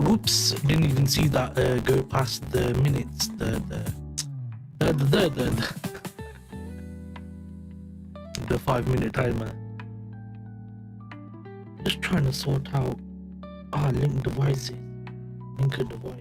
Whoops, didn't even see that go past the minutes. The 5-minute timer. Just trying to sort out link devices. Link a device.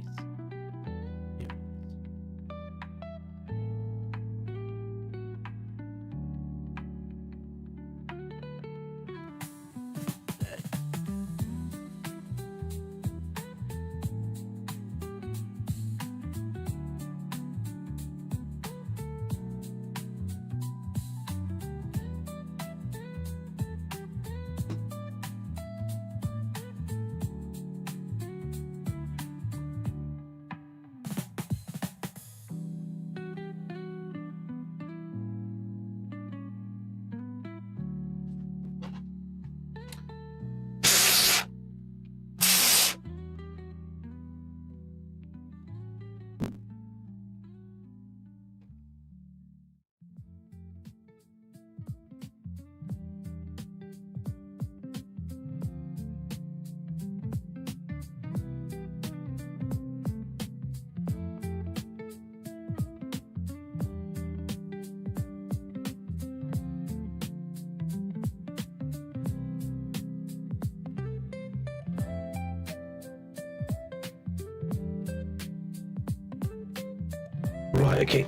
Right, okay.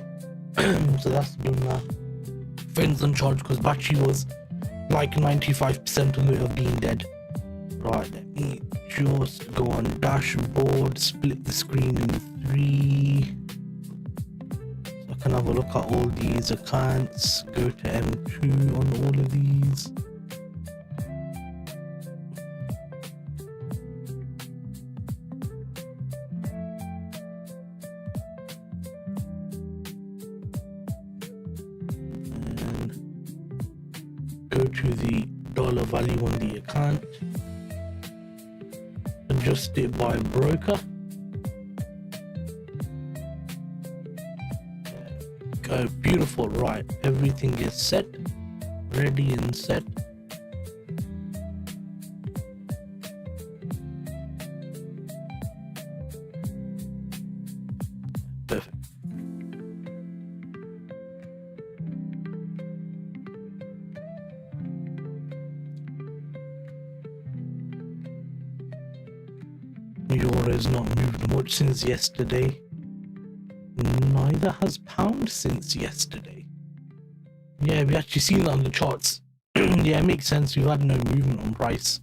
So that's been friends on charge because battery was like 95% on the way of being dead. Right, let me just go on dashboard, split the screen in 3. So I can have a look at all these accounts, go to M2 on all of these. Go to the dollar value on the account, adjust it by broker, go, beautiful. Right, everything is set, ready and set. Perfect. Euro has not moved much since yesterday. Neither has pound since yesterday. Yeah, we actually seen that on the charts. Yeah, it makes sense. We've had no movement on price.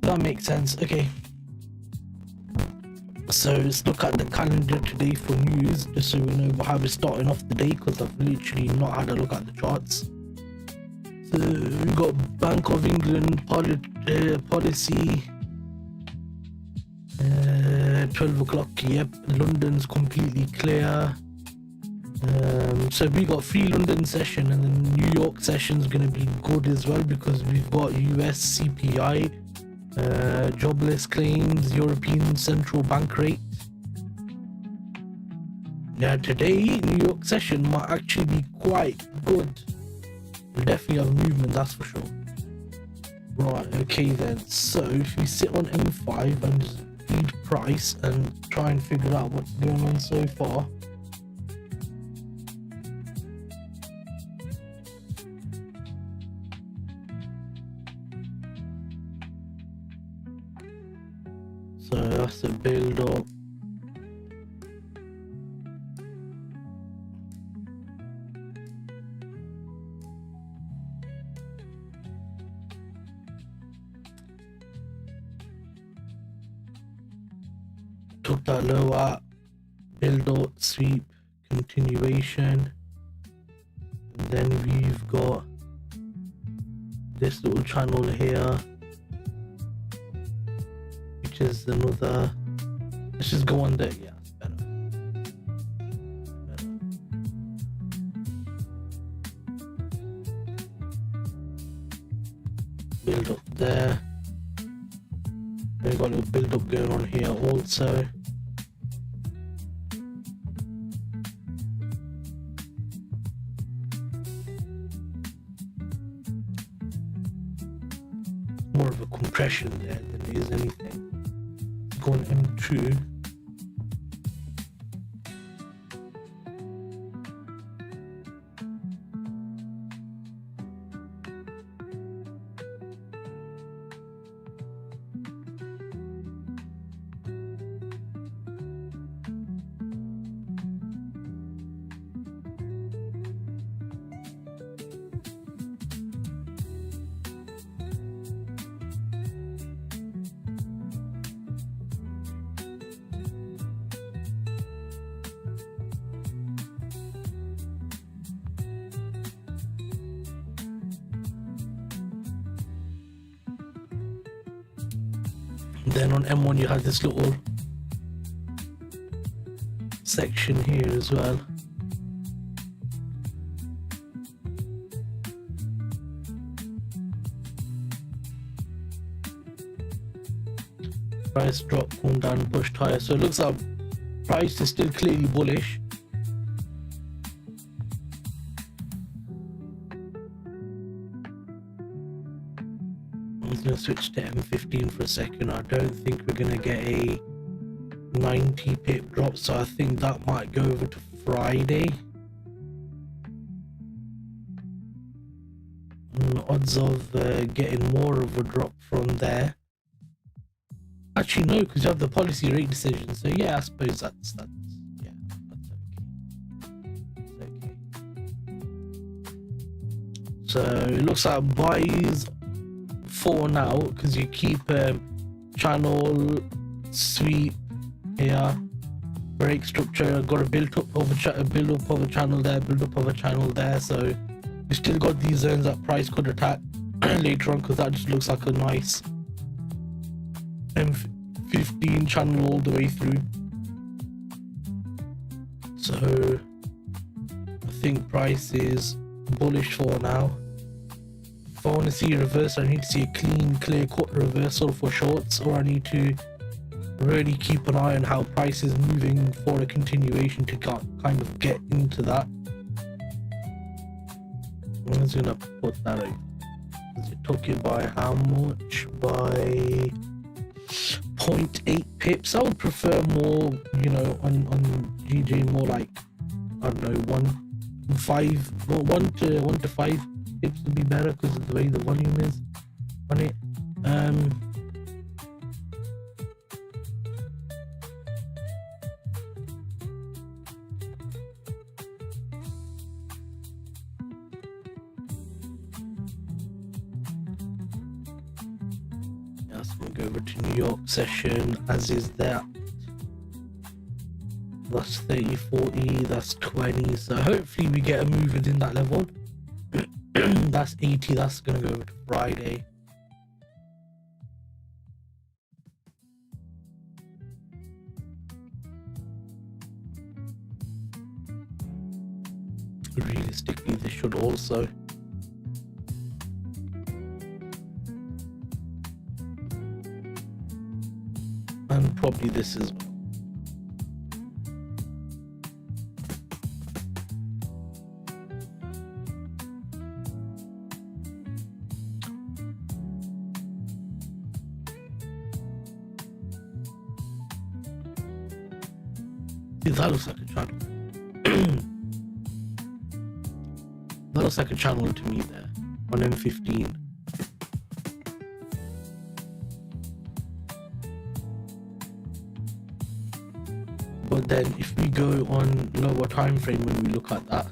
That makes sense. Okay. So let's look at the calendar today for news, just so we know how we're starting off the day, because I've literally not had a look at the charts. So we got Bank of England policy. 12 o'clock, yep. London's completely clear. So we got 3 London session, and then New York session's gonna be good as well, because we've got US CPI, jobless claims, European Central Bank rate. Now today, New York session might actually be quite good. We'll definitely have movement, that's for sure. Right, okay then. So if we sit on M5 and just feed price and try and figure out what's going on so far. So that's a build up. Took that lower, build up, sweep, continuation. And then we've got this little channel here, which is another. Let's just go on there. Yeah, it's better. Build up there. We've got a little build up going on here also. More of a compression there than it is anything. go on M2. Then on M1 you have this little section here as well. Price drop, going down, pushed higher. So it looks like price is still clearly bullish. I'm going to switch to M15 for a second. I don't think we're going to get a 90 pip drop, so I think that might go over to Friday. And odds of getting more of a drop from there. Actually no, because you have the policy rate decision, so yeah, I suppose that's okay. So it looks like buys for now, because you keep channel sweep here, break structure, got a build up of a channel there, build up of a channel there. So you still got these zones that price could attack later on, because that just looks like a nice M15 channel all the way through. So I think price is bullish for now. If I want to see a reverse, I need to see a clean, clear-cut reversal for shorts, or I need to really keep an eye on how price is moving for a continuation to kind of get into that. I'm just gonna put that out. It took it by how much? By 0.8 pips. I would prefer more, you know, on GJ, more like, I don't know, 1 to 5 pips would be better because of the way the volume is on it. Yes, we'll go over to New York session, as is that. That's 30, 40, that's 20. So hopefully we get a move within that level. That's 80, that's gonna go over to Friday. Realistically, this should also. And probably this as well. That looks like a channel. That looks like a channel to me there on M15. But then if we go on lower time frame, when we look at that,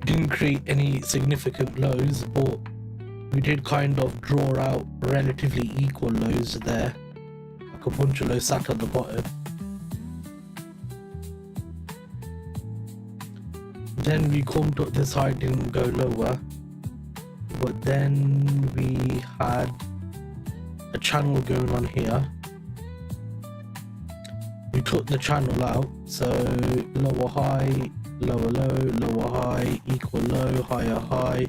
didn't create any significant lows, but we did kind of draw out relatively equal lows there, like a bunch of lows sat at the bottom. Then we come to this high, didn't go lower, but then we had a channel going on here. We took the channel out, so lower high, lower low, lower high, equal low, higher high,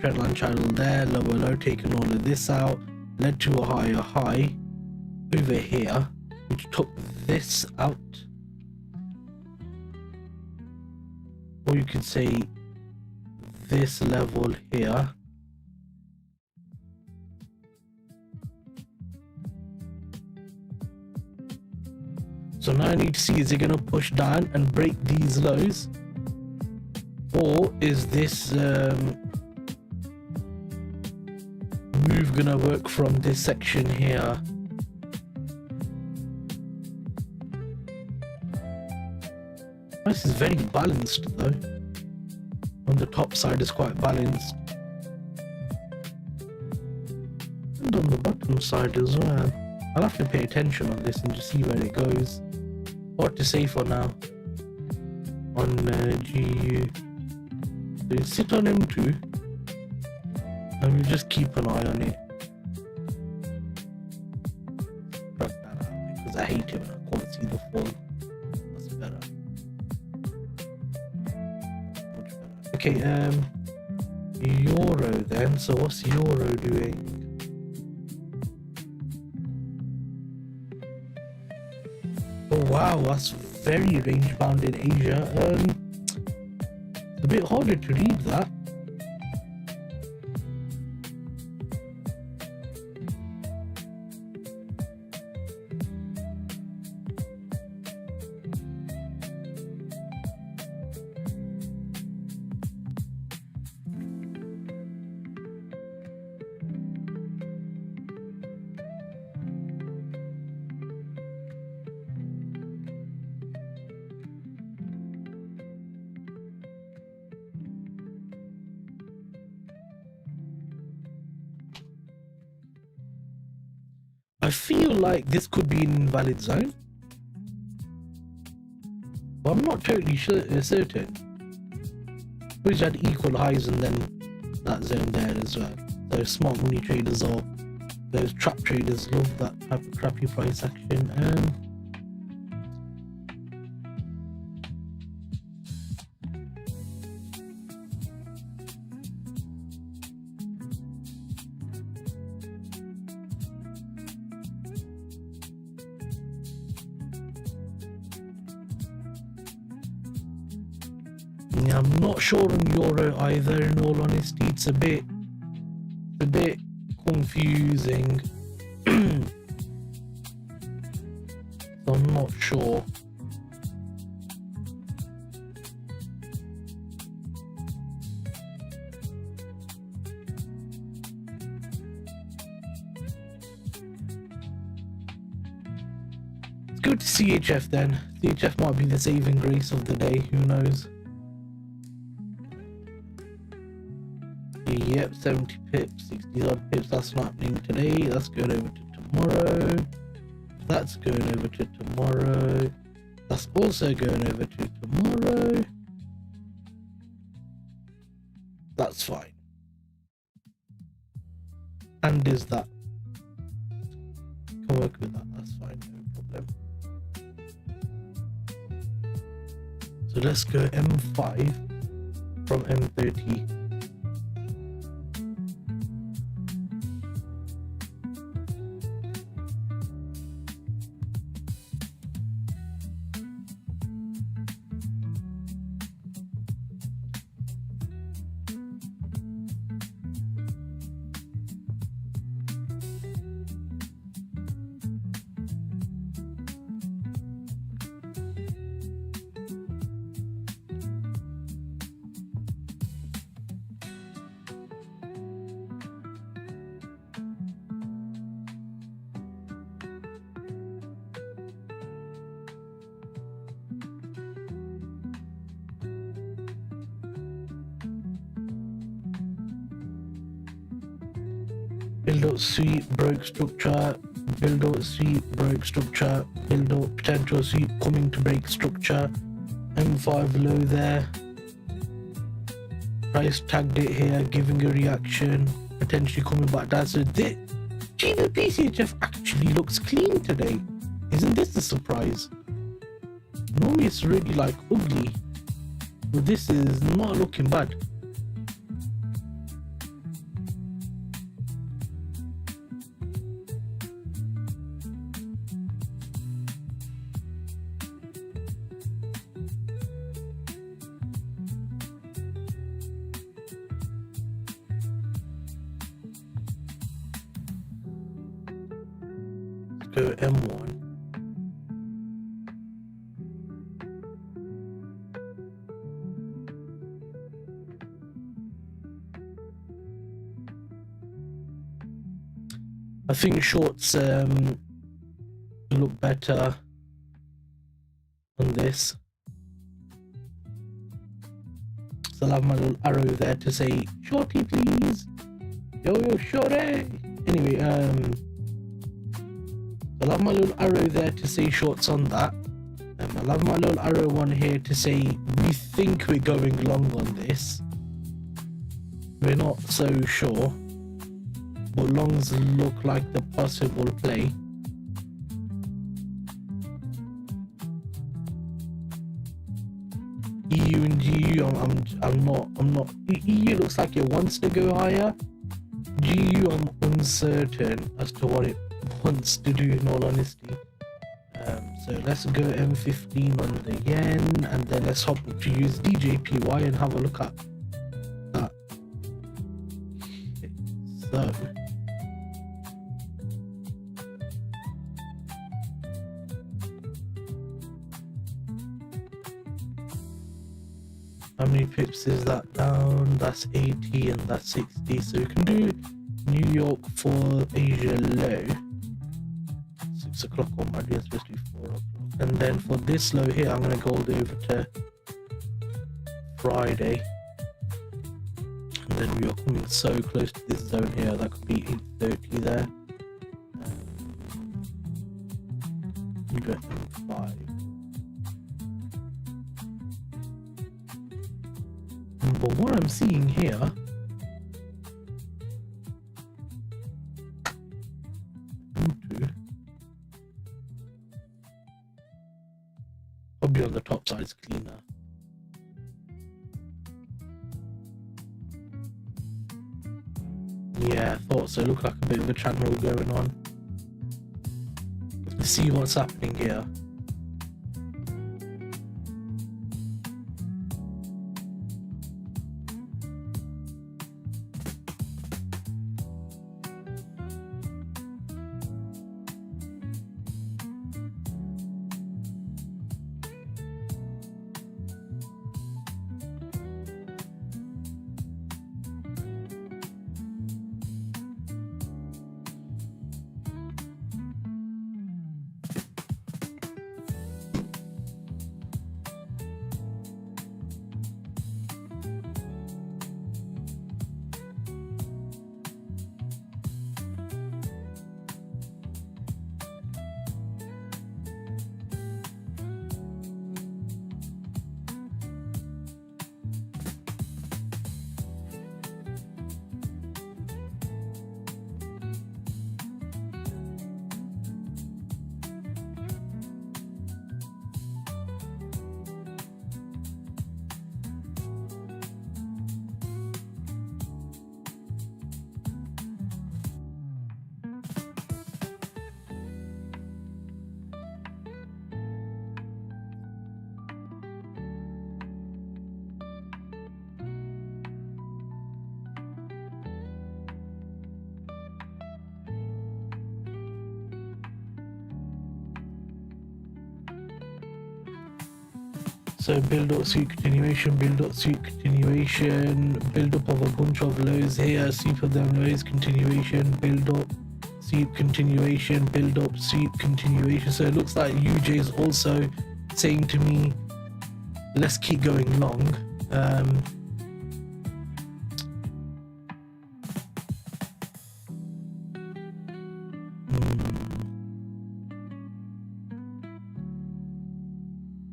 trendline channel there, lower low, taking all of this out, led to a higher high over here, which took this out, or you could say this level here. So now I need to see, is it going to push down and break these lows, or is this move going to work from this section here? This is very balanced though. On the top side is quite balanced, and on the bottom side as well. I'll have to pay attention on this and just see where it goes. What to say for now on GU. So sit on M2 and we'll just keep an eye on it. Drag that out because I hate it when I can't see the fall. That's better. Much better. Okay, Euro then. So what's Euro doing? Oh wow, that's very range bound in Asia. It's a bit harder to read that. I feel like this could be an invalid zone, but I'm not totally certain. We had equal highs and then that zone there as well. So smart money traders or those trap traders love that type of crappy price action. Yeah, I'm not sure on Euro either, in all honesty. It's a bit confusing. So I'm not sure. Let's go to CHF then. CHF might be the saving grace of the day, who knows. Yep, 70 pips, 60 odd pips, that's not happening today. That's going over to tomorrow. That's going over to tomorrow. That's also going over to tomorrow. That's fine. And is that? Can work with that, that's fine, no problem. So let's go M5 from M30. Build out sweep, broke structure, build out sweep, broke structure, build out potential sweep coming to break structure, M5 low there, price tagged it here, giving a reaction, potentially coming back down. So this gbpchf actually looks clean today. Isn't this a surprise? Normally it's really like ugly, but this is not looking bad. Go M1. I think shorts look better on this. So I'll have my little arrow there to say shorty please. Yo shorty. Anyway, I'll have my little arrow there to say shorts on that. I'll have my little arrow one here to say we think we're going long on this. We're not so sure, but longs look like the possible play. EU and GU, I'm not. EU looks like it wants to go higher. GU, I'm uncertain as to what it wants to do, in all honesty. So let's go M15 on the yen, and then let's hop to use DJPY and have a look at that. So how many pips is that down? That's 80 and that's 60. So we can do New York for Asia low. 6 o'clock on my day, especially 4 o'clock. And then for this low here, I'm going to go all the way over to Friday. And then we are coming so close to this zone here. That could be 830 there. We go M5. But what I'm seeing here, probably on the top side is cleaner. Yeah, I thought so. Looked like a bit of a channel going on. Let's see what's happening here. So build up, sweep continuation, build up, sweep continuation, build up of a bunch of lows here, sweep of them lows, continuation, build up, sweep continuation, build up, sweep continuation. So it looks like UJ is also saying to me, let's keep going long.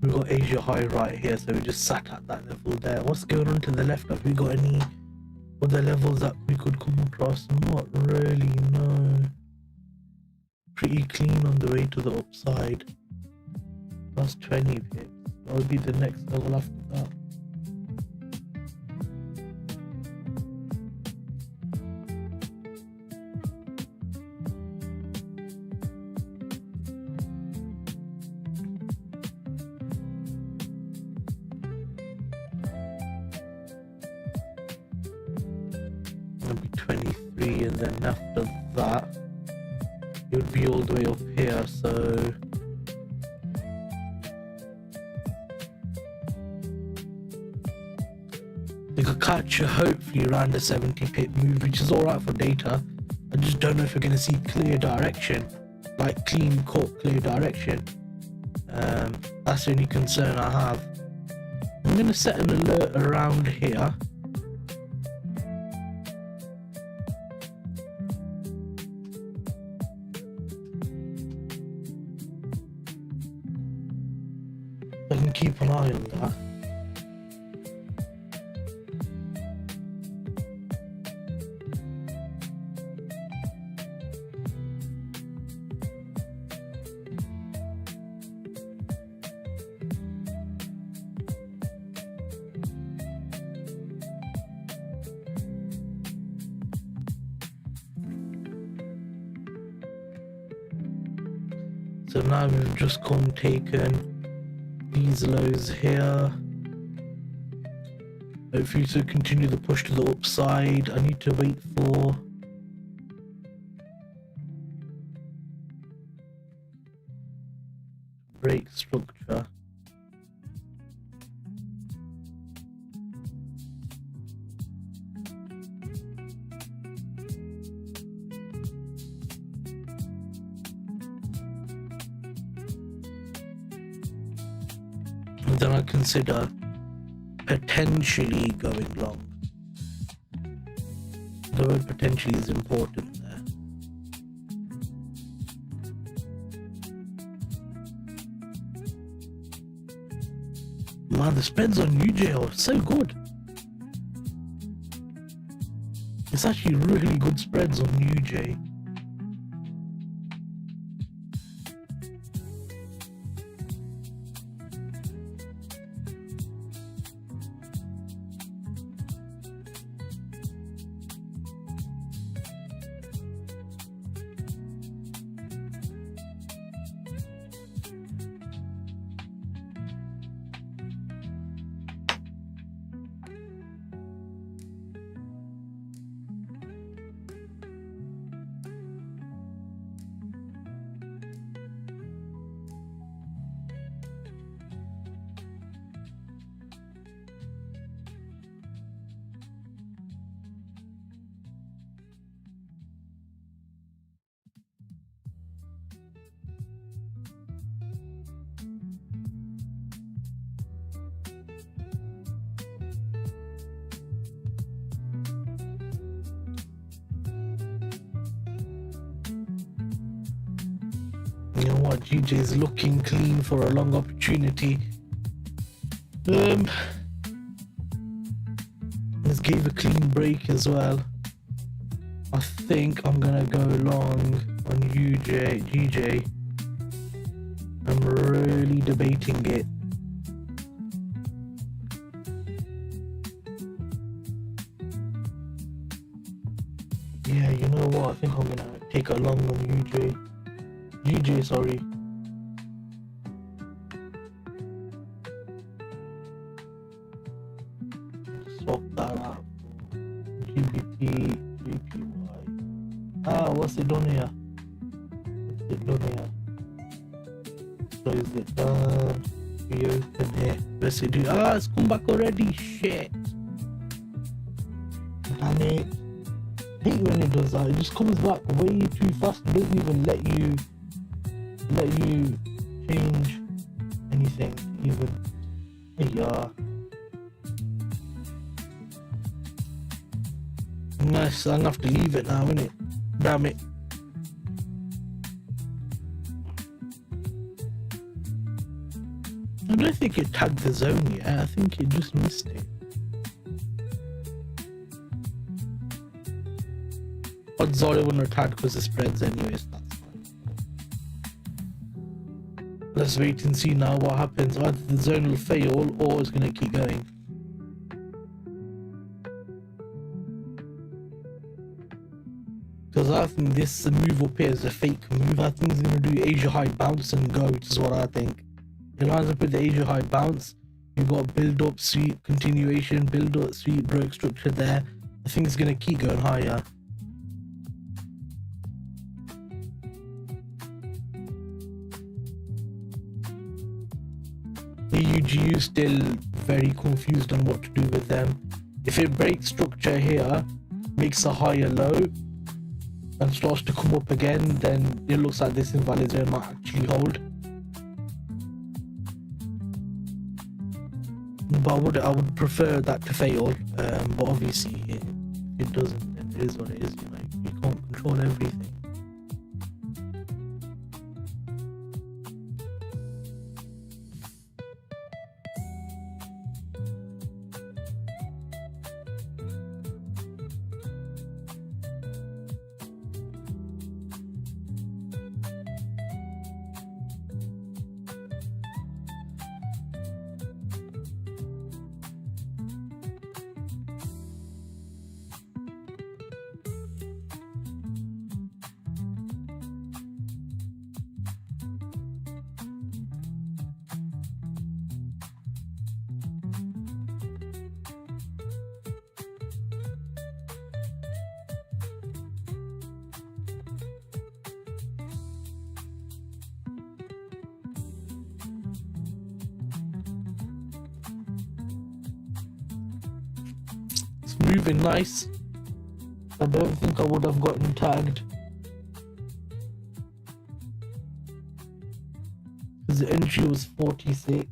We've got Asia major high right here, so we just sat at that level there. What's going on to the left? Have we got any other levels that we could come across? Not really, no. Pretty clean on the way to the upside. Plus 20 pips. That'll be the next level after that. That'll be 23, and then after that it would be all the way up here, so we could catch hopefully around a 70 pip move, which is alright for data. I just don't know if we're going to see clear direction, like clean cut clear direction. That's the only concern I have. I'm going to set an alert around here. I can keep an eye on that. So now we've just taken these lows here. Hopefully to continue the push to the upside. I need to wait for break structure. And then I consider potentially going long. The word potentially is important there. Man, the spreads on UJ are so good. It's actually really good spreads on UJ. You know what, GJ is looking clean for a long opportunity. This gave a clean break as well. I think I'm gonna go long on GJ. I'm really debating it. Yeah, you know what, I think I'm gonna take a long on GJ, sorry. Swap that out. gbpjpy. What's it done here? Close it down. Reopen it. What's it do? It's come back already. Shit. Damn it. I hate when it does that. It just comes back way too fast. It doesn't even let you change anything even. Yeah. Nice, I'm gonna have to leave it now, innit? Damn it. I don't think it tagged the zone yet. I think it just missed it. Odds are it wouldn't have tagged because it spreads anyways. That's fine. Let's wait and see now what happens. Either the zone will fail or it's going to keep going. Because I think this move up here is a fake move. I think it's going to do Asia high bounce and go, which is what I think. It lines up with the Asia high bounce. You've got build up, sweep, continuation, build up, sweep, broke structure there. I think it's going to keep going higher. The UGU still very confused on what to do with them. If it breaks structure here, makes a higher low, and starts to come up again, then it looks like this invalid zone might actually hold. But I would prefer that to fail. But obviously, if it doesn't, then it is what it is. You know, you can't control everything. Moving nice. I don't think I would have gotten tagged because the entry was 46.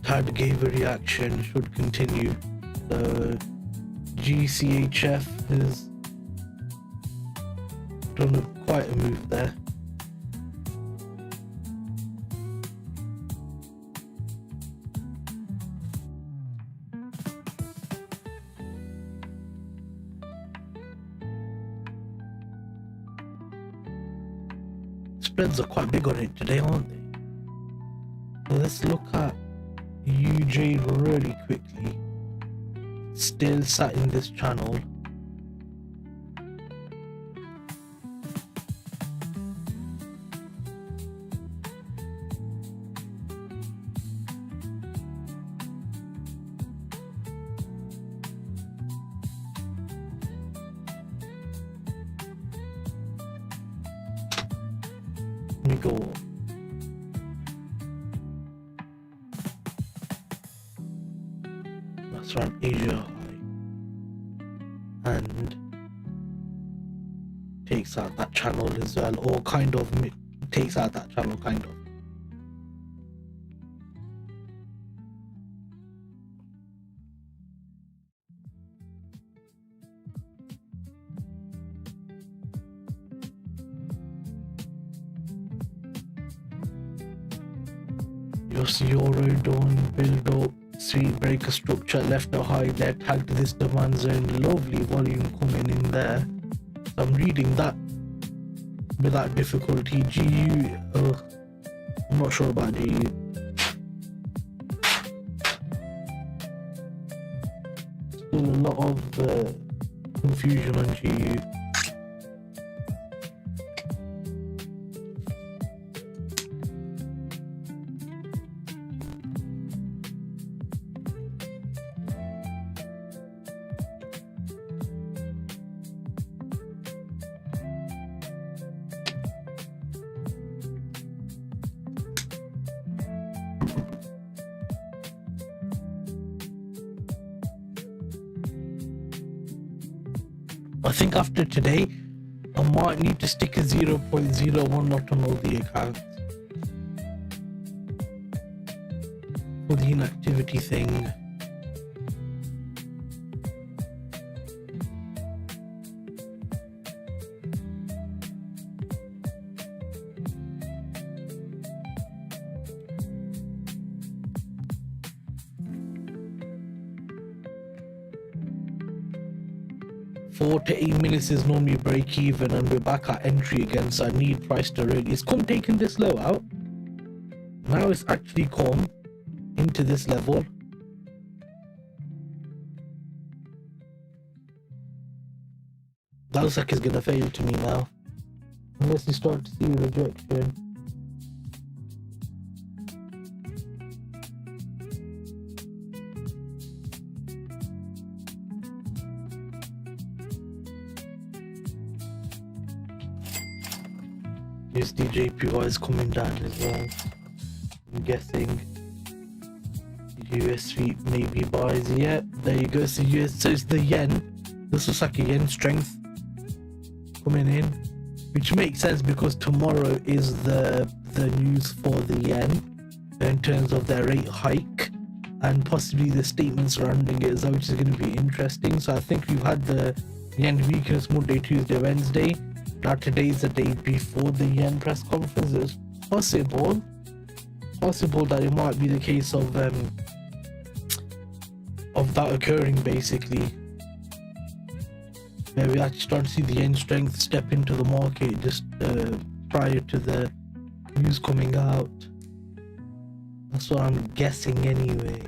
Tag gave a reaction, should continue. The GCHF has done quite a move there. Spreads are quite big on it today, aren't they? So let's look at UJ really quickly. Still sat in this channel. Let me go. That's from Asia high and takes out that channel as well, or kind of takes out that channel kind of. Just euro don't build up, sweet breaker structure, left a high there, tagged this demand zone, lovely volume coming in there. So I'm reading that without difficulty. GU, I'm not sure about GU. Still a lot of confusion on GU. I think after today, I might need to stick a 0.01 lot on all the accounts for the inactivity thing. Four to 8 minutes is normally break even, and we're back at entry again, so I need price to really. It's come taking this low out. Now it's actually come into this level. That looks like it's gonna fail to me now. Unless you start to see rejection. USD JPY is coming down as well. I'm guessing USD maybe buys. Yeah, there you go. So it's the yen. This looks like a yen strength coming in, which makes sense because tomorrow is the news for the yen in terms of their rate hike and possibly the statements surrounding it as well, which is going to be interesting. So I think we've had the yen weakness Monday, Tuesday, Wednesday. Now today is the day before the yen press conference. It's possible that it might be the case of that occurring, basically. Where we actually start to see the yen strength step into the market just prior to the news coming out. That's what I'm guessing anyway.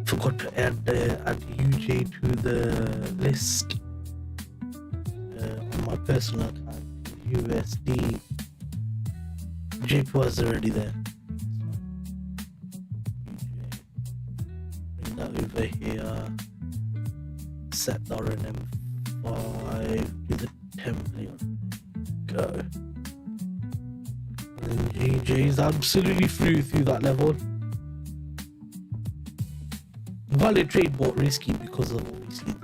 Forgot to add UJ to the list on my personal account. USD JP was already there. Bring that over here. Set the RNM5 with the template. Go. And GJ is absolutely through that level. Valid trade, but risky because of obviously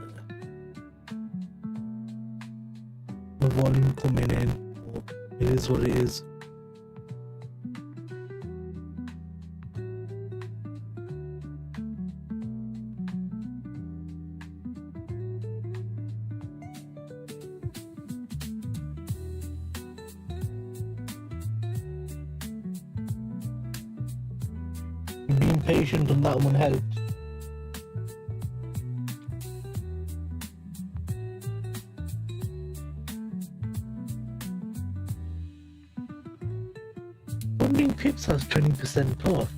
the volume coming in. It is what it is. Being patient on that one helped. Pips has 20% off.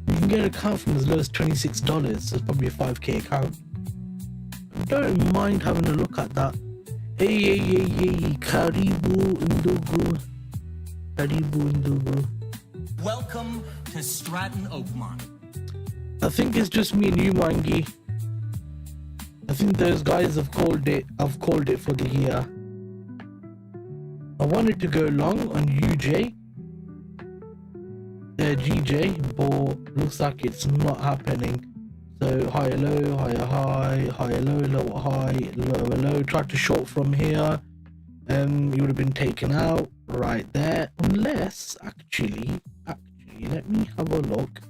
You can get an account from as low as $26, so it's probably a 5k account. I don't mind having a look at that. Hey, Karibu Indugu. Welcome to Stratton Oakmont. I think it's just me and you, Mangi. I think those guys have called it. I've called it for the year. I wanted to go long on UJ. GJ, but looks like it's not happening. So higher low, higher high, higher low, lower high, lower low. Tried to short from here. You would have been taken out right there, unless actually let me have a look.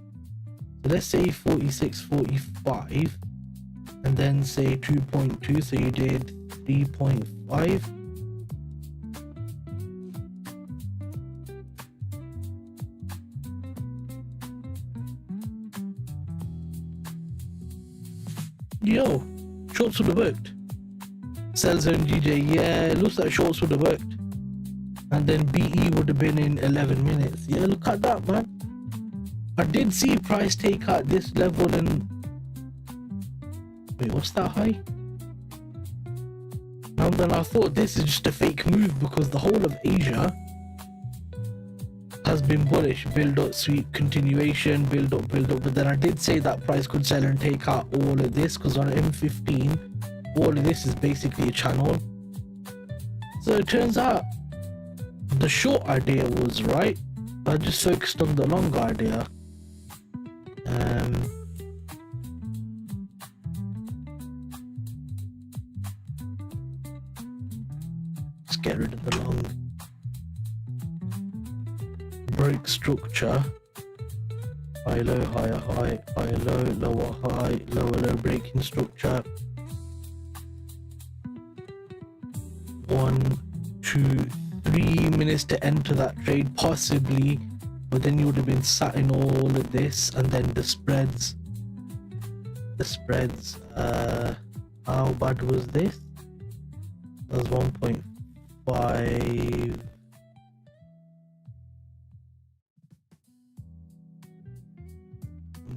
So let's say 46.45 and then say 2.2, so you did 3.5. Yo, shorts would have worked. Sell zone GJ, yeah, it looks like shorts would have worked. And then BE would have been in 11 minutes. Yeah, look at that, man. I did see price take out this level and... Wait, what's that high? And then I thought this is just a fake move because the whole of Asia has been bullish. Build up, sweep, continuation, build up. But then I did say that price could sell and take out all of this because on M15, all of this is basically a channel. So it turns out the short idea was right. I just focused on the long idea. Let's get rid of the long. Break structure. High low, higher high, higher low, lower high, lower low, breaking structure. 1, 2, 3 minutes to enter that trade, possibly, but then you would have been sat in all of this, and then the spreads. How bad was this? That was 1.5.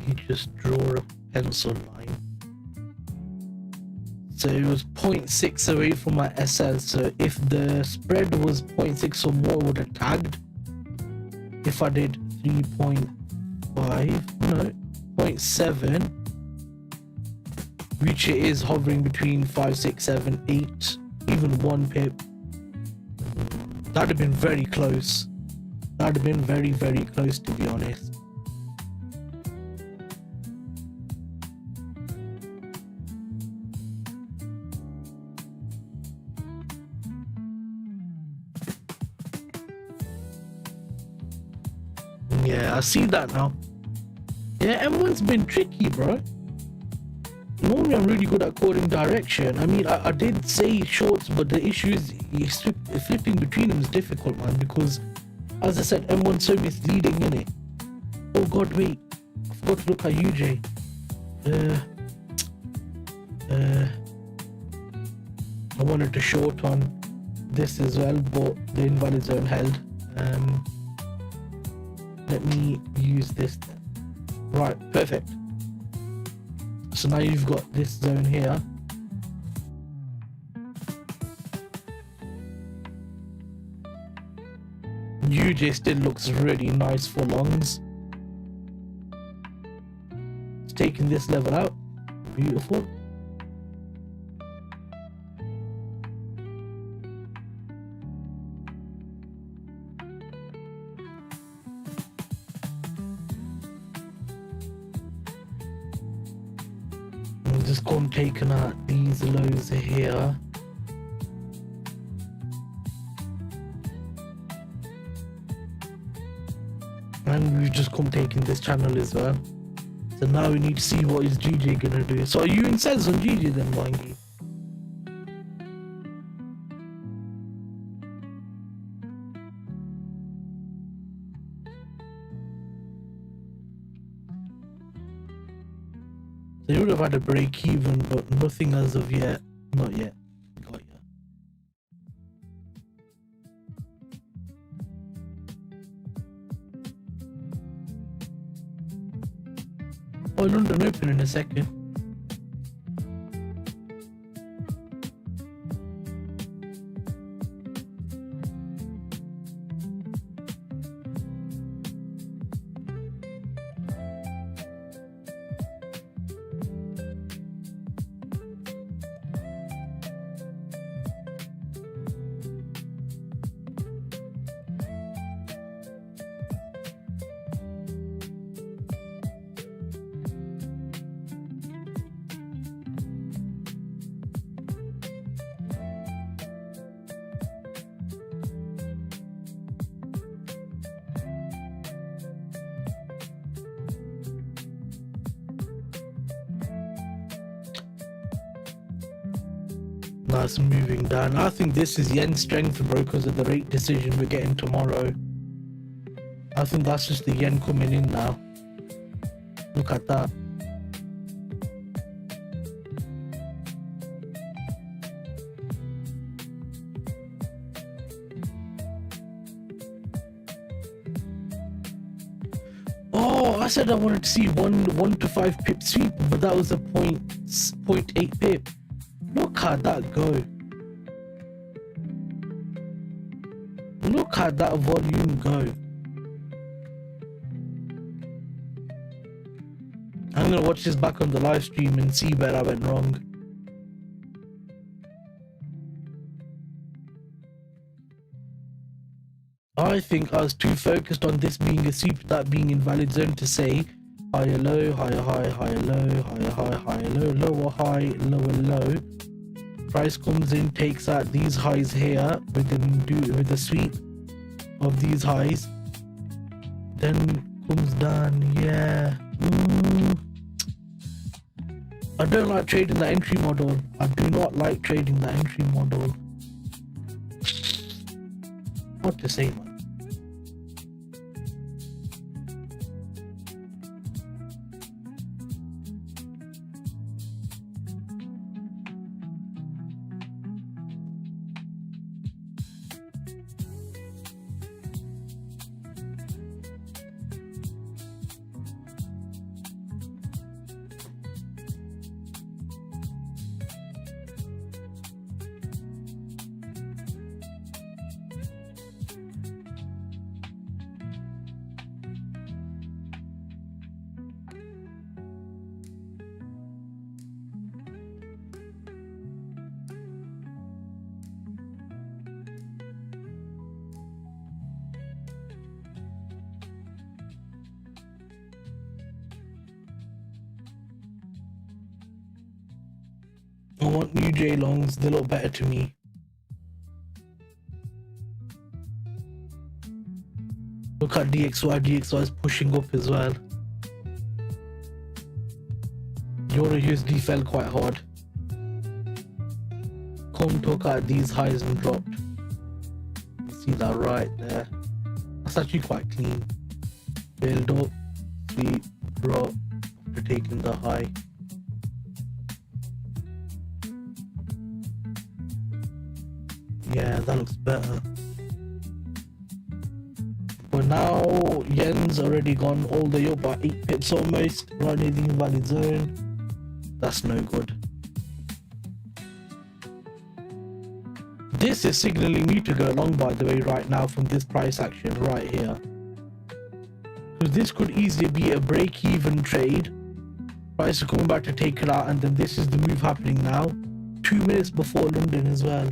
You just draw a pencil line. So it was 0.6 away from my SL. So if the spread was 0.6 or more, I would have tagged. If I did 3.5, no, 0.7, which it is hovering between 5, 6, 7, 8, even 1 pip. That'd have been very close. That'd have been very, very close, to be honest. Yeah, I see that now. Yeah, M1's been tricky, bro. Normally I'm really good at calling direction. I mean, I did say shorts, but the issue is flipping between them is difficult, man, because as I said, M1's so misleading, in it. Oh god, wait, I forgot to look at UJ. I wanted to short on this as well, but the invalid zone held. Let me use this then. Right, perfect. So now you've got this zone here. UJ still looks really nice for longs. It's taking this level out. Beautiful. Just gone taken out these lows here. And we've just come taking this channel as well. So now we need to see what is GJ gonna do. So are you in sales on GJ then, Wangi? They would have had a break even, but nothing as of yet. Not yet. Got ya. Oh, London open in a second. That's moving down. I think this is yen strength, bro, because of the rate decision we're getting tomorrow. I think that's just the yen coming in now. Look at that. Oh, I said I wanted to see 1 to 5 pip sweep, but that was a 0.8 pip. Look at that go. Look at that volume go. I'm gonna watch this back on the live stream and see where I went wrong. I think I was too focused on this being a sweep, that being invalid zone, to say higher low, higher high, higher low, higher high, higher low, lower high, lower low. Price comes in, takes out these with the sweep of these highs, then comes down. Yeah. I don't like trading the entry model. I do not like trading the entry model. What to say, man? I want new J longs, they look better to me. Look at DXY is pushing up as well. eurusd fell quite hard. Come took out these highs and dropped. You see that right there? That's actually quite clean. Build up, sweep, drop after taking the high. Yeah, that looks better. But now yen's already gone all the way up by 8 pips almost, right near the invalid zone. That's no good. This is signaling me to go long, by the way, right now from this price action right here. Because this could easily be a break-even trade. Price is coming back to take it out, and then this is the move happening now. 2 minutes before London as well.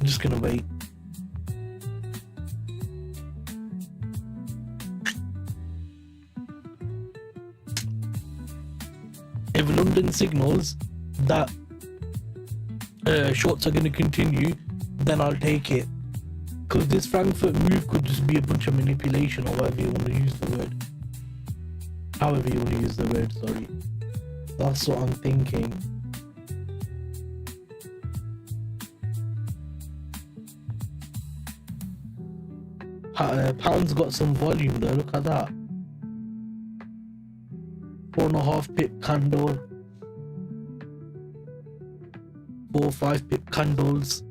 I'm just gonna wait. If London signals that shorts are going to continue, then I'll take it. Because this Frankfurt move could just be a bunch of manipulation, or whatever you want to use the word. However you want to use the word, sorry. That's what I'm thinking. Pound's got some volume though, look at that. 4.5 pip candle. 4 5 pip candles.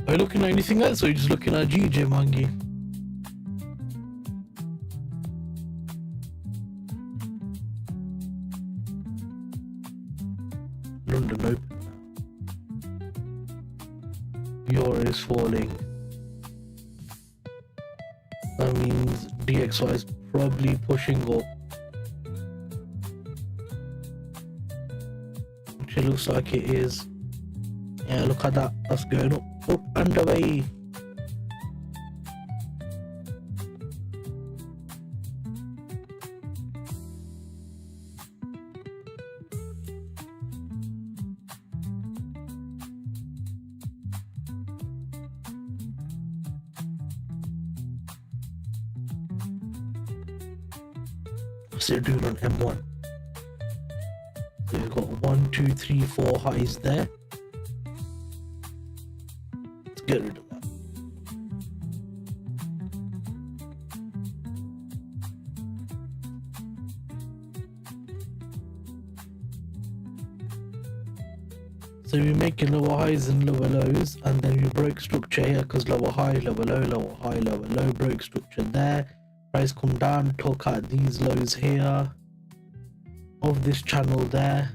Are you looking at anything else, or are you just looking at GJ Mangi? London open. euro is falling. That means DXY is probably pushing up. It looks like it is. Yeah, look at that. That's going up and away. What's it doing on M1? So we've got 1, 2, 3, 4 highs there. Let's get rid of that. So we're making lower highs and lower lows, and then we broke structure here because lower high, lower low, lower high, lower low, broke structure there. Price come down, took out these lows here of this channel there,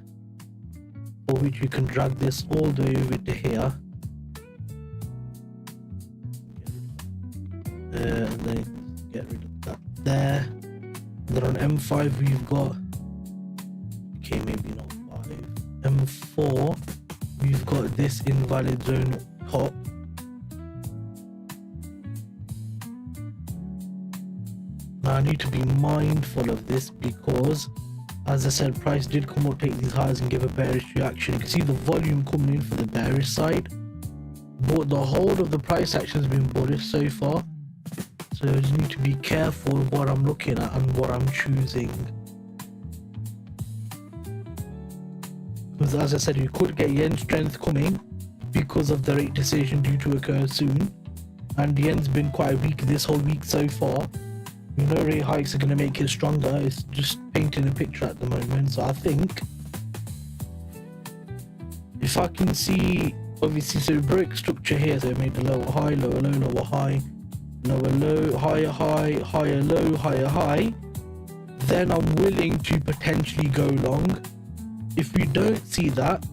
for which we can drag this all the way over to here, and then get rid of that there. And then on M5 we've got, okay, maybe not 5, M4 we've got this invalid zone up top. Now I need to be mindful of this because, as I said, price did come up, take these highs and give a bearish reaction. You can see the volume coming in for the bearish side, but the whole of the price action has been bullish so far. So I just need to be careful what I'm looking at and what I'm choosing. Because as I said, you could get yen strength coming because of the rate decision due to occur soon. And the yen's been quite weak this whole week so far. You know, rate hikes are going to make it stronger. It's just painting a picture at the moment. So I think if I can see, obviously, so we broke structure here. So we made a lower high, lower low, lower high, lower low, higher high, higher low, higher high. Then I'm willing to potentially go long. If we don't see that,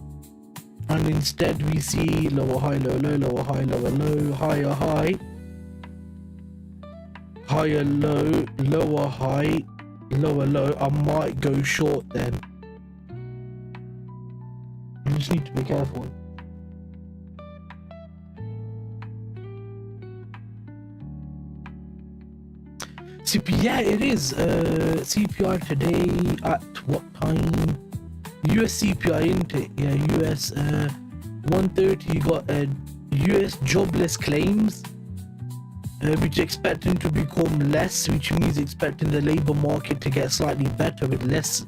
and instead we see lower high, lower low, lower high, lower low, higher high, higher low, lower high, lower low, I might go short then. You just need to be careful. CPI, yeah, it is. CPI today at what time? US CPI, isn't it? Yeah, US 130. You got US jobless claims, which expecting to become less, which means expecting the labor market to get slightly better with less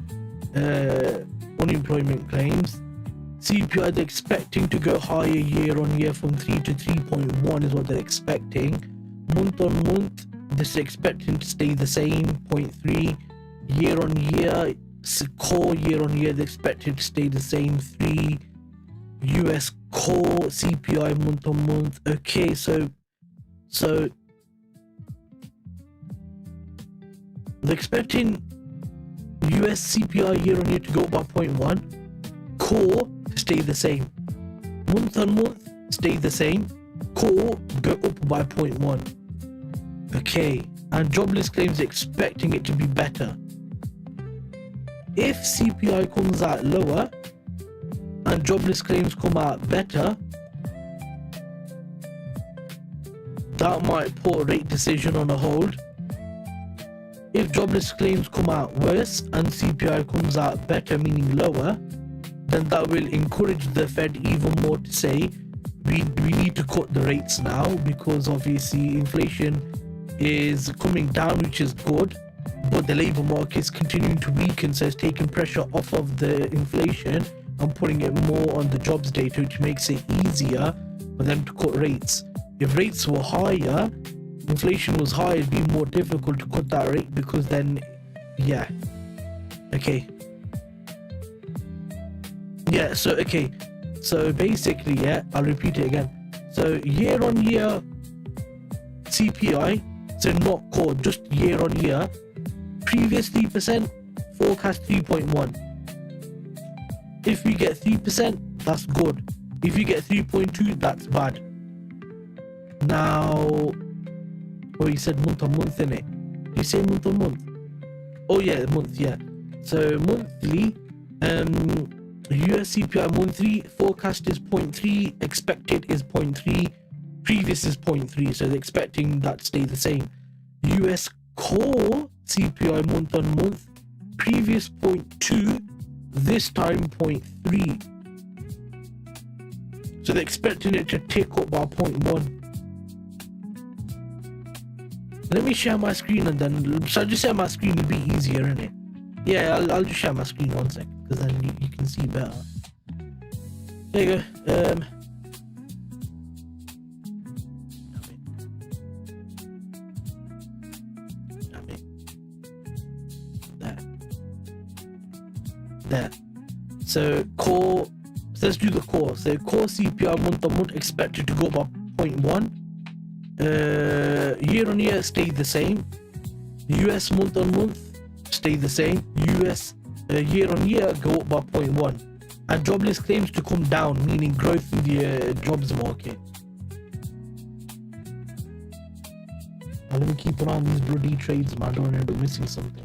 unemployment claims. CPI, they're expecting to go higher year on year from 3 to 3.1 is what they're expecting. Month on month, this is expecting to stay the same, 0.3. Year on year, core year on year, they're expected to stay the same, 3. US core CPI month on month. Okay, so they're expecting US CPI year on year to go up by 0.1, core to stay the same, month on month stay the same, core go up by 0.1. Okay, and jobless claims expecting it to be better. If CPI comes out lower and jobless claims come out better, that might put a rate decision on a hold. If jobless claims come out worse and CPI comes out better, meaning lower, then that will encourage the Fed even more to say we need to cut the rates now, because obviously inflation is coming down, which is good, but the labor market is continuing to weaken, so it's taking pressure off of the inflation and putting it more on the jobs data, which makes it easier for them to cut rates. If rates were higher, inflation was higher, it'd be more difficult to cut that rate, because then, yeah, okay. Yeah, so, okay, so basically, yeah, I'll repeat it again. So year on year CPI, so not core, just year on year, previous 3%, forecast 3.1. If we get 3%, that's good. If you get 3.2, that's bad. Now, oh, you said month on month, innit? You say month on month? Oh yeah, month, yeah. So monthly, US CPI monthly forecast is 0.3, expected is 0.3, previous is 0.3, so they're expecting that to stay the same. US core CPI month on month, previous 0.2, this time 0.3. So they're expecting it to tick up by 0.1. Let me share my screen and then, so I just share my screen, it'll be easier, innit? Yeah, I'll just share my screen 1 second, because then you can see better. There you go. Damn it. There. So core, so let's do the core. So core CPI month on month expected to go by 0.1. Year on year stayed the same. US month on month stay the same. US year on year go up by 0.1, and jobless claims to come down, meaning growth in the jobs market. Now let me keep an eye on these bloody trades, man. I don't want to end up missing something.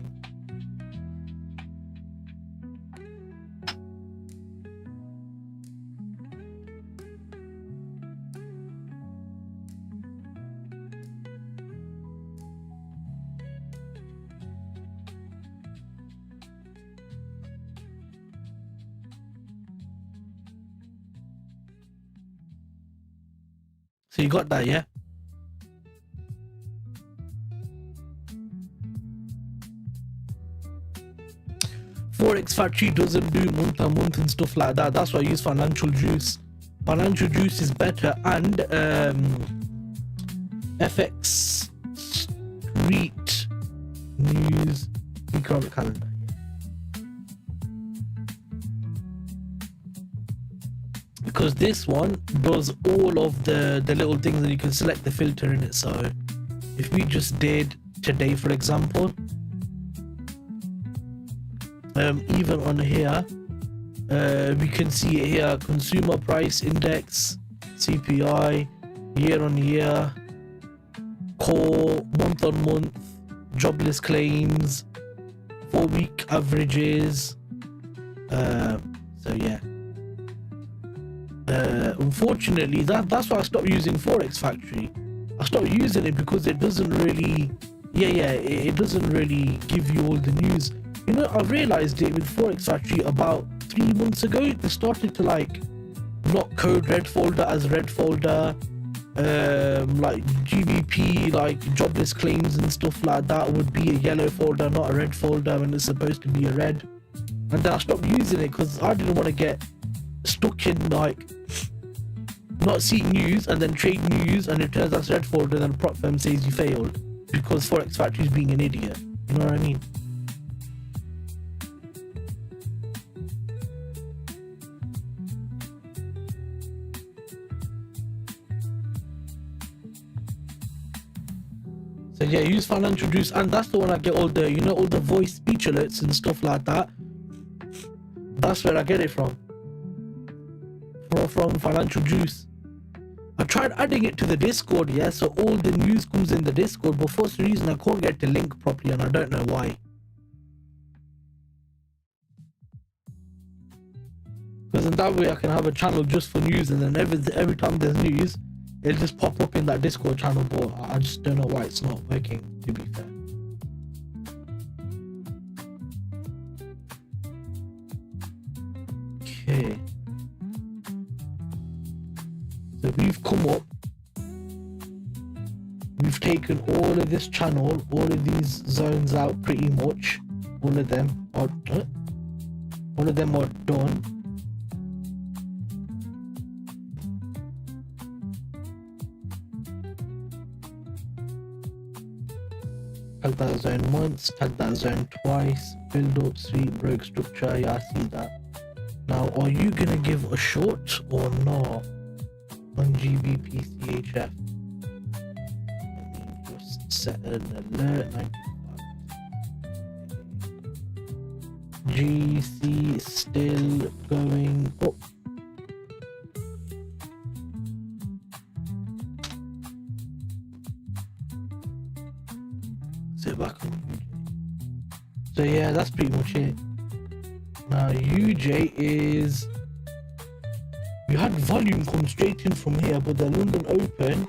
So you got that, yeah? Forex Factory doesn't do month on month and stuff like that. That's why I use Financial Juice. Financial Juice is better, and FX Street News Economic Calendar. Because this one does all of the little things, and you can select the filter in it. So if we just did today, for example, even on here, we can see it here: consumer price index, CPI, year on year, core, month on month, jobless claims, 4-week averages. So yeah. Unfortunately, that's why I stopped using Forex Factory. I stopped using it because it doesn't really, it doesn't really give you all the news. You know, I realized it with Forex Factory about 3 months ago. They started to like not code red folder as red folder, like GBP, like jobless claims and stuff like that would be a yellow folder, not a red folder, when it's supposed to be a red. And then I stopped using it because I didn't want to get stuck in like not seeing news and then trade news, and it turns out red folder, then prop firm says you failed because Forex Factory is being an idiot. You know what I mean? So yeah, use Financial Juice, and that's the one I get all the, you know, all the voice speech alerts and stuff like that. That's where I get it from Financial Juice. I tried adding it to the Discord, yeah, so all the news comes in the Discord, but for some reason I can't get the link properly, and I don't know why. Because in that way I can have a channel just for news, and then every time there's news, it'll just pop up in that Discord channel, but I just don't know why it's not working, to be fair. Okay. So we've come up, we've taken all of this channel, all of these zones out pretty much. All of them are done. Tag that zone once, tag that zone twice, build up, sweep, broke structure, yeah, I see that. Now, are you gonna give a short or not on gbpchf? Let me just set an alert. 95. GC still going up. Sit back on UJ. So yeah, that's pretty much it. Now UJ is, you had volume come straight in from here, but the London Open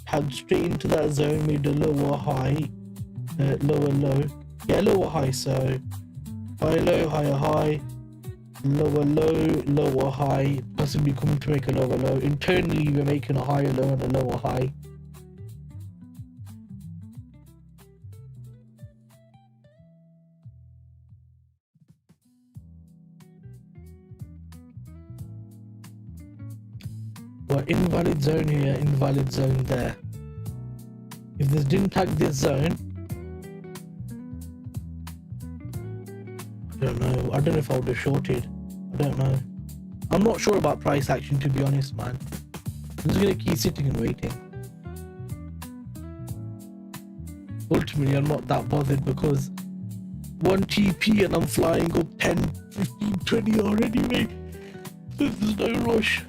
had straight into that zone, made a lower high, lower low, yeah, lower high. So high low, higher high, lower low, lower high, possibly coming to make a lower low. Internally we're making a higher low and a lower high. But invalid zone here, invalid zone there. If this didn't tag this zone, I don't know. I don't know if I would have shorted. I don't know. I'm not sure about price action, to be honest, man. I'm just gonna keep sitting and waiting. Ultimately, I'm not that bothered because 1 TP and I'm flying up 10, 15, 20 already, mate. There's no rush.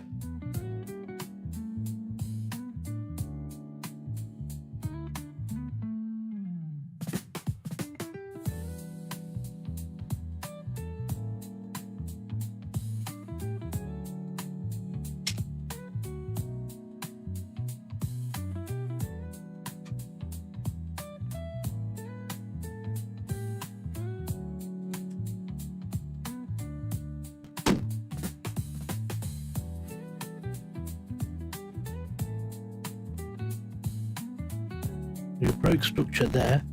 You broke structure there.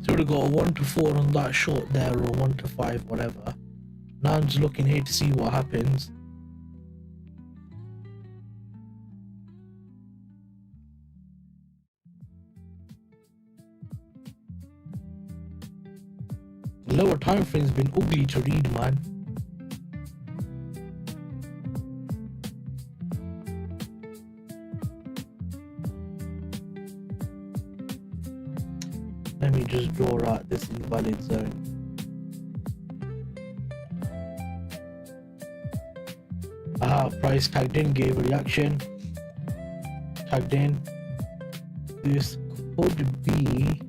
So would have got a 1 to 4 on that short there, or 1 to 5, whatever. Now I'm just looking here to see what happens. The lower time frame's been ugly to read, man. Let me just draw out this invalid zone. Price tagged in, gave a reaction. Tagged in. This could be.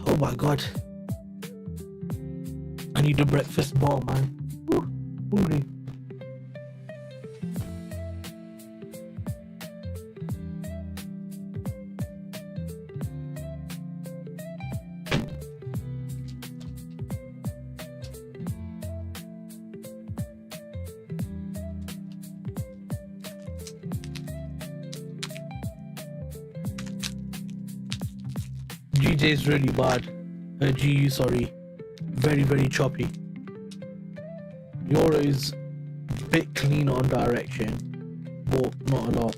Oh my god. I need a breakfast bar, man. Ooh, hungry. GJ is really bad. GU, sorry. Very, very choppy. Euro is a bit cleaner on direction, but not a lot.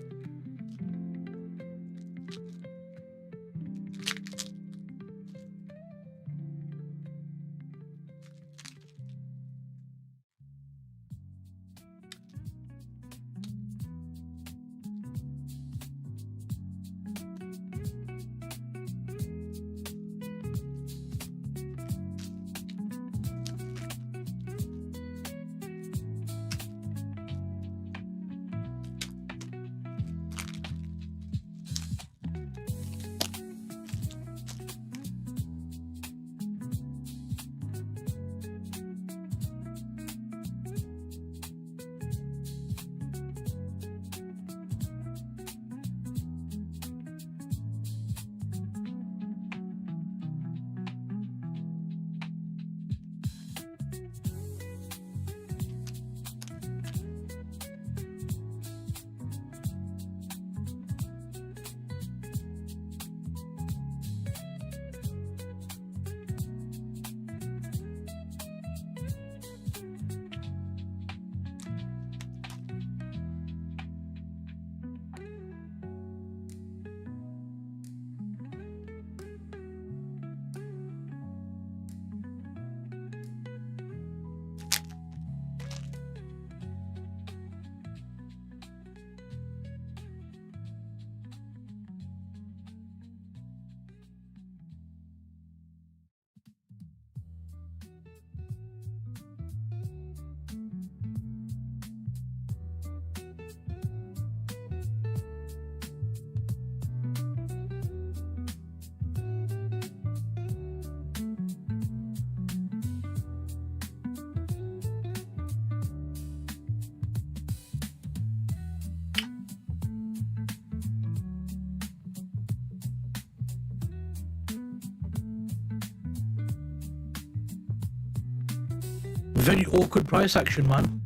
Very awkward price action, man.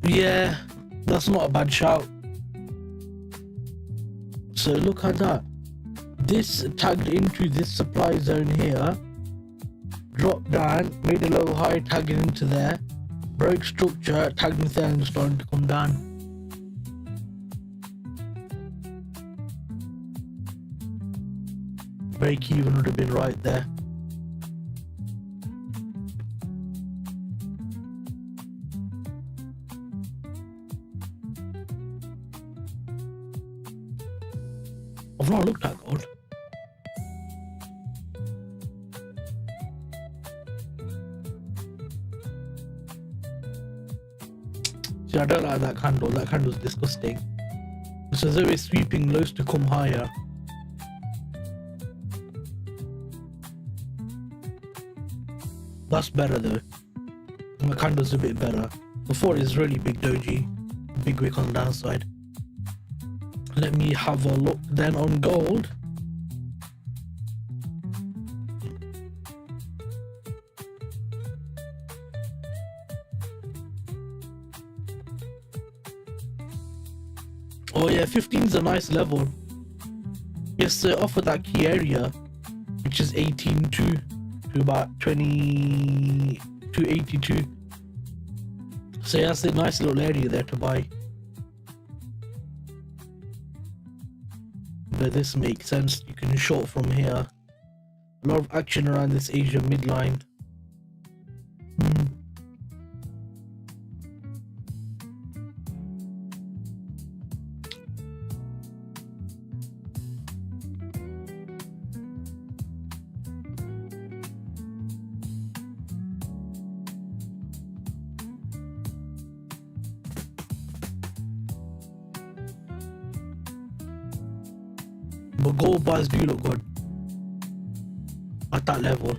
Yeah, that's not a bad shout. So look at that. This tagged into this supply zone here, dropped down, made a low high, tagging into there, broke structure, tagged into there and starting to come down. Break even would have been right there. I've not looked at gold. See, I don't like that candle. That candle's disgusting. It's as though it's sweeping lows to come higher. That's better though. The candle's a bit better. Before it's really big doji. Big wick on the downside. Let me have a look then on gold. Oh yeah, 15 is a nice level. Yes, so off of that key area, which is 18.2 to about 22.82. So yeah, that's a nice little area there to buy. But this makes sense. You can short from here. A lot of action around this Asia midline. But gold bars do look good at that level.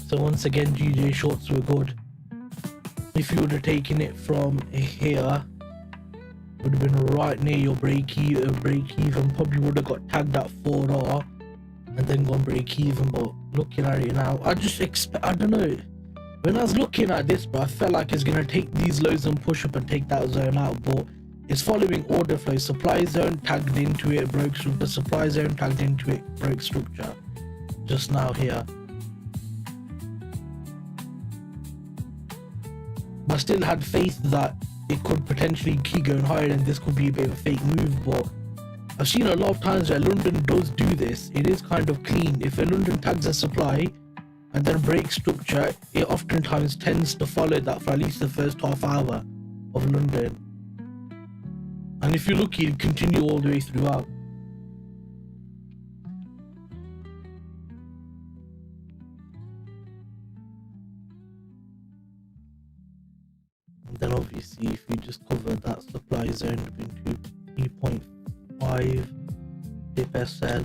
So once again, GJ shorts were good. If you would have taken it from here, would have been right near your break even. Probably would have got tagged at 4R and then gone break even. But looking at it now, I just expect, I don't know, when I was looking at this, but I felt like it's gonna take these lows and push up and take that zone out, but it's following order flow. Supply zone tagged into it, broke structure. Supply zone tagged into it, broke structure. Just now here. But I still had faith that it could potentially keep going higher and this could be a bit of a fake move, but I've seen a lot of times that London does do this. It is kind of clean. If a London tags a supply and then breaks structure, it oftentimes tends to follow that for at least the first half hour of London. And if you're lucky, it'll continue all the way throughout. And then obviously, if you just cover that supply zone into 3.5 pip SL,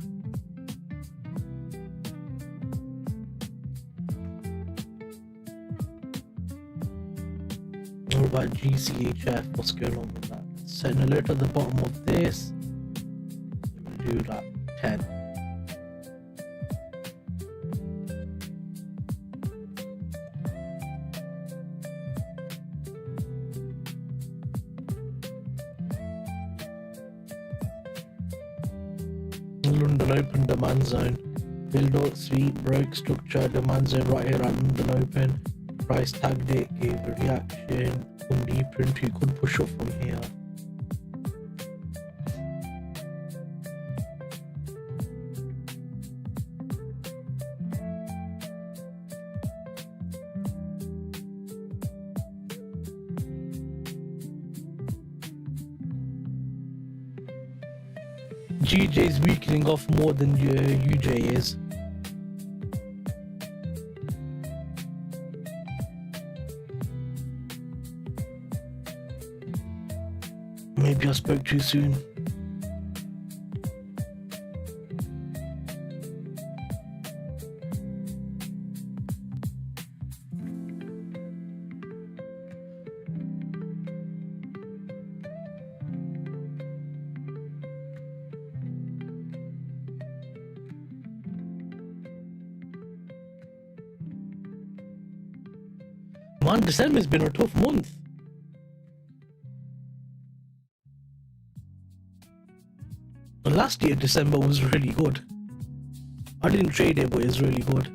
what about GCHF? What's going on with that? Set an alert at the bottom of this. We'll do that 10. London Open demand zone. Build out sweep, broke structure, demand zone right here at London Open. Price tagged it, gave a reaction, come deeper into it, could push up from here. GJ is weakening off more than UJ is. Maybe I spoke too soon. Man, December's been a tough month. But last year, December was really good. I didn't trade it, but it was really good.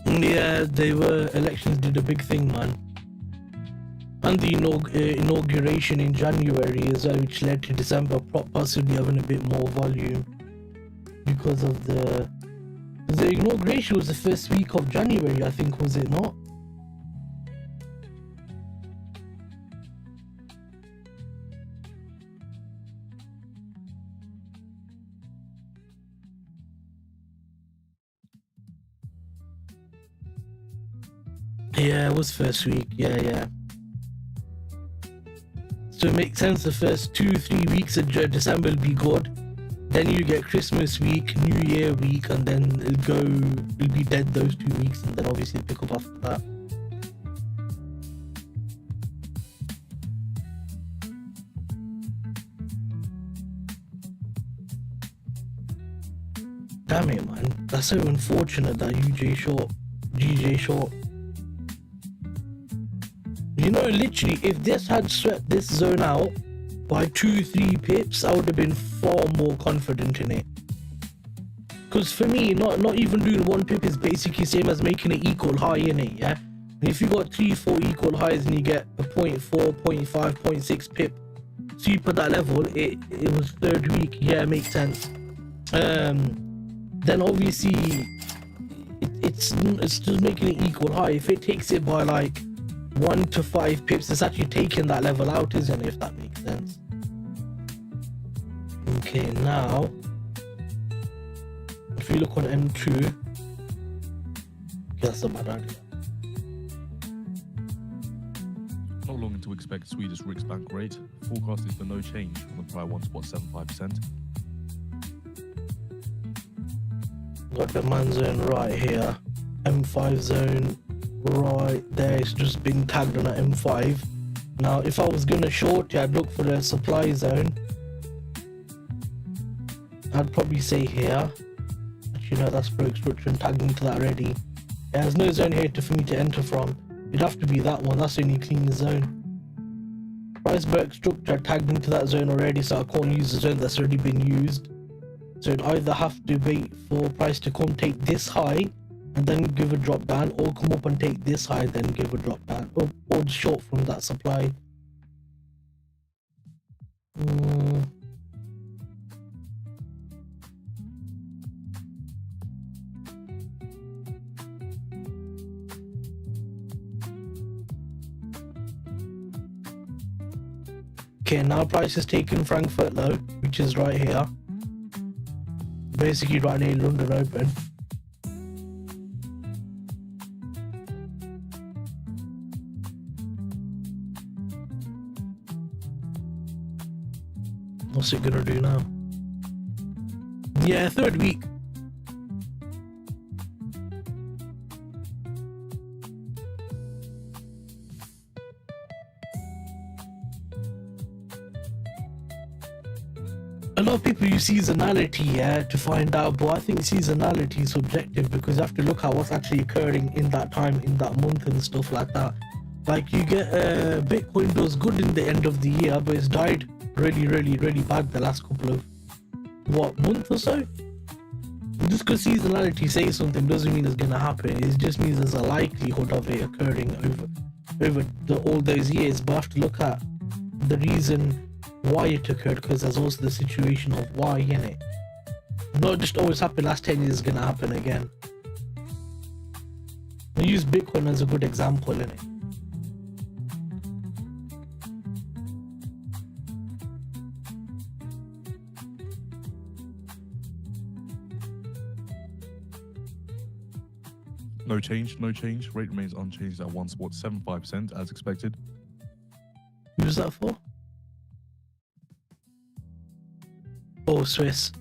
Yeah, elections did a big thing, man. And the inauguration in January as well, which led to December possibly having a bit more volume because of the inauguration was the first week of January, I think, was it not? Yeah, it was first week. Yeah. So it makes sense the first 2-3 weeks of December will be good. Then you get Christmas week, New Year week, and then it'll be dead those 2 weeks, and then obviously pick up after that. Damn it, man. That's so unfortunate that GJ short. You know, literally, if this had swept this zone out by 2-3 pips, I would have been far more confident in it. Because for me, not even doing 1 pip is basically same as making an equal high in it, yeah? And if you got 3-4 equal highs and you get a 0.4, 0.5, 0.6 pip sweep at that level, it was third week. Yeah, makes sense. then obviously it's just making it equal high. If it takes it by like 1 to 5 pips, it's actually taking that level out, isn't it? If that makes sense. Okay, now if you look on M2, okay, that's a bad idea. Not long to expect Swedish Riksbank rate. Forecast is for no change from the prior 1.75%. Got the man zone right here, M5 zone right there. It's just been tagged on an M5. Now if I was gonna short, I'd look for the supply zone. I'd probably say here. Actually no, that's broke structure and tagged into that already. There's no zone here for me to enter from. It'd have to be that one. That's the only clean zone. Price break structure tagged into that zone already, so I can't use the zone that's already been used. So I'd either have to wait for price to come take this high and then give a drop down, or come up and take this high then give a drop down, or short from that supply. Okay, now price is taking Frankfurt low, which is right here. Basically right near London Open. What's it gonna do now? Yeah, third week. A lot of people use seasonality, yeah, to find out, but I think seasonality is subjective because you have to look at what's actually occurring in that time, in that month and stuff like that. Like you get Bitcoin does good in the end of the year, but it's died really bad the last couple of month or so. Just because seasonality says something doesn't mean it's gonna happen. It just means there's a likelihood of it occurring over all those years. But I have to look at the reason why it occurred, because there's also the situation of why in it. Not just always happened last 10 years is gonna happen again. I use Bitcoin as a good example in it. No change, no change. Rate remains unchanged at 1.75% as expected. Who's that for? Oh, Swiss.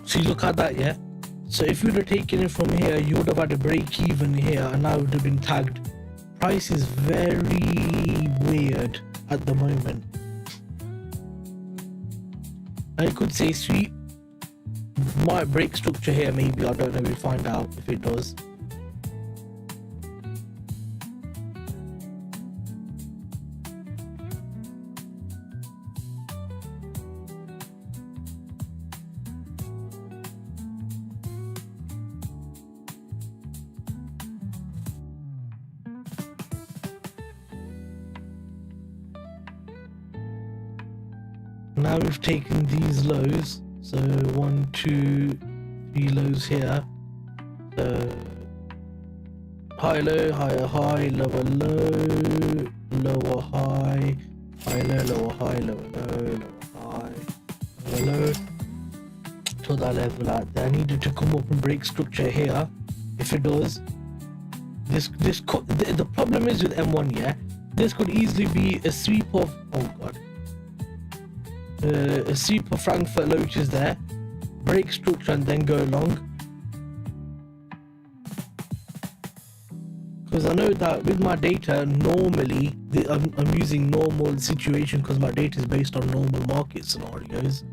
So you look at that, yeah? So if you would have taken it from here, you would have had a break even here and now it would have been tagged. Price is very weird at the moment. I could say sweet might break structure here, maybe, I don't know, we'll find out if it does. Now we've taken these lows, so 1, 2, 3 lows here. So high, low, higher, high, lower, low, lower, high, high, low, lower, high, lower, low, lower, high, lower, low. To that level out there. I needed to come up and break structure here. If it does, the problem is with M1, yeah. This could easily be a sweep of, oh god. A sweep of Frankfurt low, which is there, break structure and then go long. Because I know that with my data, normally I'm using normal situation because my data is based on normal market scenarios.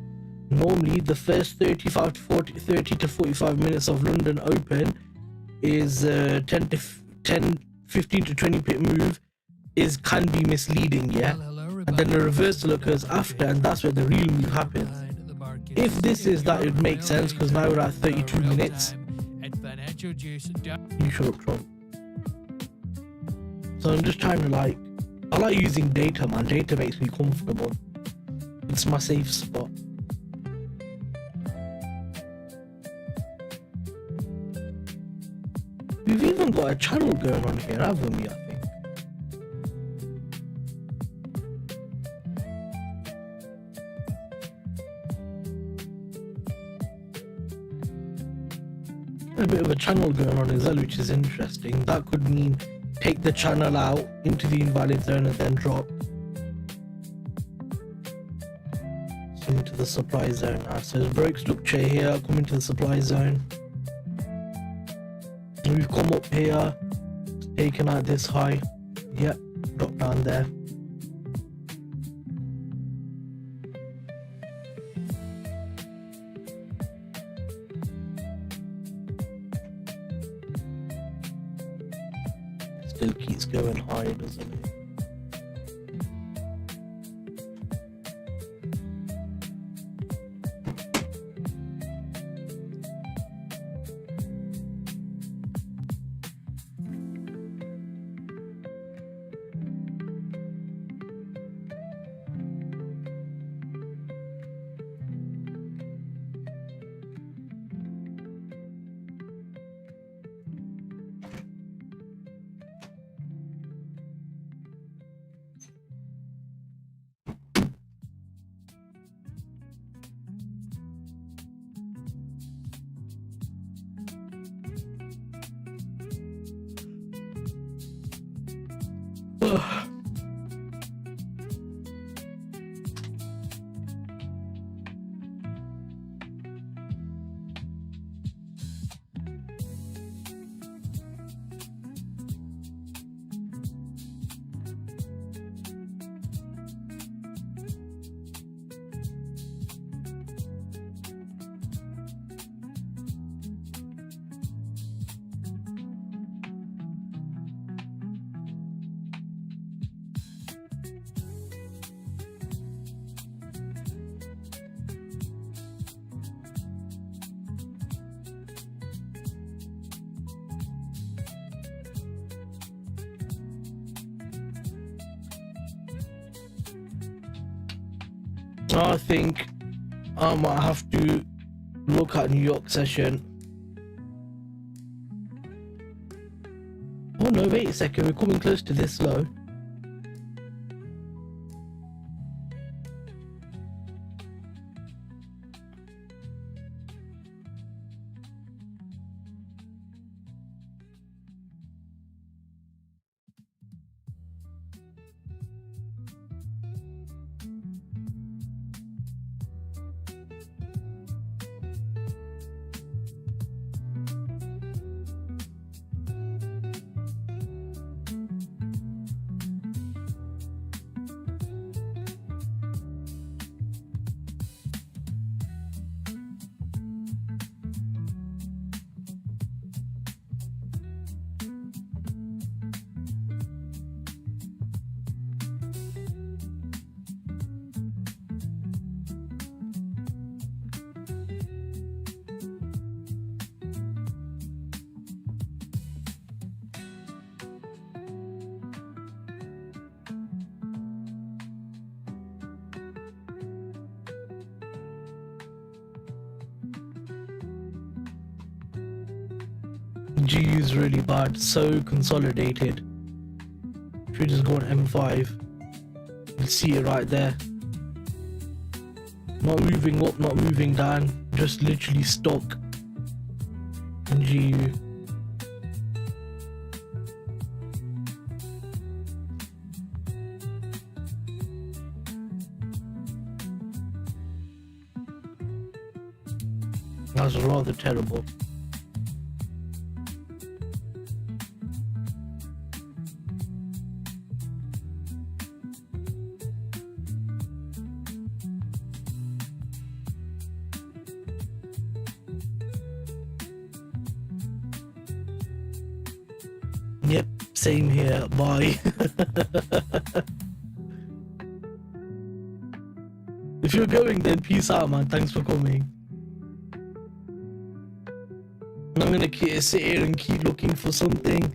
Normally, the first 30 to 45 minutes of London Open is 10 to 15 to 20 pip move can be misleading, yeah. And then the reversal occurs after, and that's where the real move happens. If this is that, it makes sense because now we're at 32 minutes. You shut up, Trump. So I'm just trying to I like using data, man. Data makes me comfortable. It's my safe spot. We've even got a channel going on here, haven't we, I think? A bit of a channel going on as well, which is interesting. That could mean take the channel out into the invalid zone and then drop into the supply zone now. So there's broke structure here, come into the supply zone. And we've come up here, taken out this high. Yep, drop down there. Still keeps going high, doesn't it? I think I might have to look at New York session. Oh no, wait a second, we're coming close to this low. GU is really bad, so consolidated. If you just go on M5, you'll see it right there. Not moving up, not moving down, just literally stuck in GU. That's rather terrible. Yep, same here. Bye. If you're going, then peace out, man. Thanks for coming. I'm gonna sit here and keep looking for something.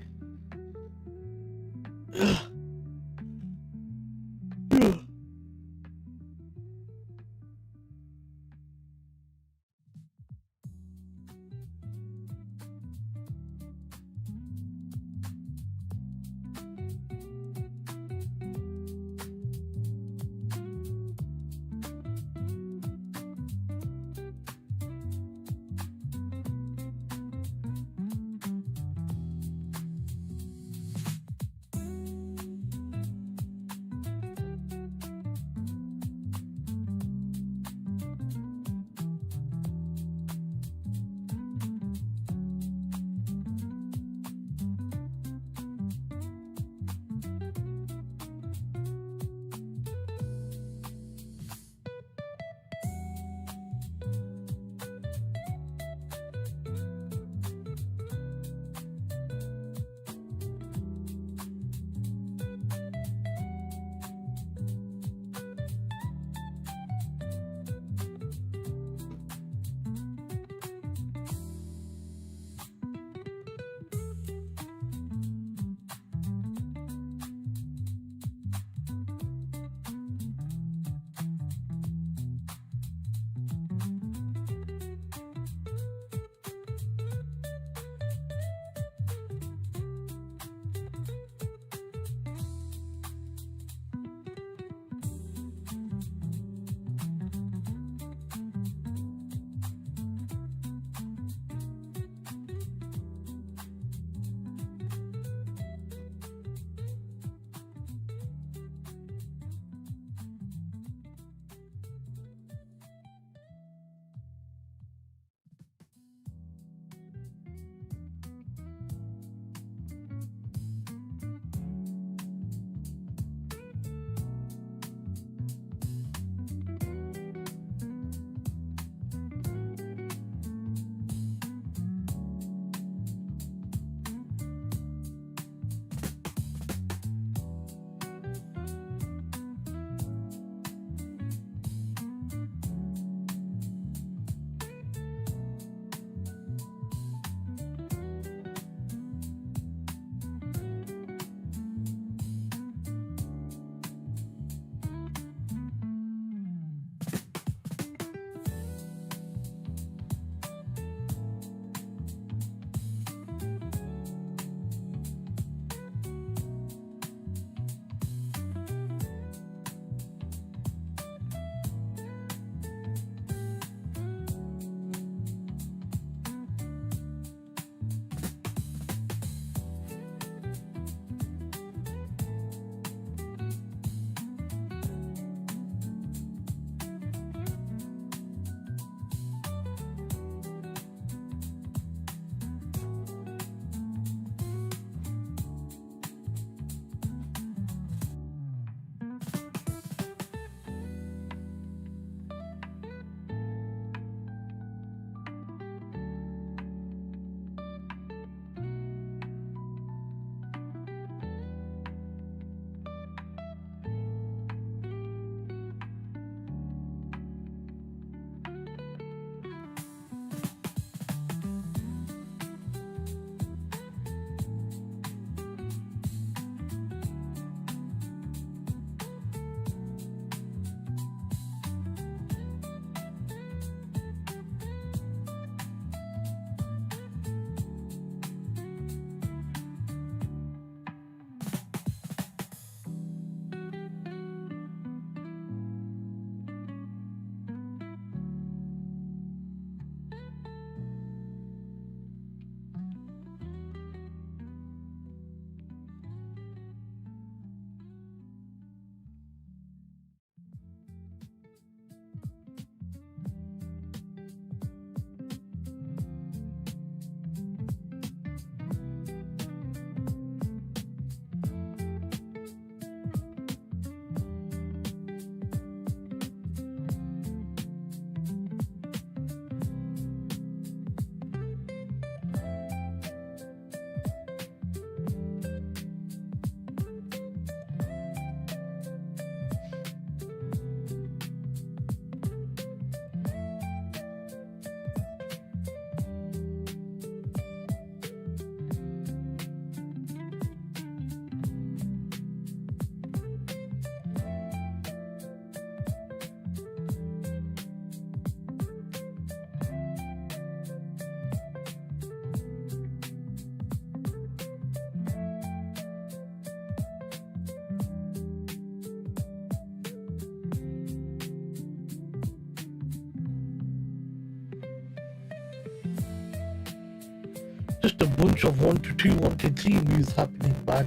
just a bunch of 1 to 2, 1 to 3 views happening, but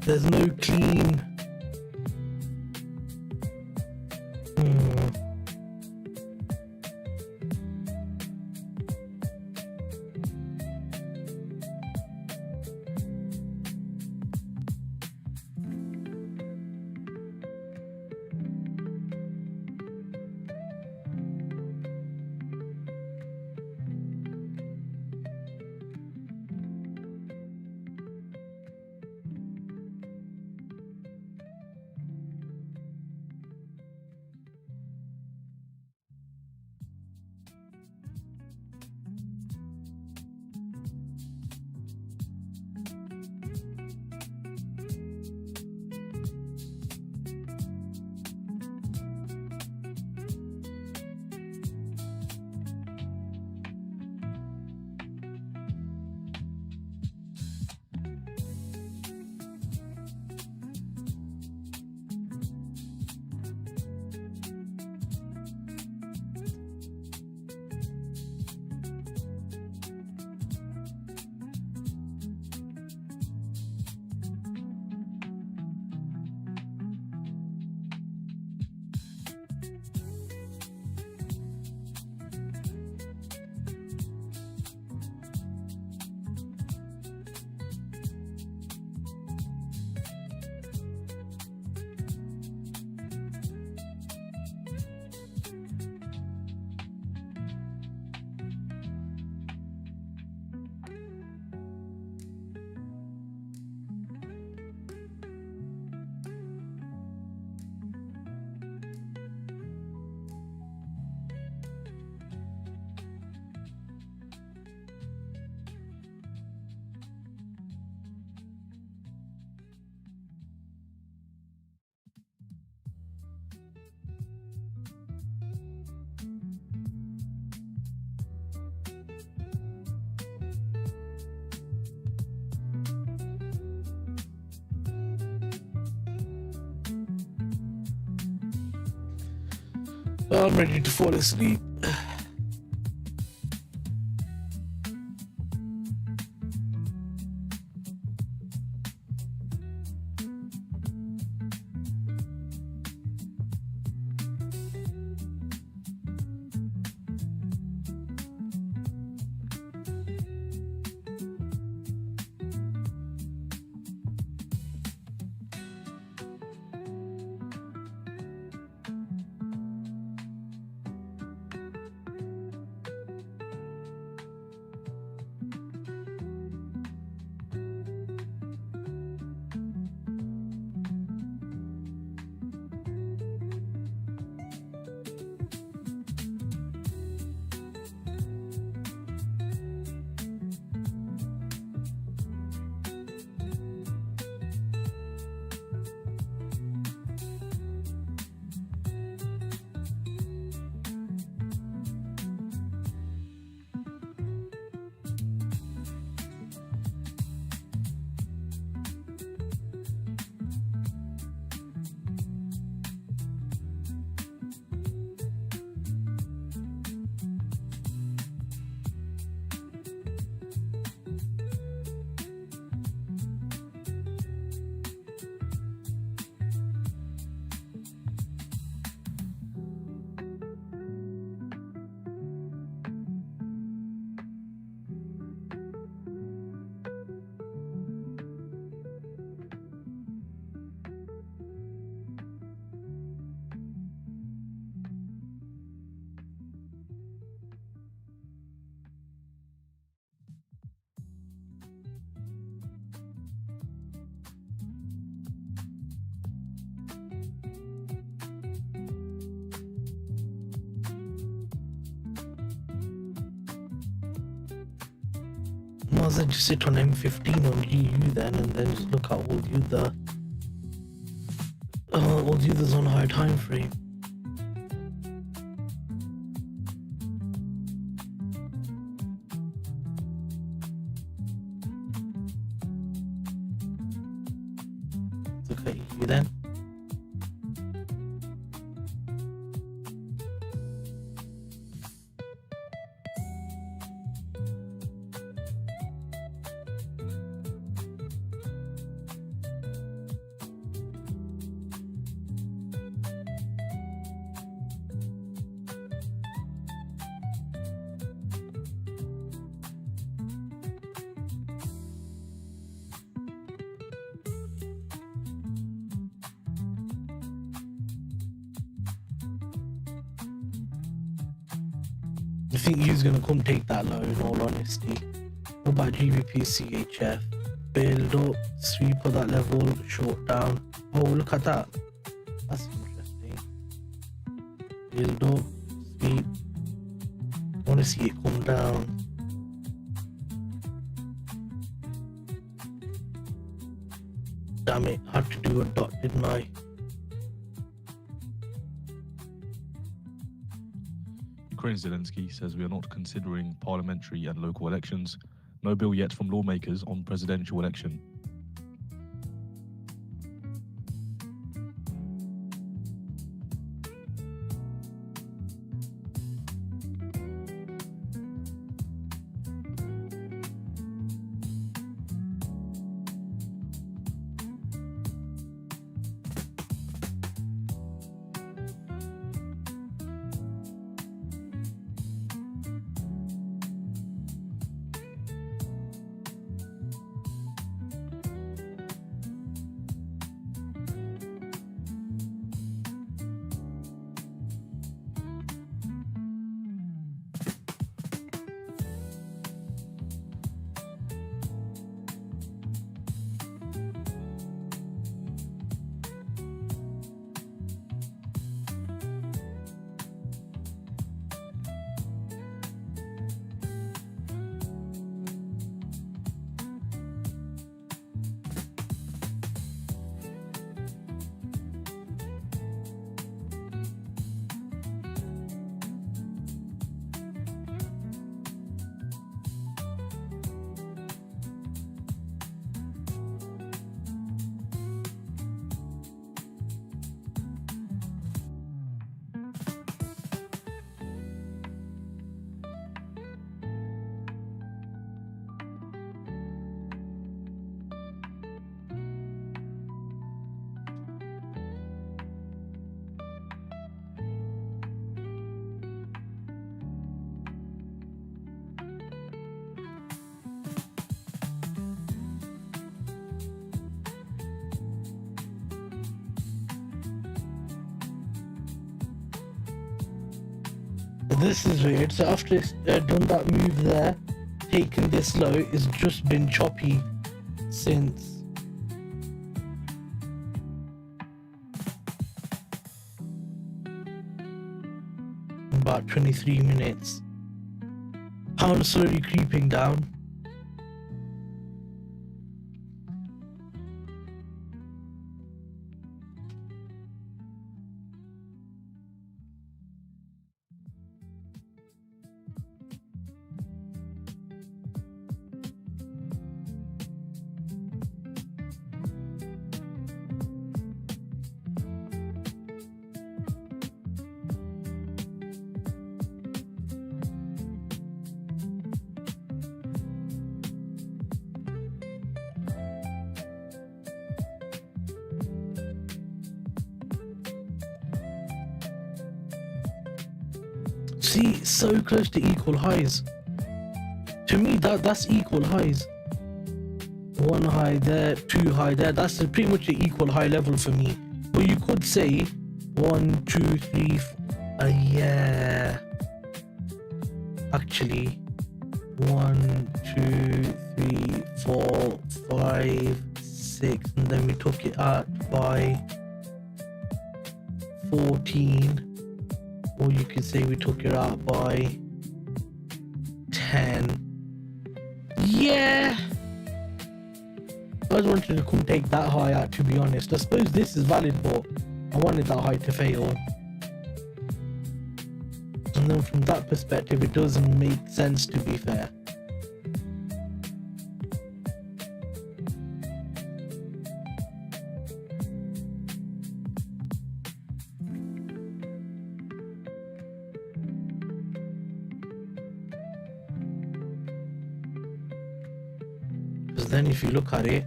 there's no clean. I'm ready to fall asleep. Might as well just sit on M15 on GU then, and then just look at all the others on higher time frame. Look at you then. I think he's gonna come take that low in all honesty. What about GBPUSD? Build up, sweep at that level, short down. Oh, look at that. That's interesting. Build up, sweep. I wanna see it come down. Damn it, I had to do a dot, didn't I? Ukraine Zelensky says we are not considering parliamentary and local elections. No bill yet from lawmakers on presidential election. This is weird. So after it's done that move there, taken this low, it's just been choppy since. About 23 minutes. Pound slowly creeping down. See, so close to equal highs. To me, that's equal highs. One high there, two high there. That's pretty much the equal high level for me. But you could say 1, 2, 3, yeah. Actually, 1, 2, 3, 4, 5, 6, and then we took it out by 14. Or you could say we took it out by 10. Yeah! I was wanting to come take that high out, to be honest. I suppose this is valid, but I wanted that high to fail. And then from that perspective, it doesn't make sense, to be fair. Then if you look at it,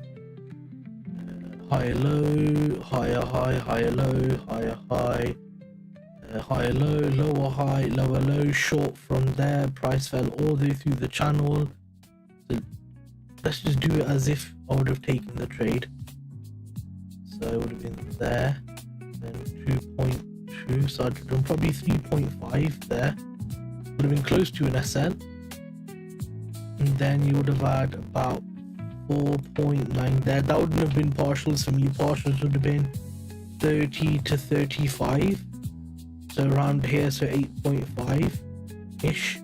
higher low, higher high, higher low, higher high, higher low, lower high, lower low, short from there, price fell all the way through the channel. So let's just do it as if I would have taken the trade. So it would have been there, then 2.2, so I'd done probably 3.5 there, would have been close to an SL. And then you would have had about 4.9 there. That wouldn't have been partials for me. Partials would have been 30 to 35. So around here, so 8.5-ish.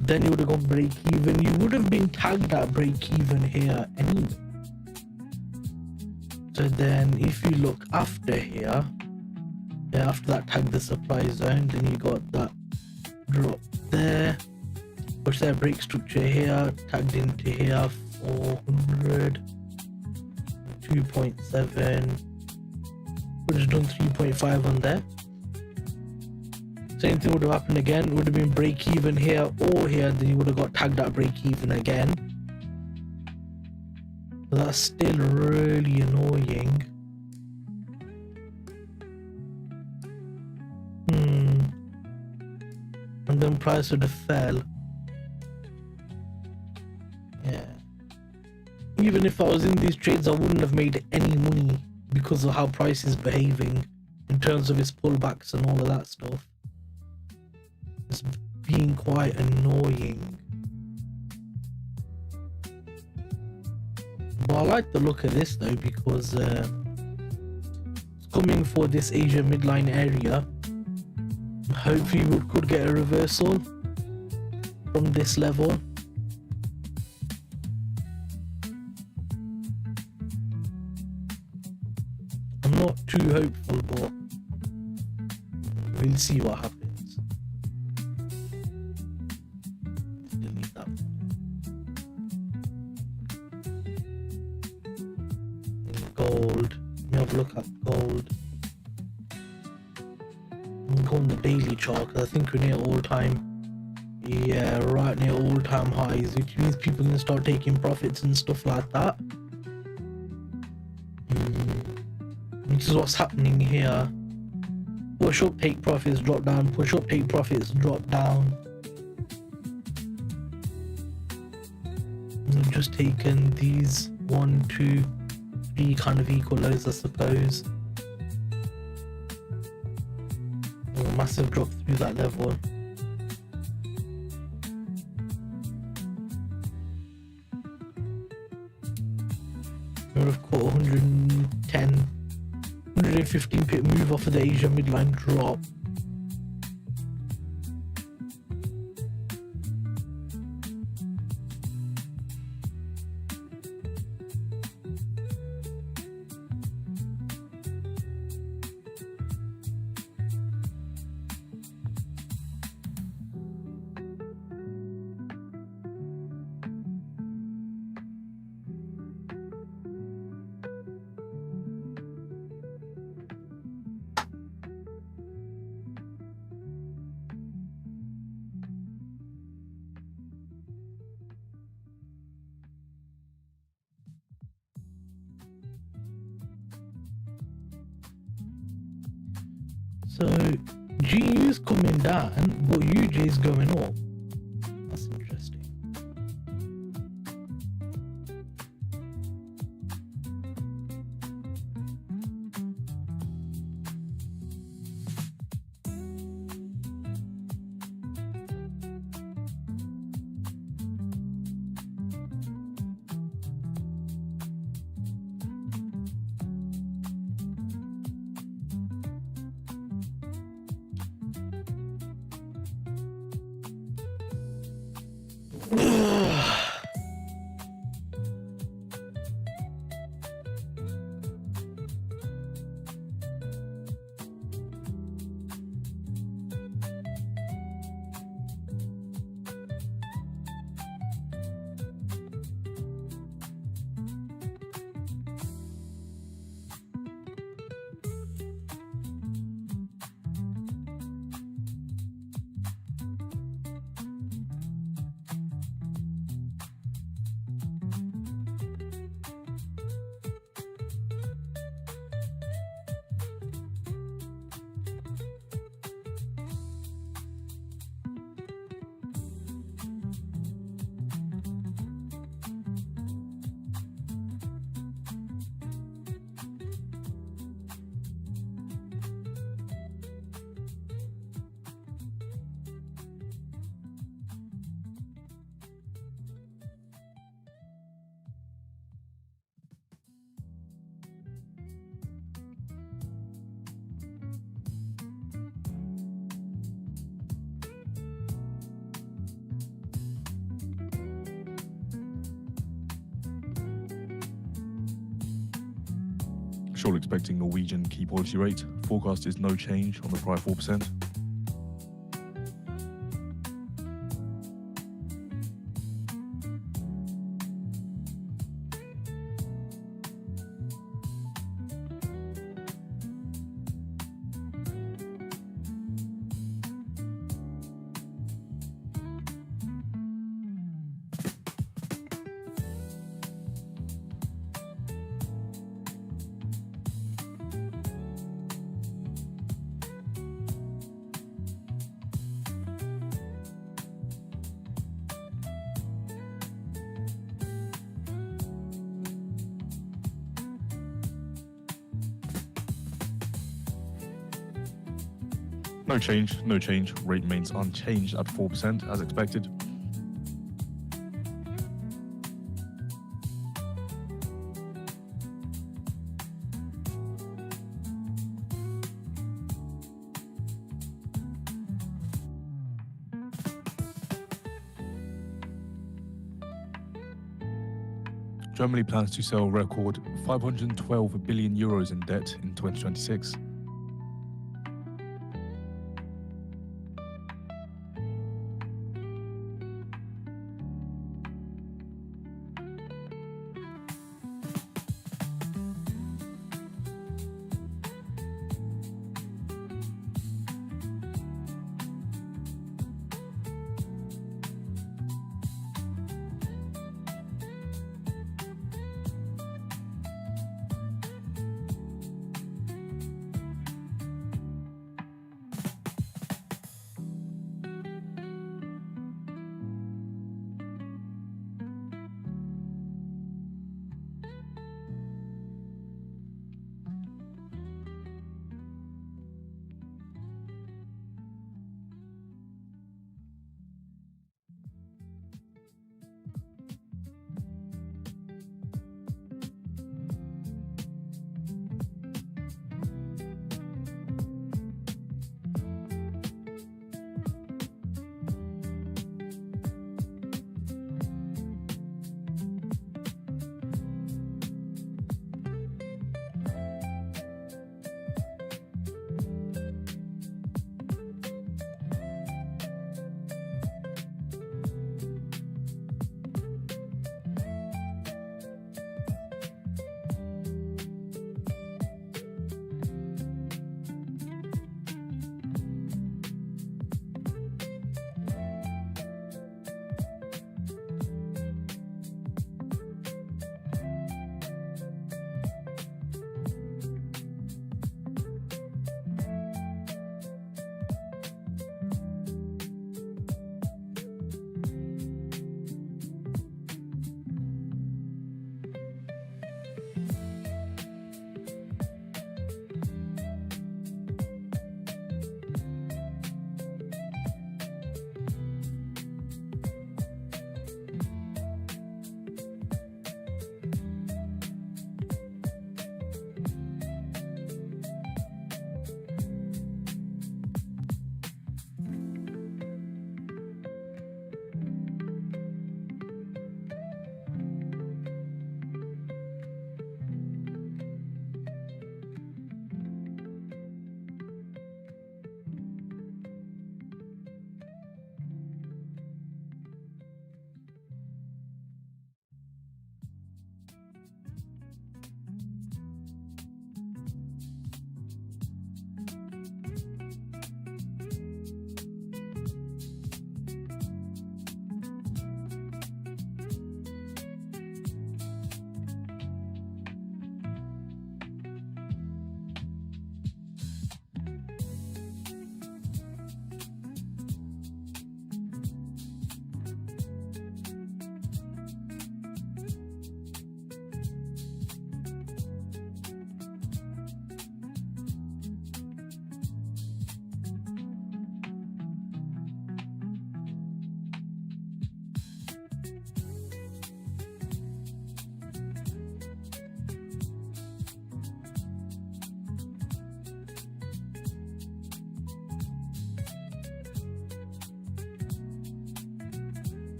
Then you would have gone break even. You would have been tagged at break even here anyway. So then if you look after here, yeah, after that tag the supply zone, then you got that drop there, which their break structure here, tagged into here, 400, 2.7, would have done 3.5 on there. Same thing would have happened again. It would have been break even here or here, then you would have got tagged at break even again. So that's still really annoying. And then price would have fell. Yeah. Even if I was in these trades, I wouldn't have made any money because of how price is behaving in terms of its pullbacks and all of that stuff. It's being quite annoying. But I like the look of this though, because it's coming for this Asia midline area. Hopefully we could get a reversal from this level. I'm not too hopeful, but we'll see what happens. Still need that. Gold. Let me have a look at gold. Go on the daily chart, because I think we're near all-time, yeah, right near all-time highs, which means people can start taking profits and stuff like that. This is what's happening here. Push up, take profits, drop down, push up, take profits, drop down. I've just taken these 1, 2, 3 kind of equal lows, I suppose. Massive drop through that level. We would have caught 110, 115 pip move off of the Asia midline drop. So GU is coming down, but UJ is going up. That's interesting. Still expecting Norwegian key policy rate. Forecast is no change on the prior 4%. No change. Rate remains unchanged at 4% as expected. Germany plans to sell record 512 billion euros in debt in 2026.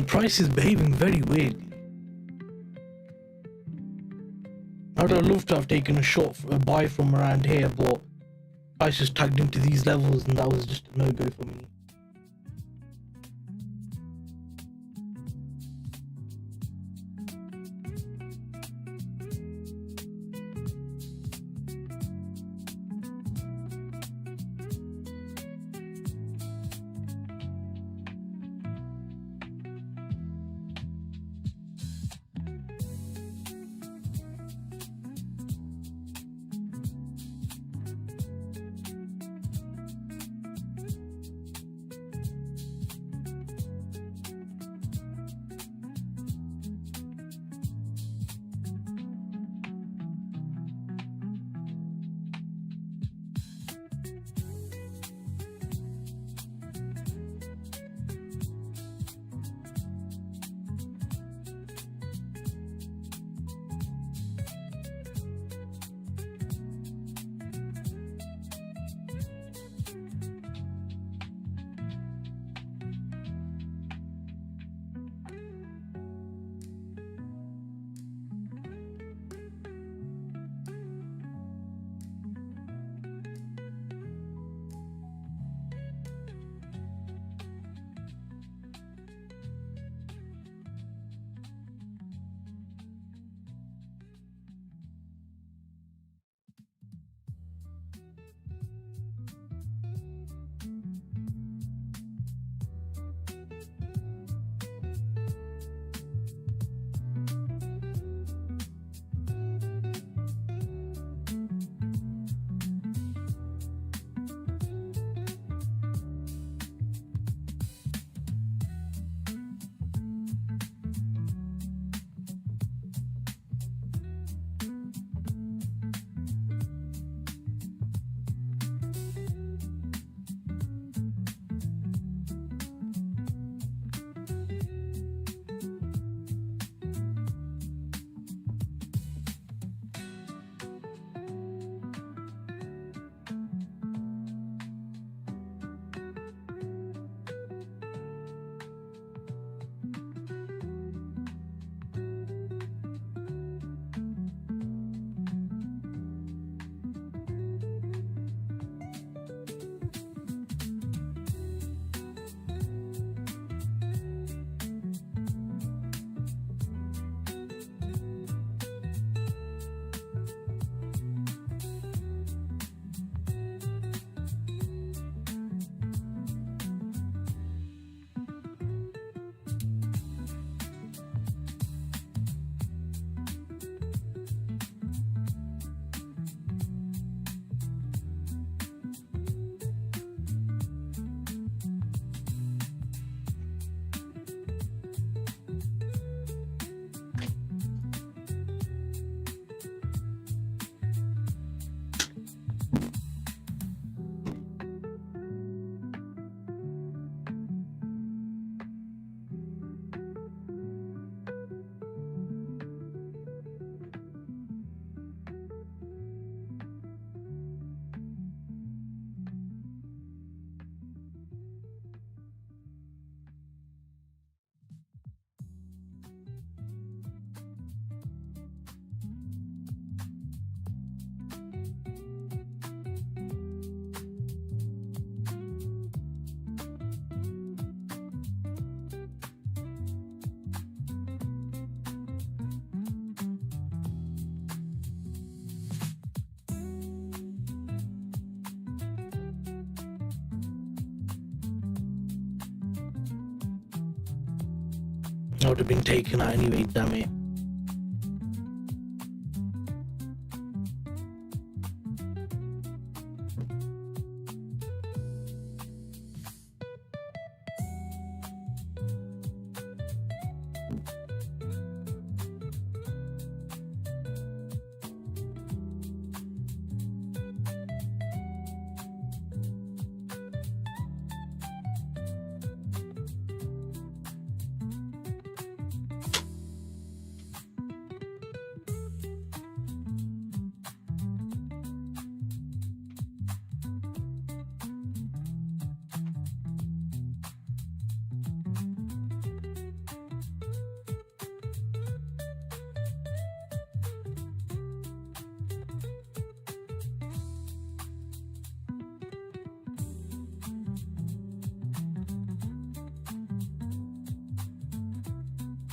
The price is behaving very weirdly. I would have loved to have taken a buy from around here, but price just tagged into these levels and that was just a no-go for me. I would have been taken out anyway, damn it.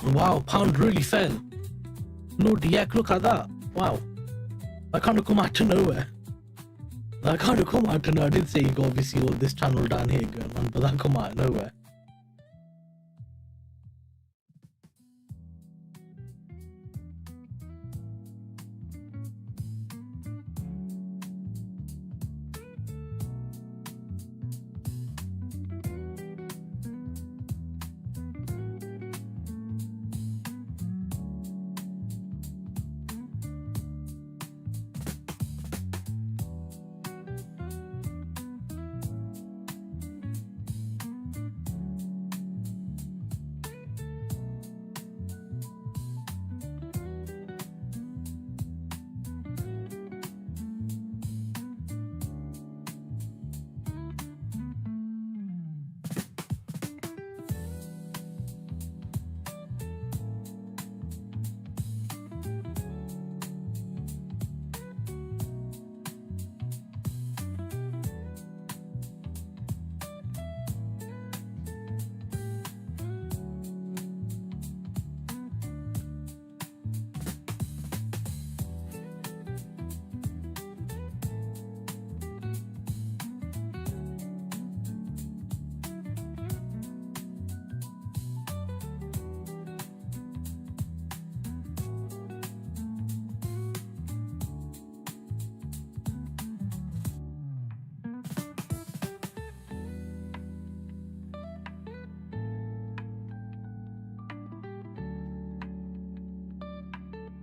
Wow, pound really fell. Bloody heck, look at that. Wow. That kind of come out of nowhere. I did say you got obviously all this channel down here going on, but that come out of nowhere.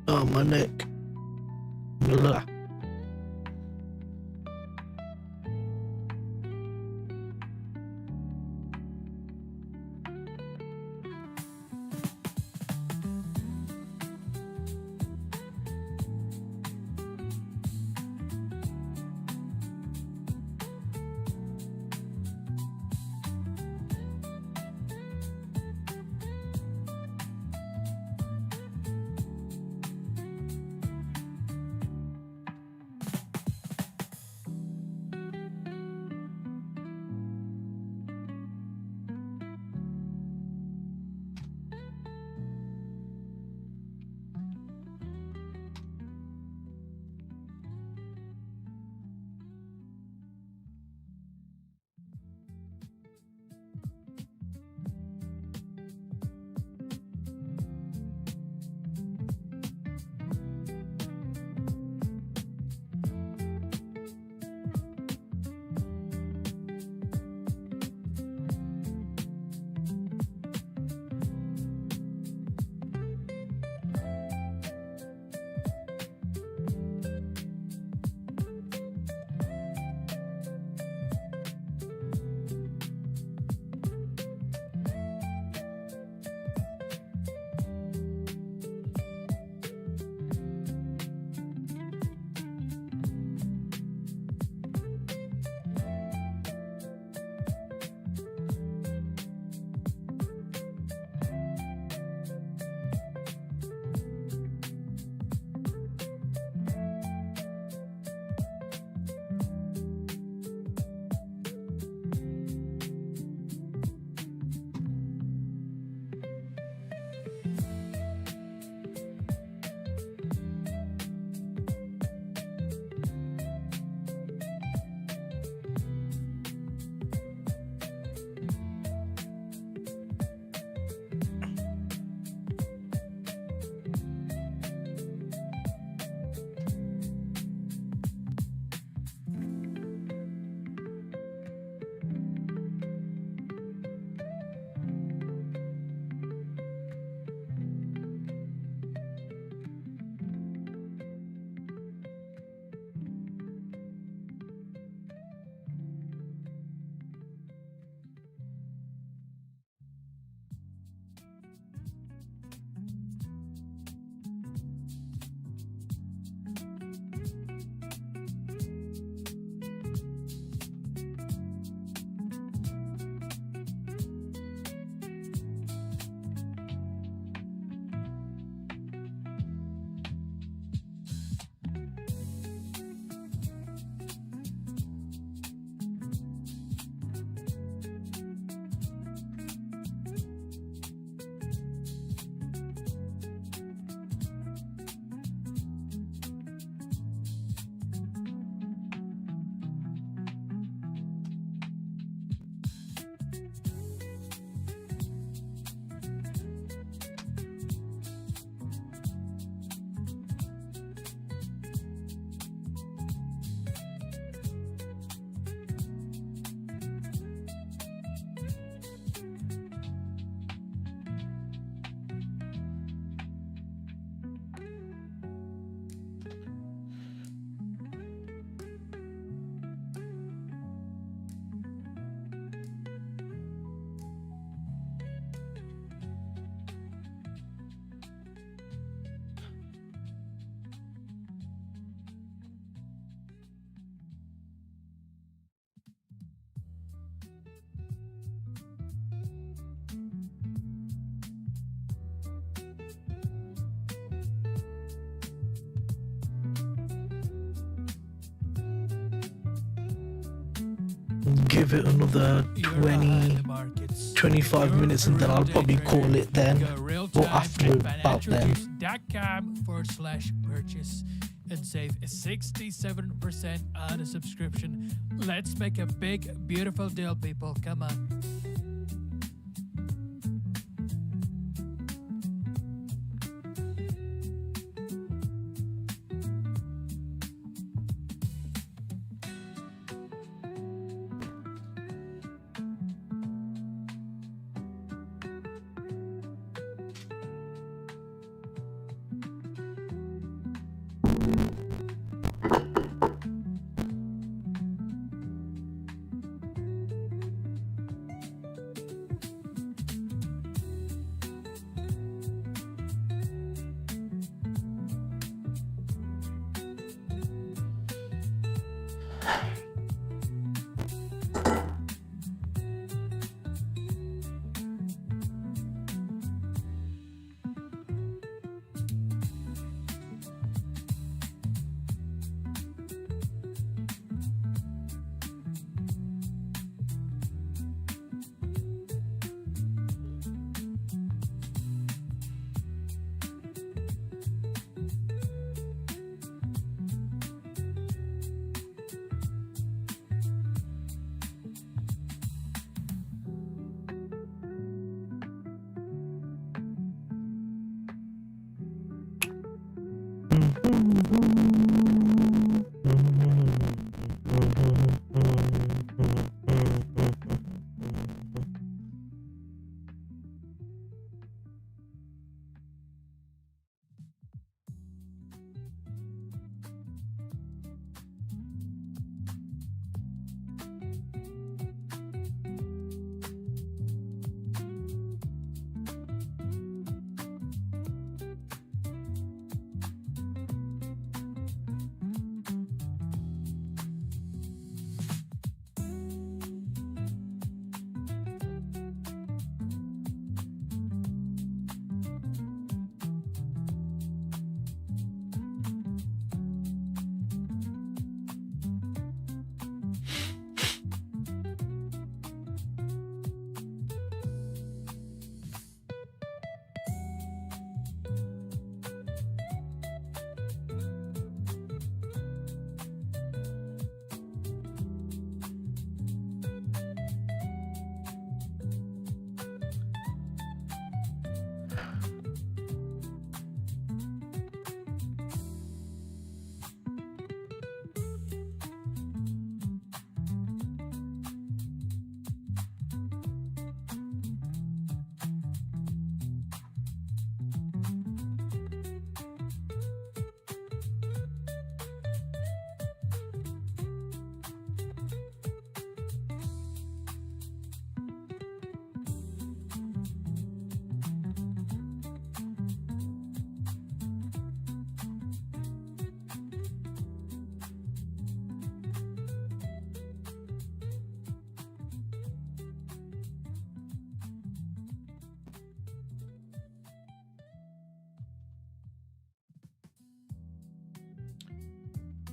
Oh, my neck. Blah. give it another 20, 25 minutes and then I'll probably call it then, or after about then. .com/purchase and save 67% on a subscription. Let's make a big, beautiful deal, people. Come on.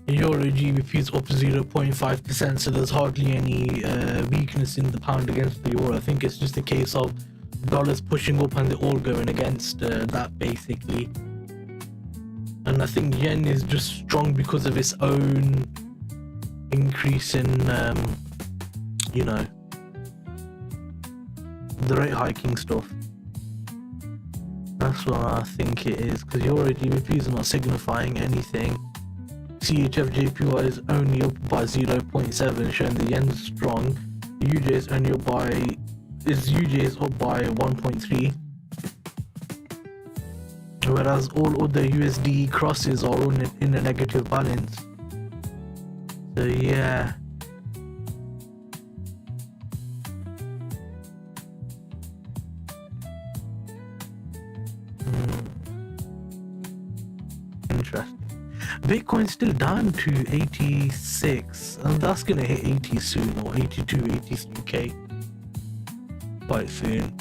Euro GBP is up 0.5%, so there's hardly any weakness in the pound against the euro. I think it's just a case of dollars pushing up and they're all going against that basically. And I think yen is just strong because of its own increase in, you know, the rate hiking stuff. That's what I think it is, because Euro GBP is not signifying anything. CHF JPY is only up by 0.7, showing the yen strong. UJ is only up by UJ is up by 1.3, whereas all other USD crosses are in a negative balance. So yeah. Interesting. Bitcoin's still down to 86, and that's gonna hit 80 soon, or 82, 83k quite soon.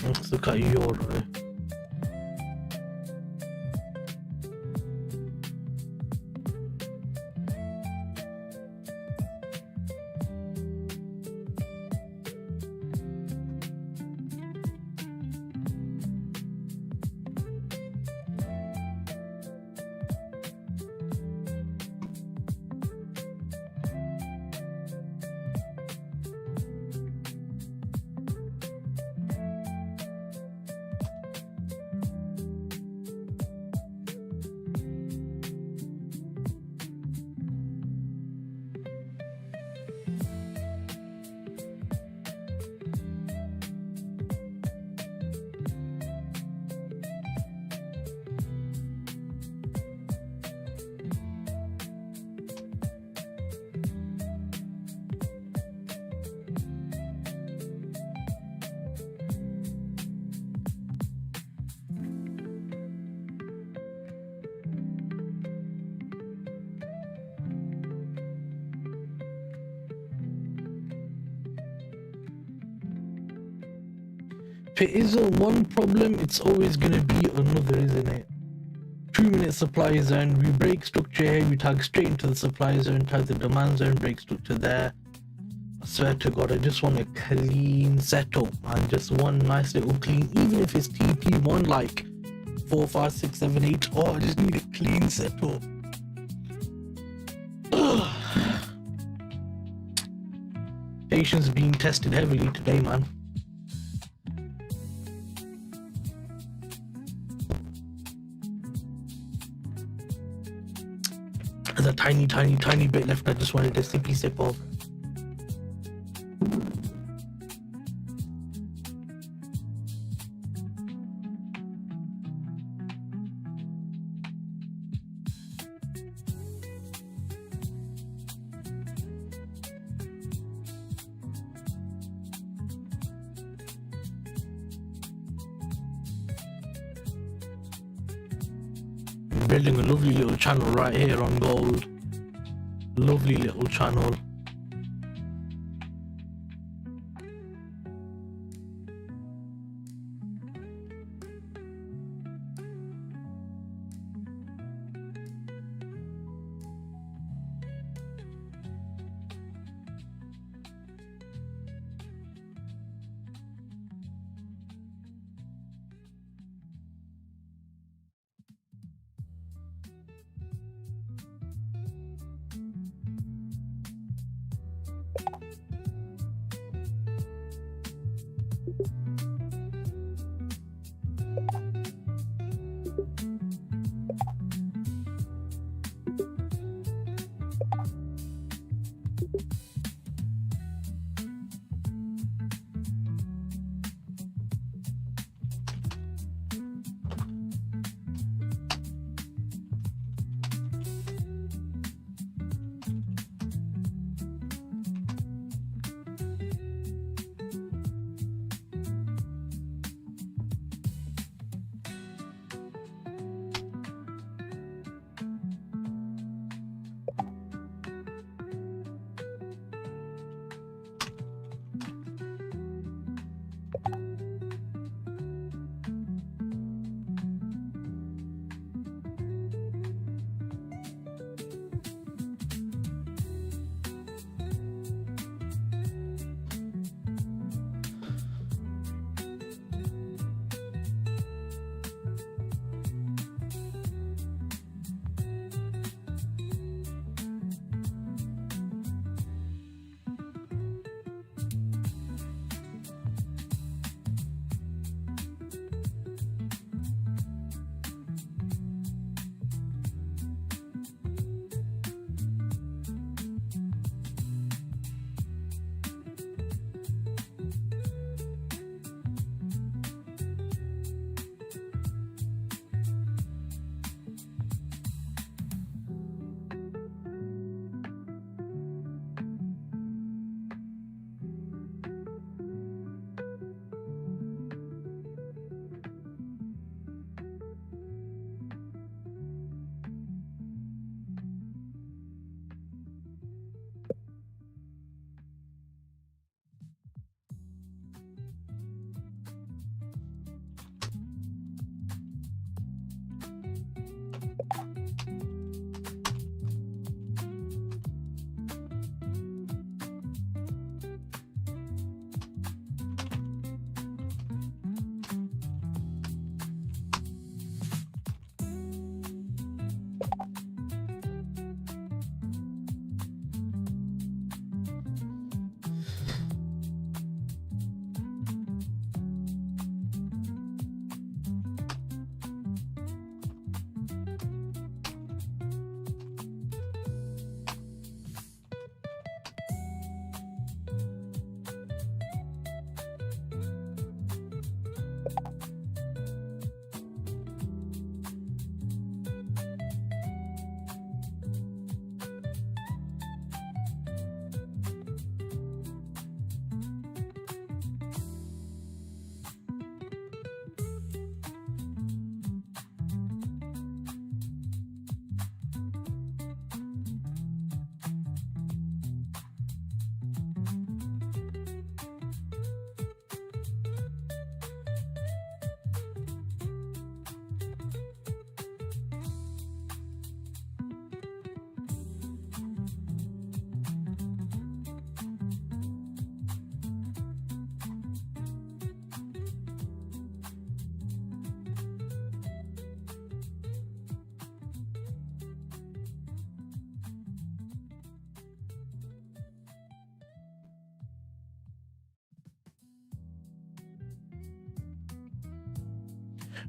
Let's look at euro. If it isn't one problem, it's always gonna be another, isn't it? 2-minute supply zone, we break structure here, we tag straight into the supply zone, tag the demand zone, break structure there. I swear to God, I just want a clean setup and just one nice little clean, even if it's TP1 like 4, 5, 6, 7, 8. Oh, I just need a clean setup. Patience being tested heavily today, man. There's a tiny bit left. I just wanted to sippy sip of. Building a lovely little channel right here on gold. Lovely little channel.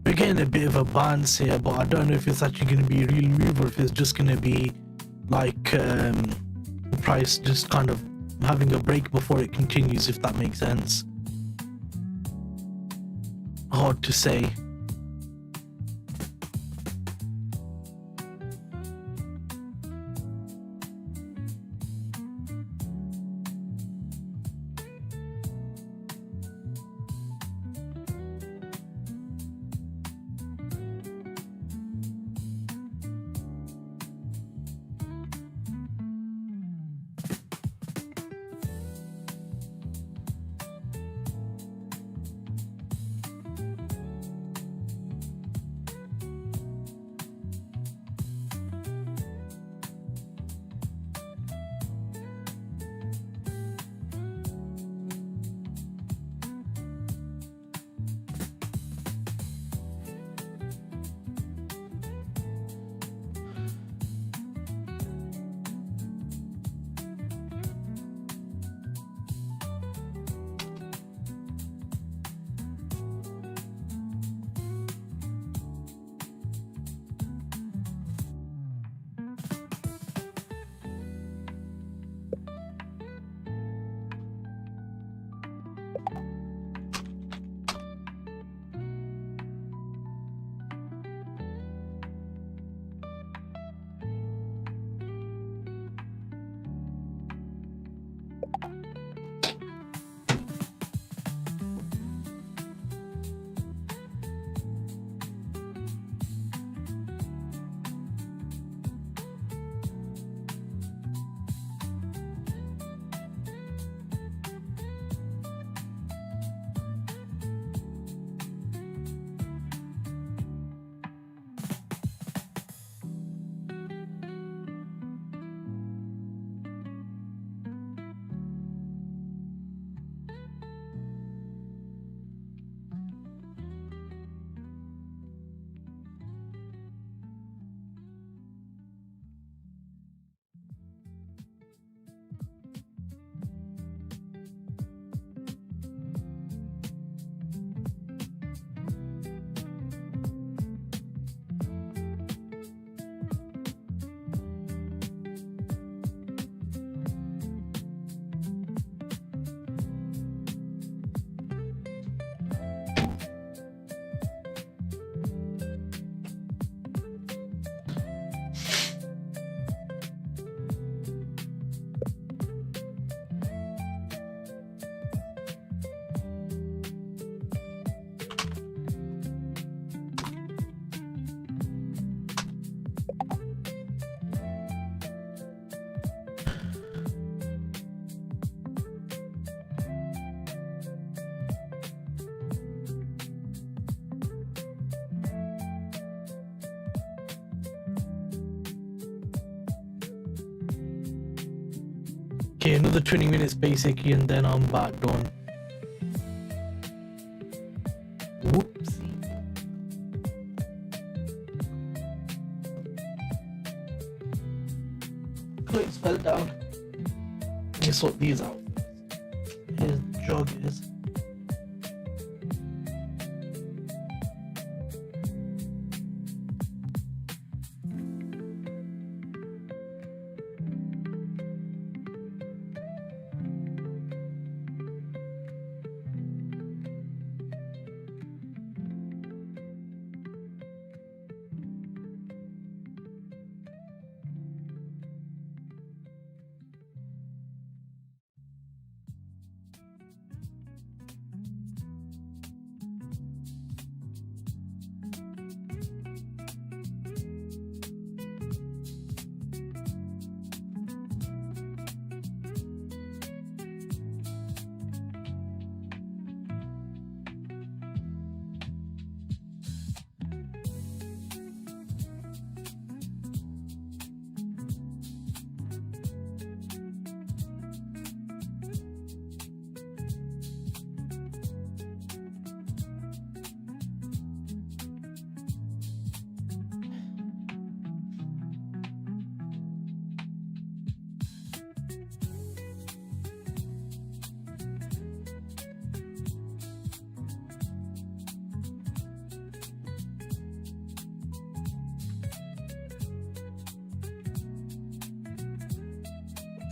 we're getting a bit of a bounce here, but I don't know if it's actually going to be a real move or if it's just going to be like the price just kind of having a break before it continues, if that makes sense. Hard to say. Okay, another 20 minutes basically, and then I'm back done. Whoopsie. Clicks fell down. Let me sort these out. Here's joggers.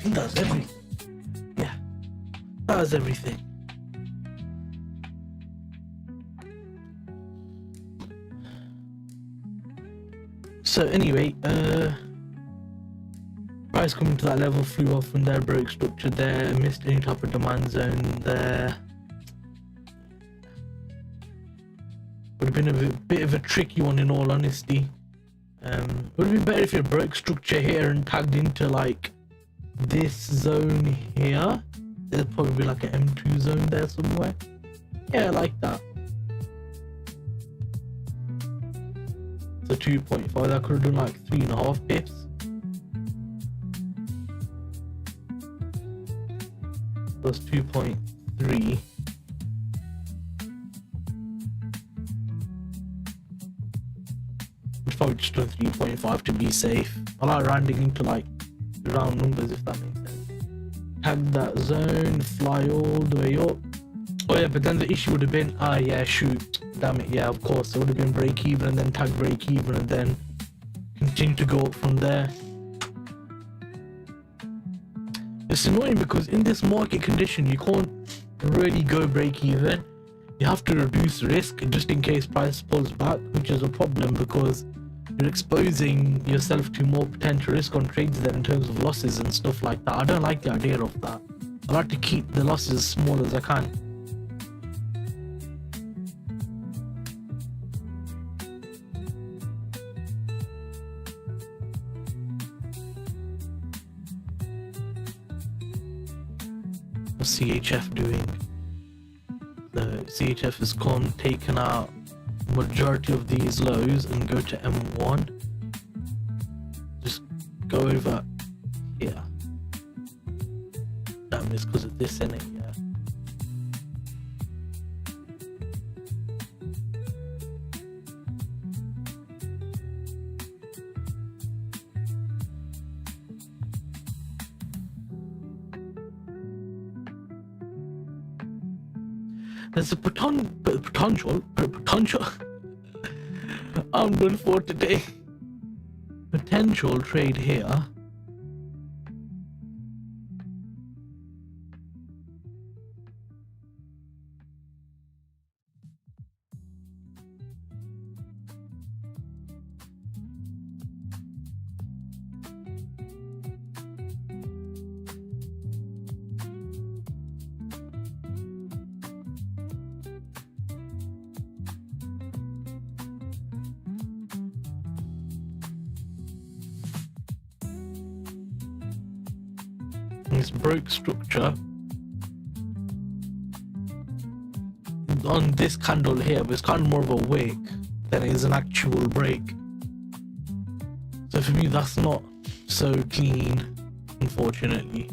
think that's everything. Yeah, that was everything. So anyway, price coming to that level, flew off from there, broke structure there, missed any type of demand zone there. Would have been a bit of a tricky one in all honesty. Would have been better if you broke structure here and tagged into like this zone here. There's probably like an M2 zone there somewhere. Yeah, like that. So 2.5, that could have done like 3.5 pips. Plus 2.3. It's probably just done 3.5 to be safe. I like rounding into like round numbers if that makes sense. Tag that zone, fly all the way up. Oh yeah, but then the issue would have been, yeah, shoot, damn it, yeah, of course, it would have been break even and then tag break even and then continue to go up from there. It's annoying because in this market condition, you can't really go break even. You have to reduce risk just in case price pulls back, which is a problem because you're exposing yourself to more potential risk on trades there in terms of losses and stuff like that. I don't like the idea of that. I like to keep the losses as small as I can. What's CHF doing? The CHF has taken out majority of these lows and go to M1. Just go over here. That is because of this in it, yeah. There's a potential. I'm done for today. Potential trade here. This broke structure on this candle here, but it's kind of more of a wick than it is an actual break. So for me, that's not so clean, unfortunately.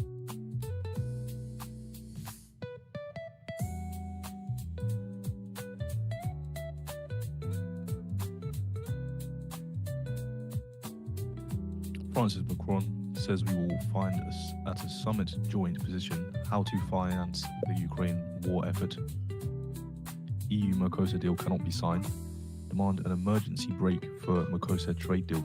Francis Macron says we will find us at a summit joint position how to finance the Ukraine war effort. EU Mercosur deal cannot be signed. Demand an emergency break for Mercosur trade deal.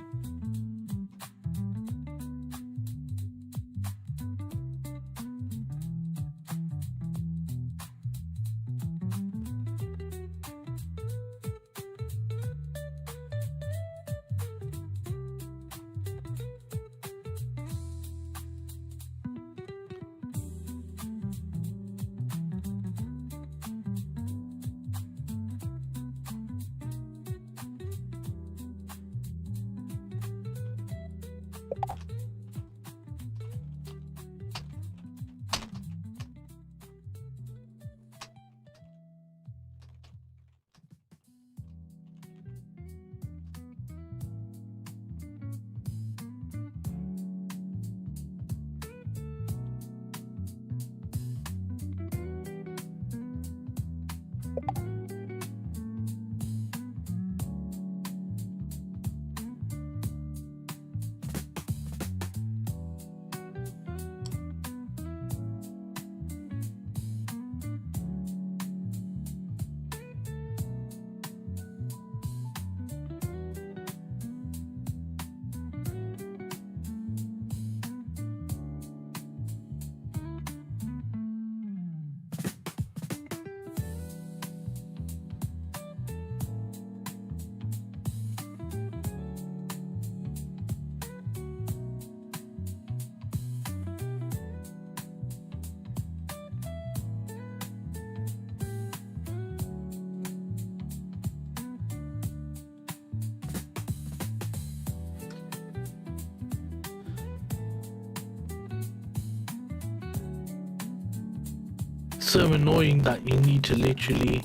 so annoying that you need to literally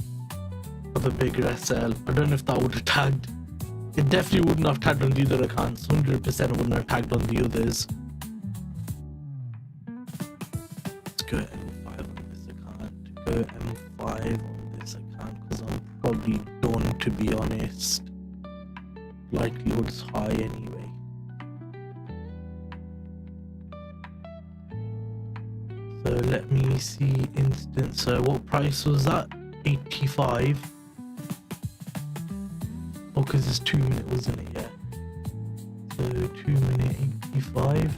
have a bigger SL. I don't know if that would have tagged. It definitely wouldn't have tagged on the other accounts. 100% wouldn't have tagged on the others. Let's go M5 on this account. Go M5 on this account because I'm probably done, to be honest. Likelihood's high anyway. So let me see instant. So what price was that? 85. Oh, because it's 2 minute, wasn't it? Yeah. So 2 minute 85.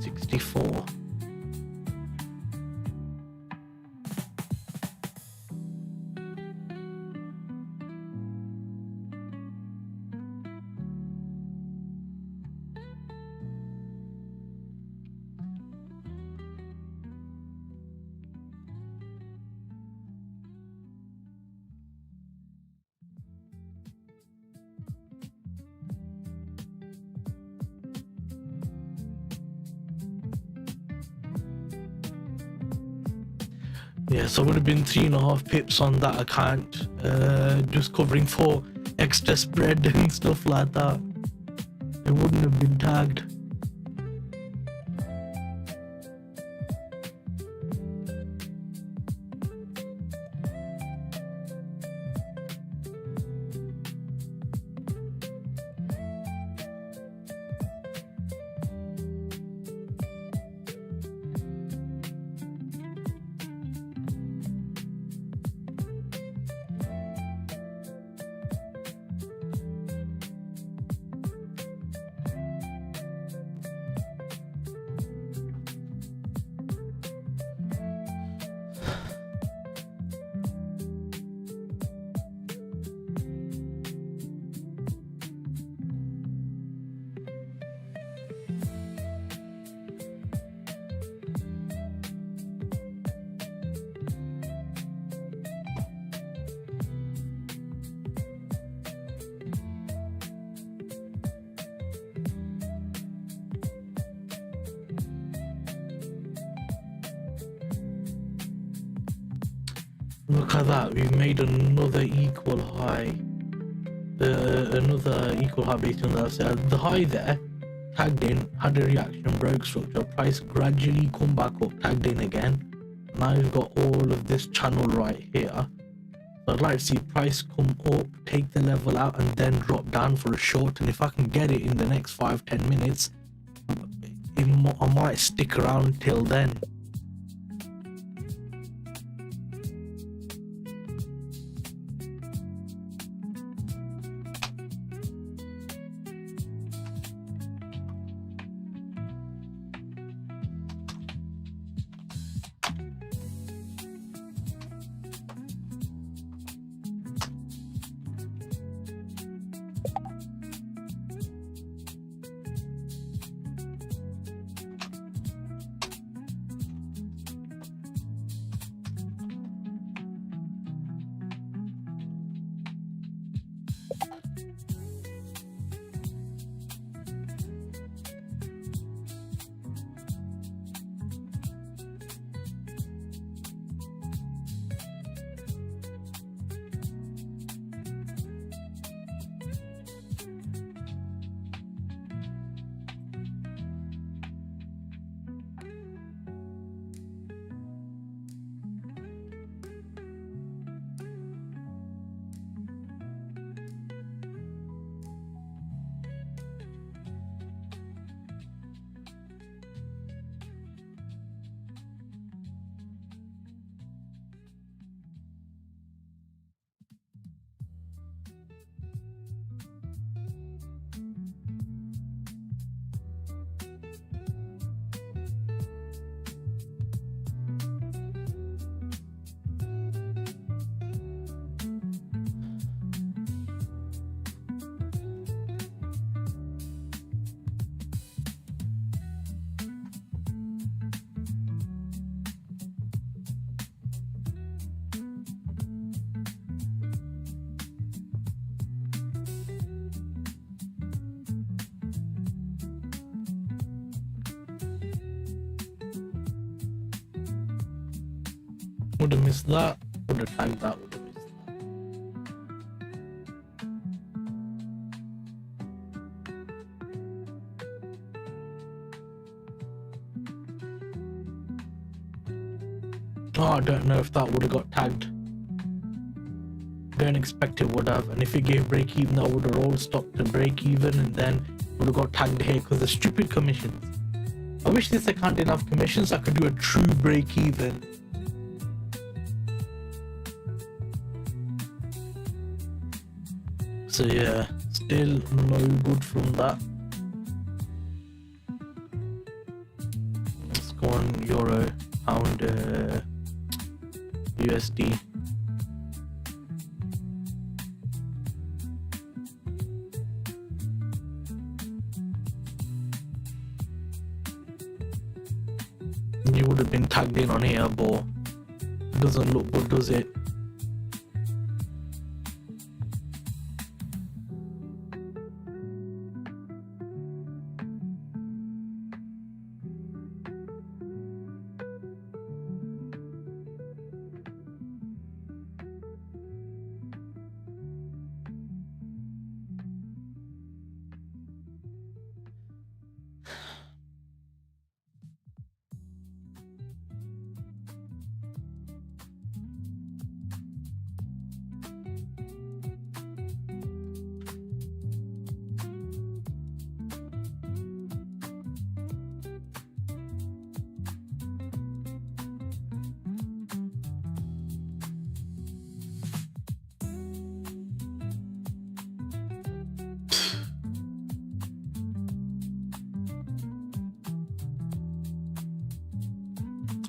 $64. Yeah, so it would have been 3.5 pips on that account, just covering for extra spread and stuff like that. It wouldn't have been tagged. Look at that, we've made another equal high. Another equal high based on that. The high there, tagged in, had a reaction, broke structure, price gradually come back up, tagged in again. Now we've got all of this channel right here. So I'd like to see price come up, take the level out, and then drop down for a short. And if I can get it in the next 5-10 minutes, I might stick around till then. Would have missed that. Would have tagged that. Would have missed that. Oh, I don't know if that would have got tagged. Don't expect it would have. And if it gave break even, that would have all stopped to break even, and then would have got tagged here because of stupid commissions. I wish this account didn't have commissions so I could do a true break even. So yeah, still no good from that. Let's go on Euro, Pound, USD. You would have been tagged in on here, but it doesn't look good, does it?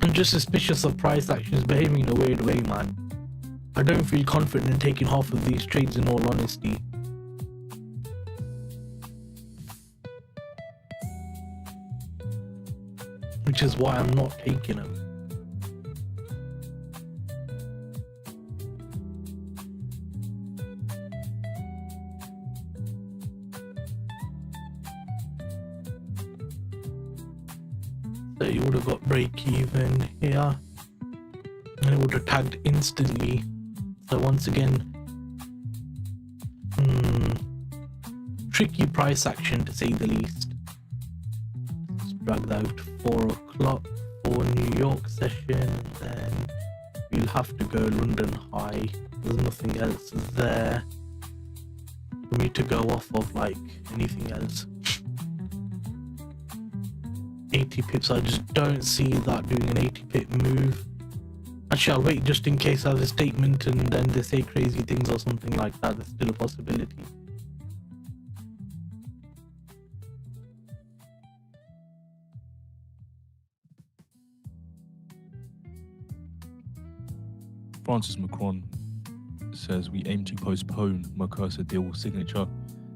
I'm just suspicious of price actions behaving in a weird way, man. I don't feel confident in taking half of these trades, in all honesty. Which is why I'm not taking them. So you would have got break even here, and it would have tagged instantly. So once again, tricky price action to say the least. Let's drag that out to 4 o'clock for New York session. Then we'll have to go London high. There's nothing else there for me to go off of, like anything else. 80 pips, I just don't see that doing an 80 pip move. Actually, I'll wait just in case I have a statement and then they say crazy things or something like that. There's still a possibility. Francis Macron says we aim to postpone Mercosur deal signature.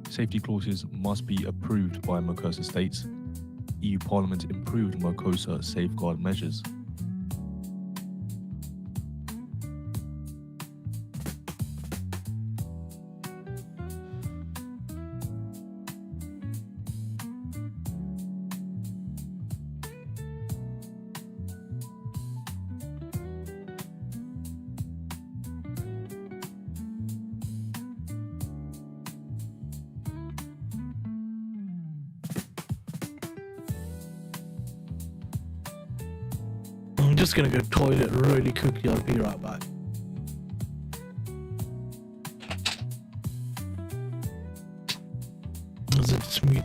Safety clauses must be approved by Mercosur states. EU Parliament improved Mercosur safeguard measures. I'm just gonna go toilet really quickly. I'll be right back. Is it smooth?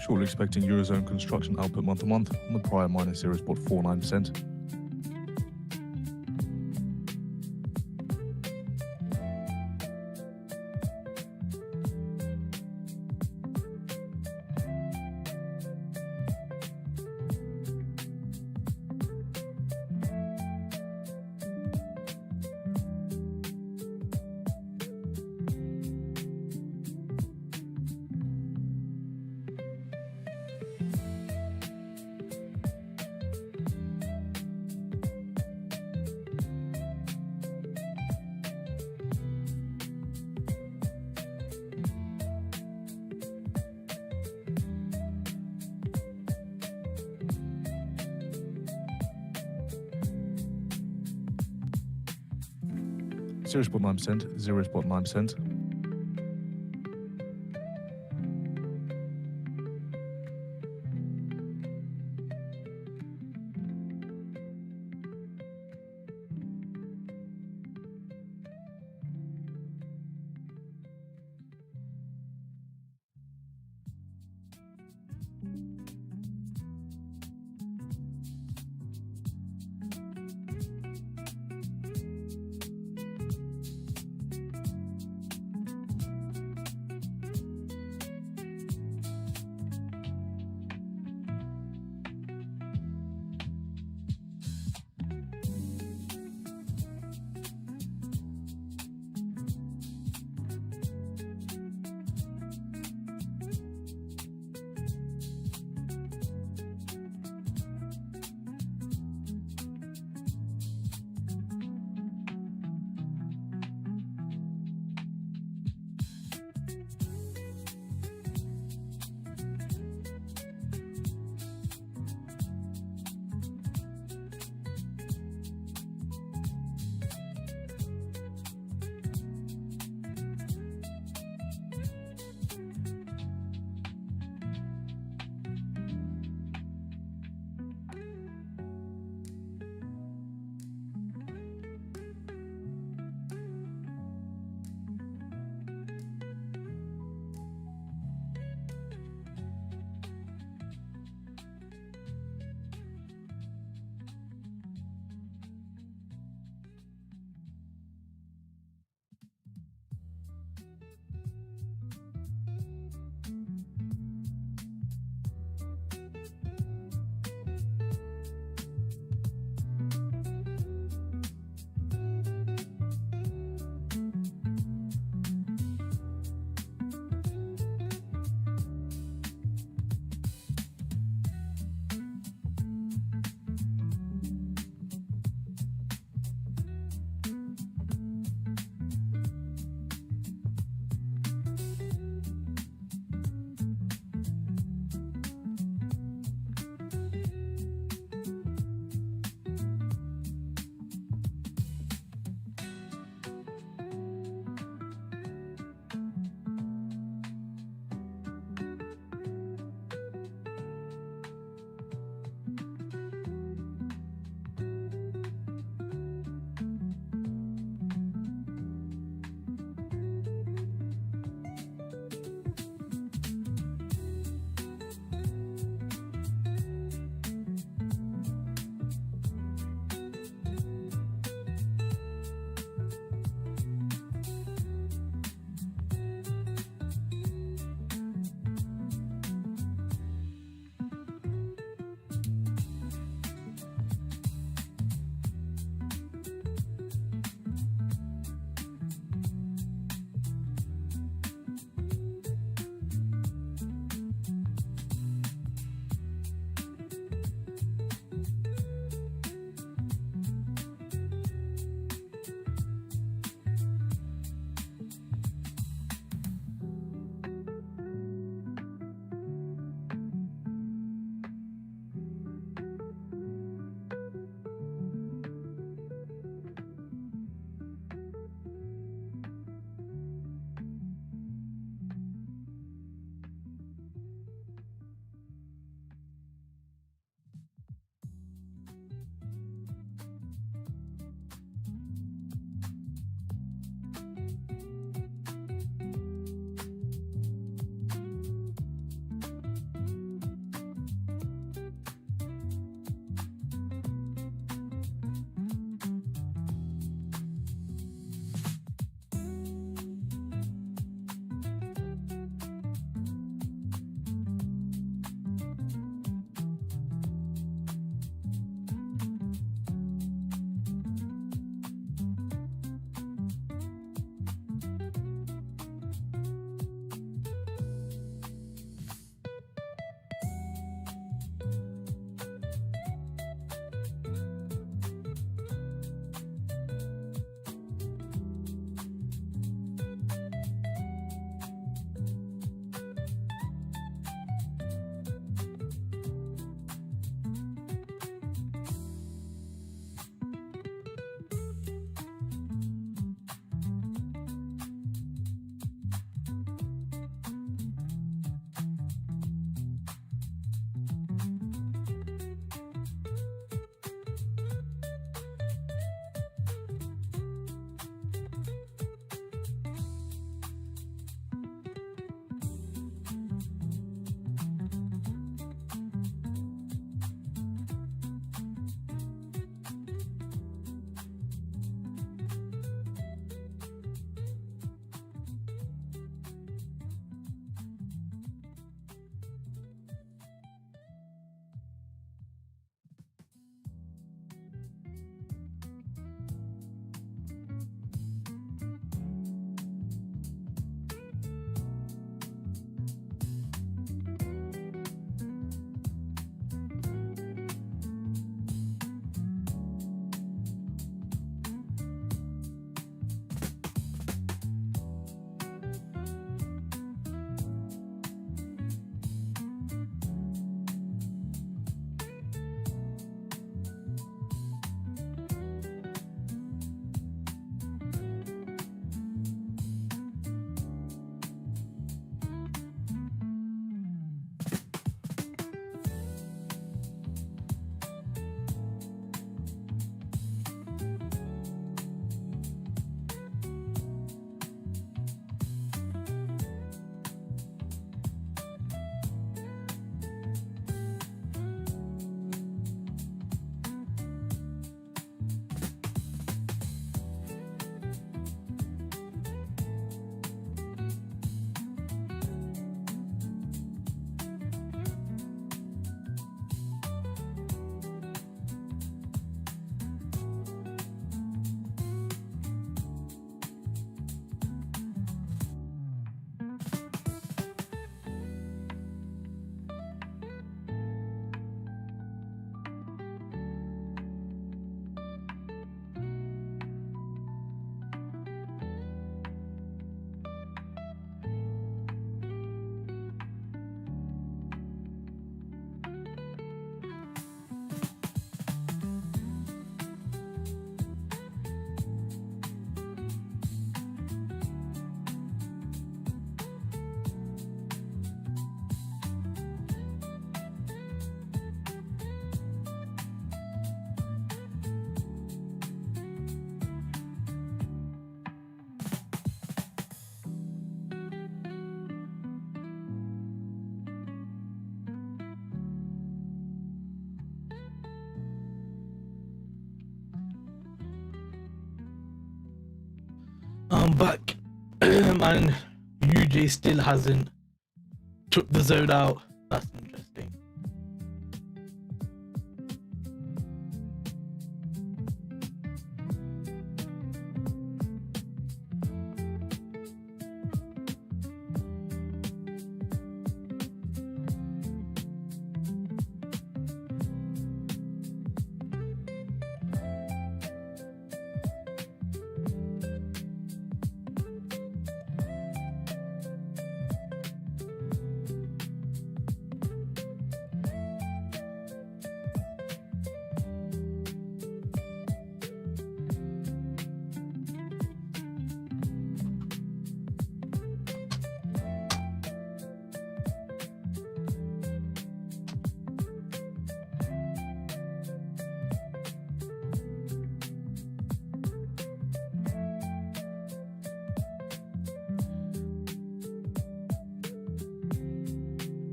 Shortly expecting Eurozone construction output month to month on the prior minus 0.49%. Zero spot 9%, 0.9%. I'm back and UJ still hasn't took the zone out. That's interesting.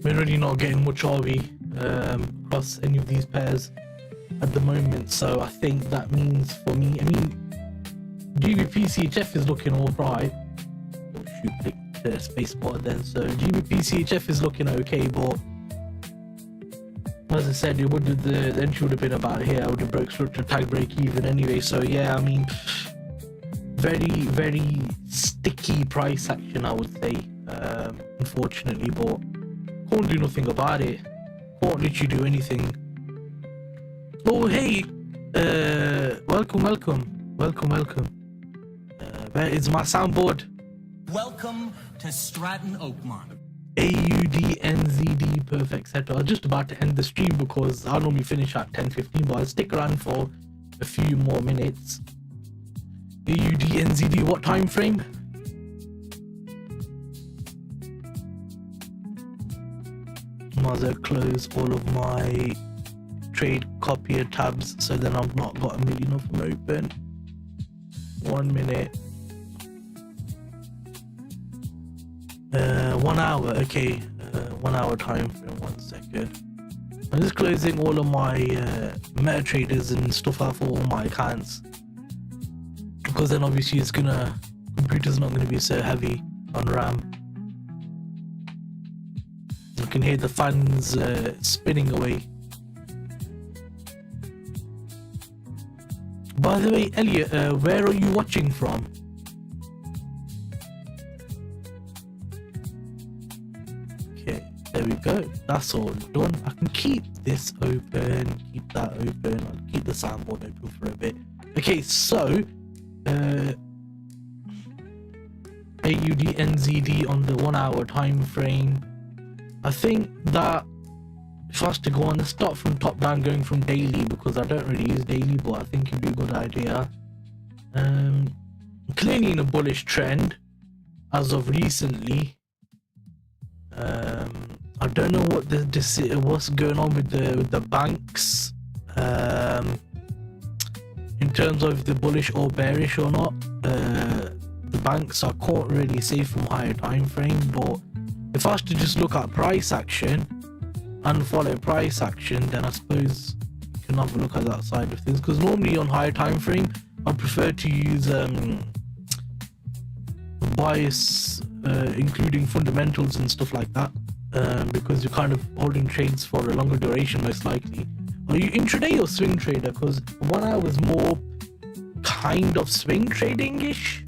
We're really not getting much, are we, across any of these pairs at the moment? So I think that means for me, I mean, GBPCHF is looking all right. Oh shoot, click the spacebar then. So GBPCHF is looking okay, but as I said, it would have the entry would have been about here. I would have broke structure tag break even anyway. So yeah, I mean, very sticky price action, I would say, unfortunately, but can't do nothing about it. Can't literally do anything. Oh hey, welcome. Where is my soundboard? Welcome to Stratton Oakmont. AUDNZD perfect setup. I was just about to end the stream because I'll normally finish at 10:15, but I'll stick around for a few more minutes. AUDNZD, what time frame? Might as well close all of my trade copier tabs so then I've not got a million of them open. 1 minute. 1 hour, okay. 1 hour time frame, 1 second. I'm just closing all of my meta traders and stuff out for all my accounts, because then obviously computer's not gonna be so heavy on RAM. You can hear the fans spinning away. By the way, Elliot, where are you watching from? Okay, there we go. That's all done. I can keep this open, keep that open. I'll keep the soundboard open for a bit. Okay, so AUDNZD on the 1 hour time frame. I think that if I was to go on, let's start from top down, going from daily, because I don't really use daily, but I think it'd be a good idea. Clearly in a bullish trend as of recently. I don't know what what's going on with the banks in terms of the bullish or bearish or not. The banks I can't really say from higher time frame, but if I was to just look at price action and follow price action, then I suppose you can have a look at that side of things, because normally on higher time frame I prefer to use bias including fundamentals and stuff like that, because you're kind of holding trades for a longer duration most likely. Are you intraday or swing trader? Because 1 hour is more kind of swing trading-ish.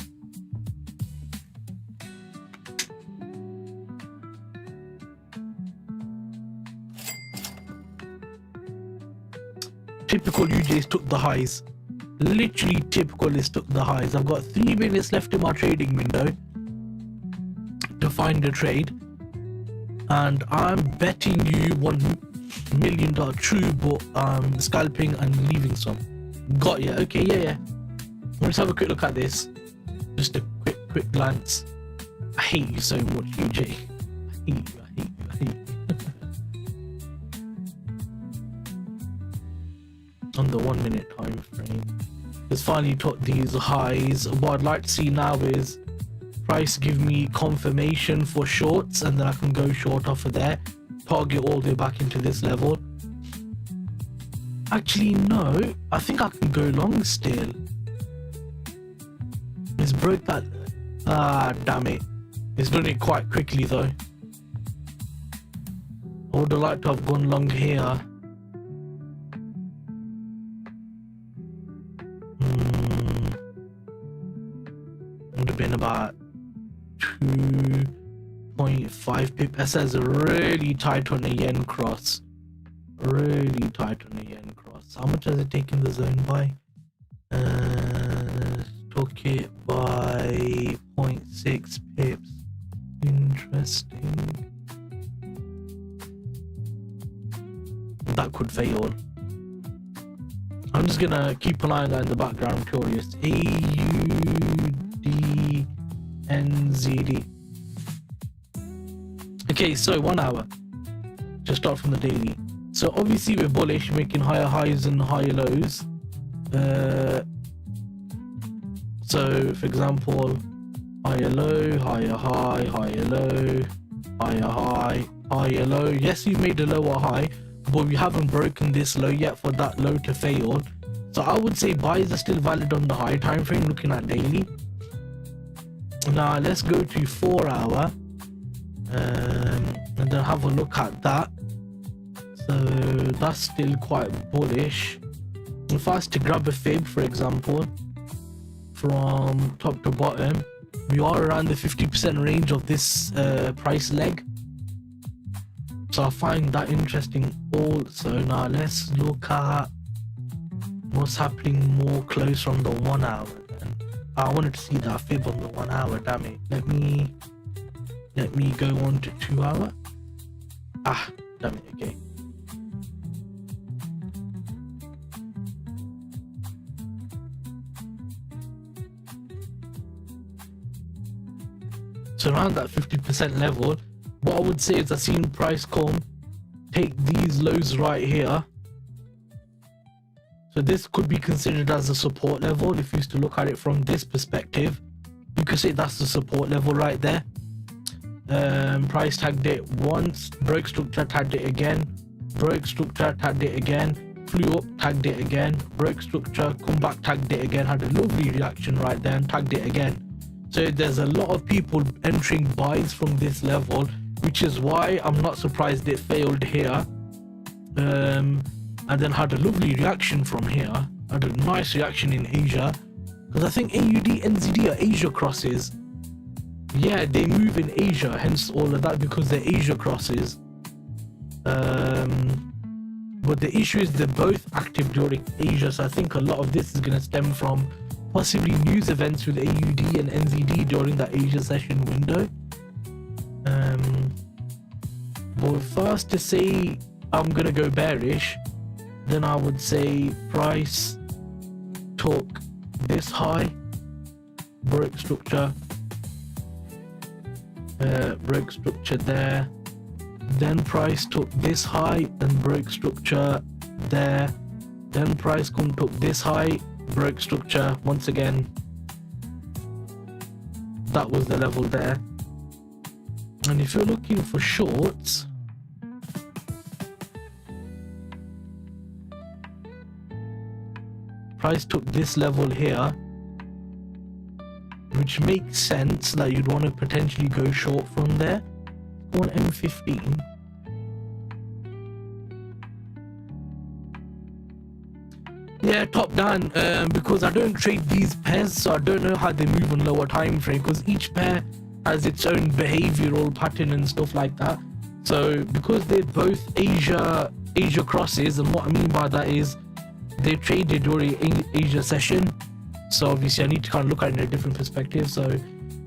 Typical UJ's took the highs. Literally typical is took the highs. I've got 3 minutes left in my trading window to find a trade, and I'm betting you $1 million true, but scalping and leaving some. Got ya. Okay, yeah. Let's have a quick look at this. Just a quick glance. I hate you so much, UJ. I hate you. On the 1 minute time frame, it's finally took these highs. What I'd like to see now is price give me confirmation for shorts, and then I can go short off of there, target all the way back into this level. Actually no, I think I can go long still. It's broke that Ah, damn it. It's done it quite quickly though. I would have liked to have gone long here. Would have been about 2.5 pip. It says really tight on the yen cross. Really tight on the yen cross. How much has it taken the zone by? Took it by 0.6 pips. Interesting. That could fail. I'm just gonna keep an eye on that in the background. I'm curious. AUDNZD. Okay, so 1 hour. Just start from the daily. So obviously we're bullish, making higher highs and higher lows. So for example, higher low, higher high, higher low, higher high, higher low. Yes, you've made a lower high, but we haven't broken this low yet for that low to fail. So I would say buys are still valid on the high time frame, looking at daily. Now let's go to 4 hour and then have a look at that. So that's still quite bullish. If I was to grab a fib, for example, from top to bottom, we are around the 50% range of this price leg. So I find that interesting also. Now let's look at what's happening more close on the 1 hour then. I wanted to see that fib on the 1 hour, damn it. Let me go on to 2 hour. Ah, damn it, okay. So around that 50% level, what I would say is I've seen price come take these lows right here. So this could be considered as a support level. If you used to look at it from this perspective, you could say that's the support level right there. Price tagged it once, broke structure, tagged it again, broke structure, tagged it again, flew up, tagged it again, broke structure, come back, tagged it again, had a lovely reaction right there and tagged it again. So there's a lot of people entering buys from this level, which is why I'm not surprised it failed here. And then had a lovely reaction from here. Had a nice reaction in Asia, because I think AUD, NZD are Asia crosses. Yeah, they move in Asia, hence all of that, because they're Asia crosses. But the issue is they're both active during Asia, so I think a lot of this is going to stem from possibly news events with AUD and NZD during that Asia session window. But first to say I'm gonna go bearish, then I would say price took this high, broke structure, there, then price took this high and broke structure there, then price took this high, broke structure once again. That was the level there. And if you're looking for shorts, price took this level here, which makes sense that you'd want to potentially go short from there. Go on M15. Yeah, top down, because I don't trade these pairs, so I don't know how they move on lower time frame, because each pair has its own behavioral pattern and stuff like that. So because they're both Asia crosses, and what I mean by that is they traded during Asia session, so obviously I need to kind of look at it in a different perspective. So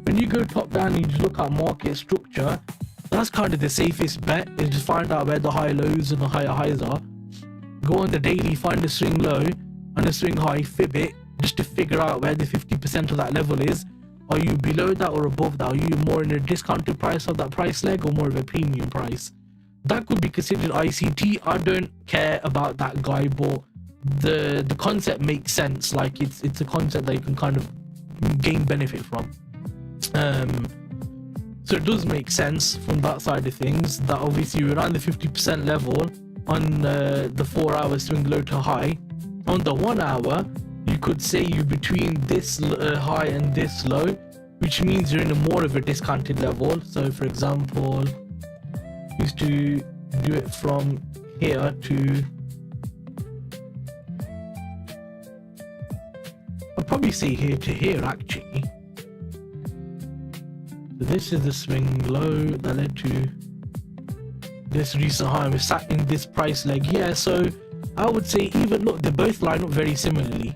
when you go top down, you just look at market structure. That's kind of the safest bet, is just find out where the high lows and the higher highs are. Go on the daily, find a swing low and a swing high, fib it, just to figure out where the 50% of that level is. Are you below that or above that? Are you more in a discounted price of that price leg or more of a premium price? That could be considered ICT. I don't care about that guy, but the concept makes sense. Like it's a concept that you can kind of gain benefit from. So it does make sense from that side of things, that obviously we're around the 50% level on the 4 hour swing low to high. On the 1 hour, you could say you're between this high and this low, which means you're in a more of a discounted level. So for example, used to do it from here to, I'll probably say here to here actually. So this is the swing low that led to this recent high. We're sat in this price leg here. So I would say, even look, they both line up very similarly.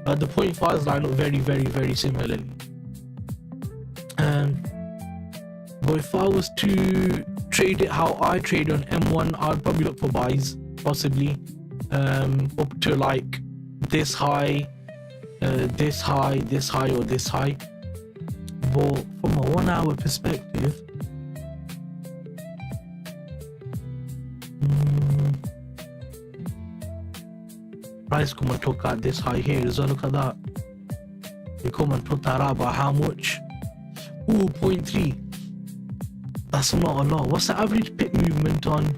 The 0.5s line up very similarly. But if I was to trade it how I trade on M1, I'd probably look for buys, possibly up to like this high, this high, this high, or this high. But from a 1 hour perspective, price come and took out this high here as well. Look at that. They come and took that out by how much? Ooh, 0.3. That's not a lot. What's the average pit movement on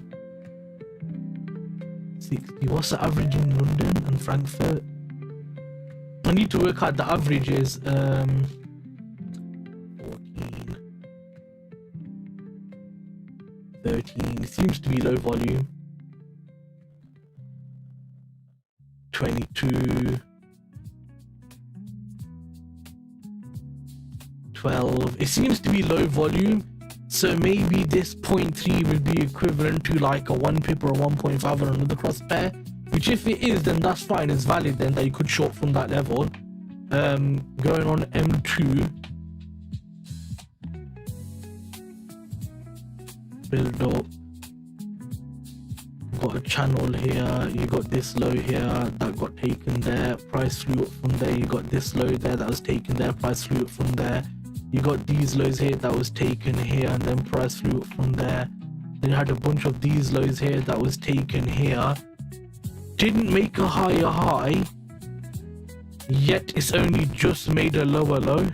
60? What's the average in London and Frankfurt? I need to work out the averages. 14, 13. It seems to be low volume. 22, 12. It seems to be low volume, so maybe this 0.3 will be equivalent to like a 1 pip or a 1.5 or another cross pair, which if it is, then that's fine. It's valid then that you could short from that level. Going on M2, build up. Got a channel here, you got this low here that got taken there, price flew up from there. You got this low there that was taken there, price flew up from there. You got these lows here that was taken here, and then price flew up from there. Then you had a bunch of these lows here that was taken here, didn't make a higher high, yet it's only just made a lower low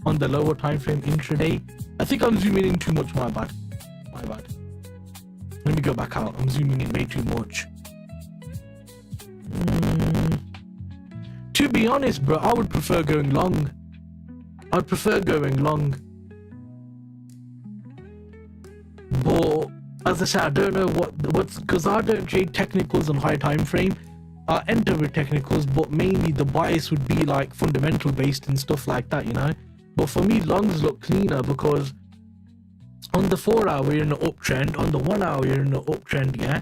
on the lower time frame intraday. I think I'm zooming in too much. My bad. Let me go back out. I'm zooming in way too much. To be honest, bro, I would prefer going long. I'd prefer going long. But as I said, I don't know what's because I don't trade technicals on high time frame. I enter with technicals, but mainly the bias would be like fundamental based and stuff like that, you know. But for me, longs look cleaner because on the 4 hour you're in an uptrend, on the 1 hour you're in an uptrend, yeah.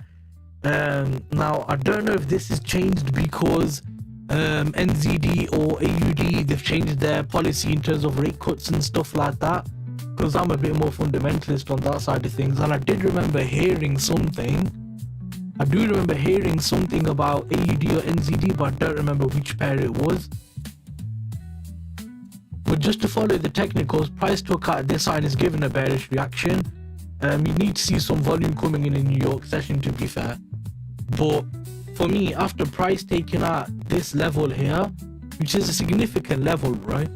Now I don't know if this has changed because NZD or AUD, they've changed their policy in terms of rate cuts and stuff like that, because I'm a bit more fundamentalist on that side of things. And I did remember hearing something, I do remember hearing something about AUD or NZD, but I don't remember which pair it was. But just to follow the technicals, price took out this side is given a bearish reaction. You need to see some volume coming in New York session, to be fair. But for me, after price taking out this level here, which is a significant level, right?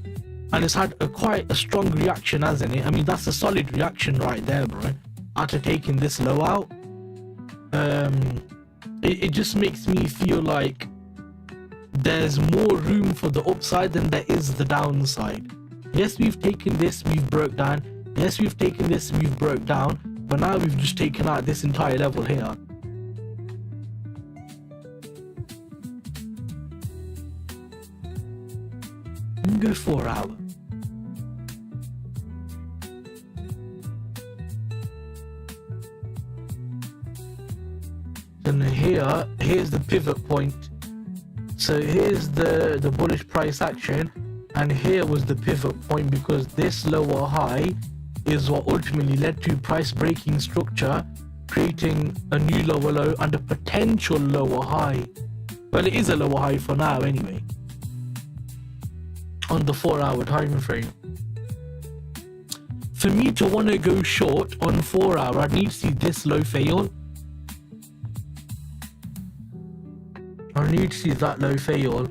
And it's had quite a strong reaction, hasn't it? I mean, that's a solid reaction right there, bro. After taking this low out, it just makes me feel like there's more room for the upside than there is the downside. Yes, we've taken this, we've broke down. Yes, we've taken this, we've broke down. But now we've just taken out this entire level here. Go 4 hour. Then here's the pivot point. So here's the bullish price action, and here was the pivot point, because this lower high is what ultimately led to price breaking structure, creating a new lower low and a potential lower high. Well, it is a lower high for now anyway, on the 4 hour time frame. For me to want to go short on 4 hour, I need to see this low fail. I need to see that low fail,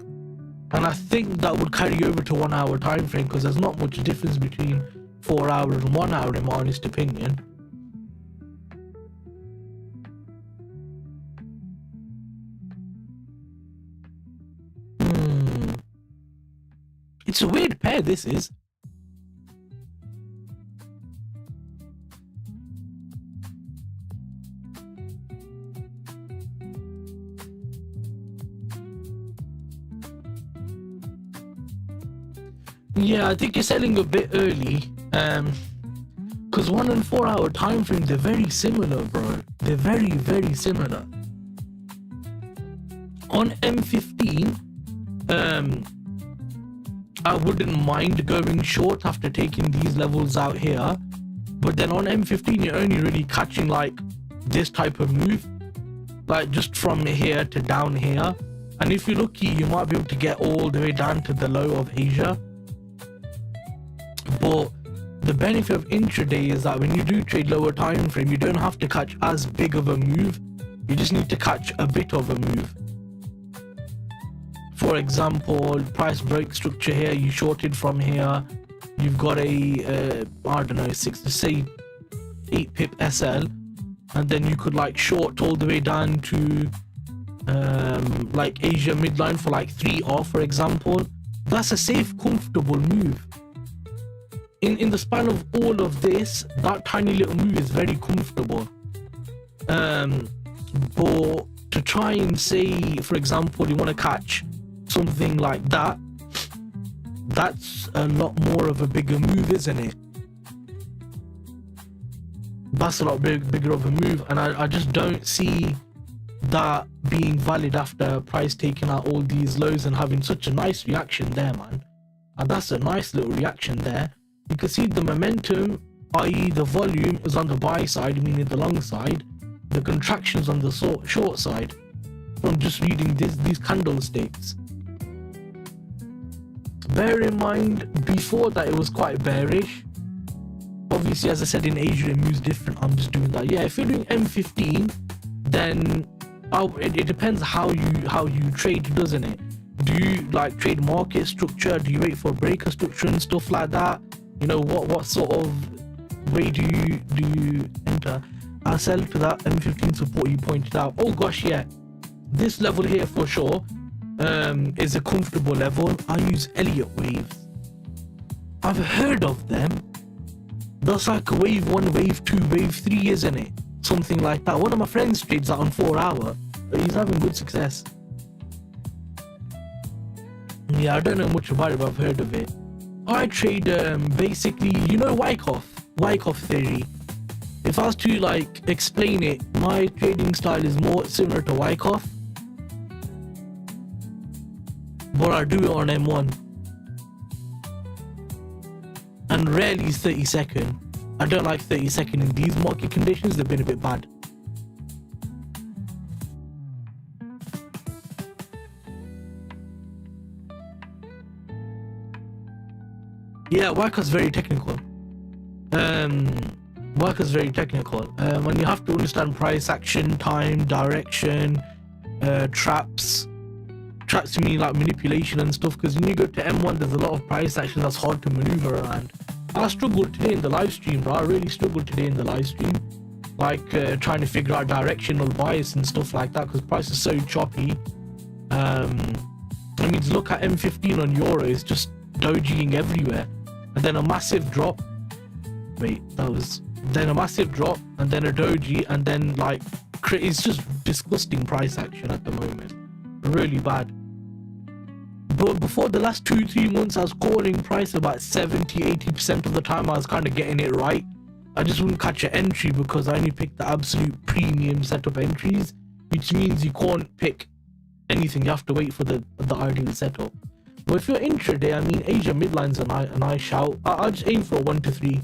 and I think that would carry over to 1 hour time frame, because there's not much difference between 4 hours and 1 hour in my honest opinion. It's a weird pair, this is. Yeah, I think you're selling a bit early. Because 1 and 4 hour time frame, they're very similar, bro. They're very, very similar. On M15, I wouldn't mind going short after taking these levels out here. But then on M15, you're only really catching like this type of move, like just from here to down here. And if you're lucky, you might be able to get all the way down to the low of Asia. But the benefit of intraday is that when you do trade lower time frame, you don't have to catch as big of a move. You just need to catch a bit of a move. For example, price break structure here, you shorted from here, you've got a I don't know, 8 pip SL, and then you could like short all the way down to like Asia midline for like 3R, for example. That's a safe, comfortable move. In the span of all of this, that tiny little move is very comfortable. But to try and say, for example, you want to catch something like that, that's a lot more of a bigger move, isn't it? That's a lot bigger of a move, and I just don't see that being valid after price taking out all these lows and having such a nice reaction there, man. And that's a nice little reaction there. You can see the momentum, i.e. the volume, is on the buy side, meaning the long side. The contractions on the short side, from just reading these candlesticks. Bear in mind, before that it was quite bearish. Obviously, as I said, in Asia it moves different. I'm just doing that. Yeah, if you're doing M15, then it depends how you trade, doesn't it? Do you like trade market structure? Do you wait for breaker structure and stuff like that? You know, what sort of way do you enter? I'll sell to that M15 support you pointed out. Oh gosh, yeah, this level here for sure is a comfortable level. I use Elliott waves. I've heard of them. That's like wave 1, wave 2, wave 3, isn't it? Something like that. One of my friends trades that on 4 hour. He's having good success. Yeah, I don't know much about it, but I've heard of it. I trade basically, you know, Wyckoff theory. If I was to like explain it, my trading style is more similar to Wyckoff, but I do it on M1, and rarely is 30-second. I don't like 30-second in these market conditions. They've been a bit bad. Yeah, Wyckoff's very technical. Wyckoff's very technical. When you have to understand price action, time, direction, traps to mean like manipulation and stuff, because when you go to M1 there's a lot of price action that's hard to maneuver around. I struggled today in the live stream, bro. I really struggled today in the live stream, like trying to figure out directional bias and stuff like that, because price is so choppy. I mean, to look at M15 on Euro, it's just dojiing everywhere, and then a massive drop. Then a massive drop, and then a doji, and then like it's just disgusting price action at the moment. Really bad. But before the last 2-3 months, I was calling price about 70-80% of the time. I was kind of getting it right. I just wouldn't catch an entry because I only picked the absolute premium setup entries, which means you can't pick anything. You have to wait for the ideal setup. But if you're intraday, I mean, Asia midline's a nice shout. I'll just aim for a 1 to 3.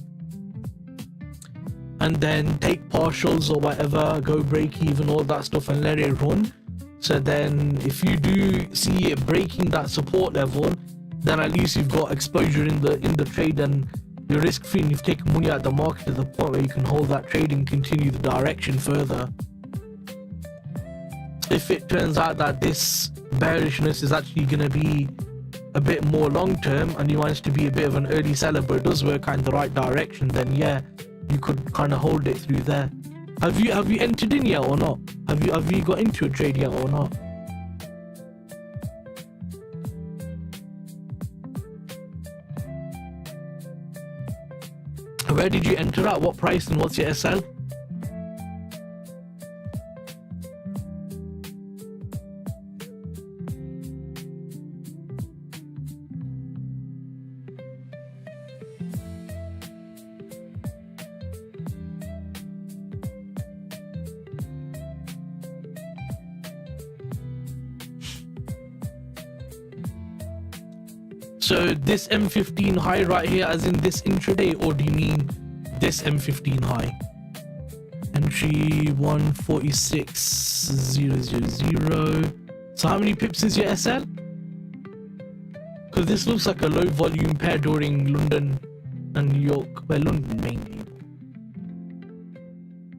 And then take partials or whatever, go break even, all that stuff, and let it run. So then if you do see it breaking that support level, then at least you've got exposure in the trade, and you're risk free, and you've taken money out of the market to the point where you can hold that trade and continue the direction further. If it turns out that this bearishness is actually going to be a bit more long term and you manage to be a bit of an early seller, but it does work out in the right direction, then yeah, you could kind of hold it through there. Have you entered in yet or not? Have you got into a trade yet or not? Where did you enter at? What price and what's your SL? So this M15 high right here, as in this intraday, or do you mean this M15 high? Entry 146,000. So how many pips is your SL? Because this looks like a low volume pair during London and New York, well, London mainly.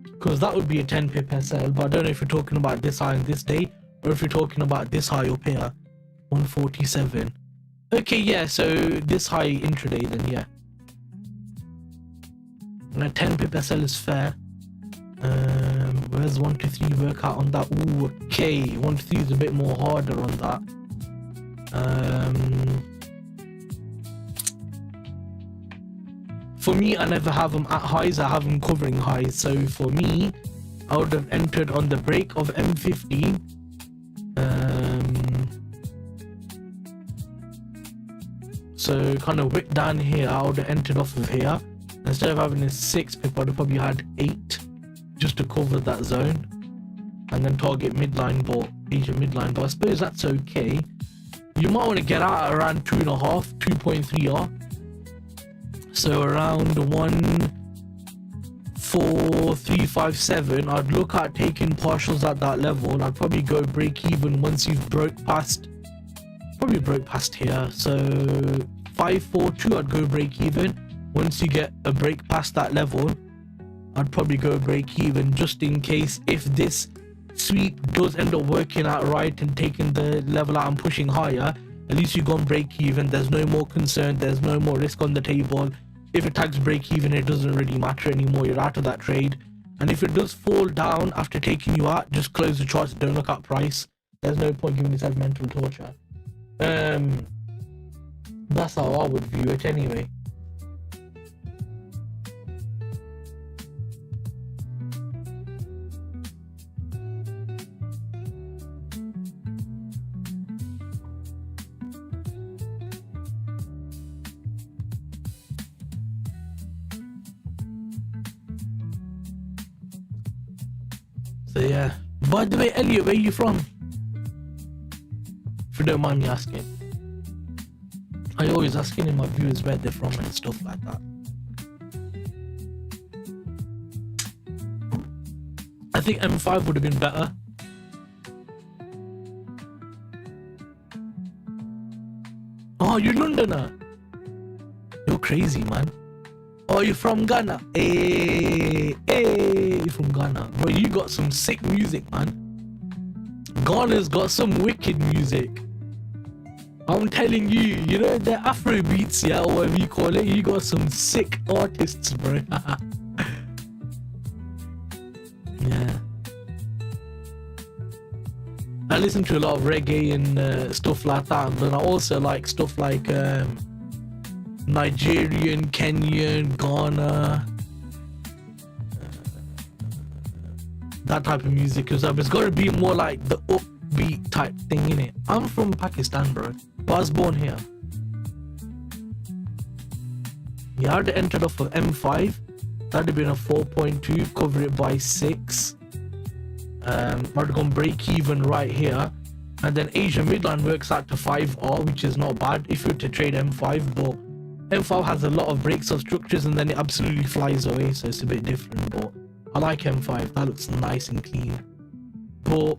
Because that would be a 10 pip SL, but I don't know if you're talking about this high on this day, or if you're talking about this high up here, 147. Okay, yeah, so this high intraday then, yeah. And a 10 pip SL is fair. Where's 1 to 3 work out on that? Ooh, okay, 1 to 3 is a bit more harder on that. For me, I never have them at highs, I have them covering highs. So for me, I would have entered on the break of M15. So kind of wick down here, I would have entered off of here. Instead of having a 6 pip, I would have probably had 8 just to cover that zone. And then target midline, but Asia midline, but I suppose that's okay. You might want to get out around 2.5, 2.3R. So around 14357, I'd look at taking partials at that level. I'd probably go break even once you've broke past here. So 542, I'd go break even. Once you get a break past that level, I'd probably go break even, just in case if this sweep does end up working out right and taking the level out and pushing higher, at least you go and break even. There's no more concern, there's no more risk on the table. If it tags break even, it doesn't really matter anymore, you're out of that trade. And if it does fall down after taking you out, just close the charts, don't look at price. There's no point giving yourself mental torture. That's how I would view it anyway. So yeah. By the way, Elliot, where are you from? If you don't mind me asking. I always asking in my viewers where they're from and stuff like that. I think M5 would have been better. Oh, you're Londoner. You're crazy, man. Oh, you're from Ghana. Hey, you're from Ghana. Bro, you got some sick music, man. Ghana's got some wicked music. I'm telling you, you know, the Afro beats, yeah, or whatever you call it, you got some sick artists, bro. Yeah. I listen to a lot of reggae and stuff like that, but I also like stuff like Nigerian, Kenyan, Ghana, that type of music, because it's got to be more like the upbeat type thing, innit? I'm from Pakistan, bro, but I was born here. Yeah, I'd have entered off of M5. That'd have been a 4.2, cover it by 6. I'd have gone break even right here, and then Asia midline works out to 5R, which is not bad if you were to trade M5, but M5 has a lot of breaks of structures and then it absolutely flies away, so it's a bit different. But I like M5, that looks nice and clean. But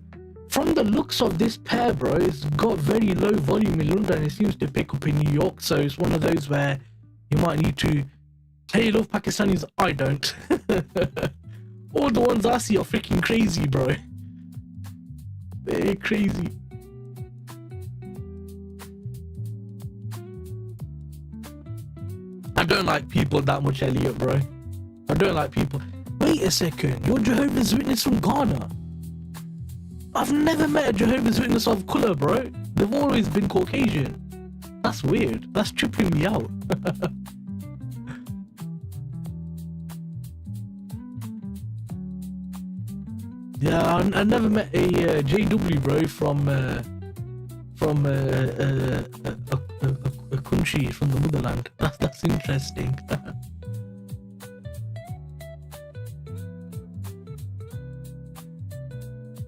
from the looks of this pair, bro, it's got very low volume in London and it seems to pick up in New York, so it's one of those where you might need to. Hey, you love Pakistanis? I don't. All the ones I see are freaking crazy, bro. They're crazy. I don't like people that much, Elliot, bro. I don't like people. Wait a second, you're Jehovah's Witness from Ghana? I've never met a Jehovah's Witness of colour, bro. They've always been Caucasian. That's weird. That's tripping me out. Yeah, I never met a JW, bro, from a country from the motherland. That's interesting.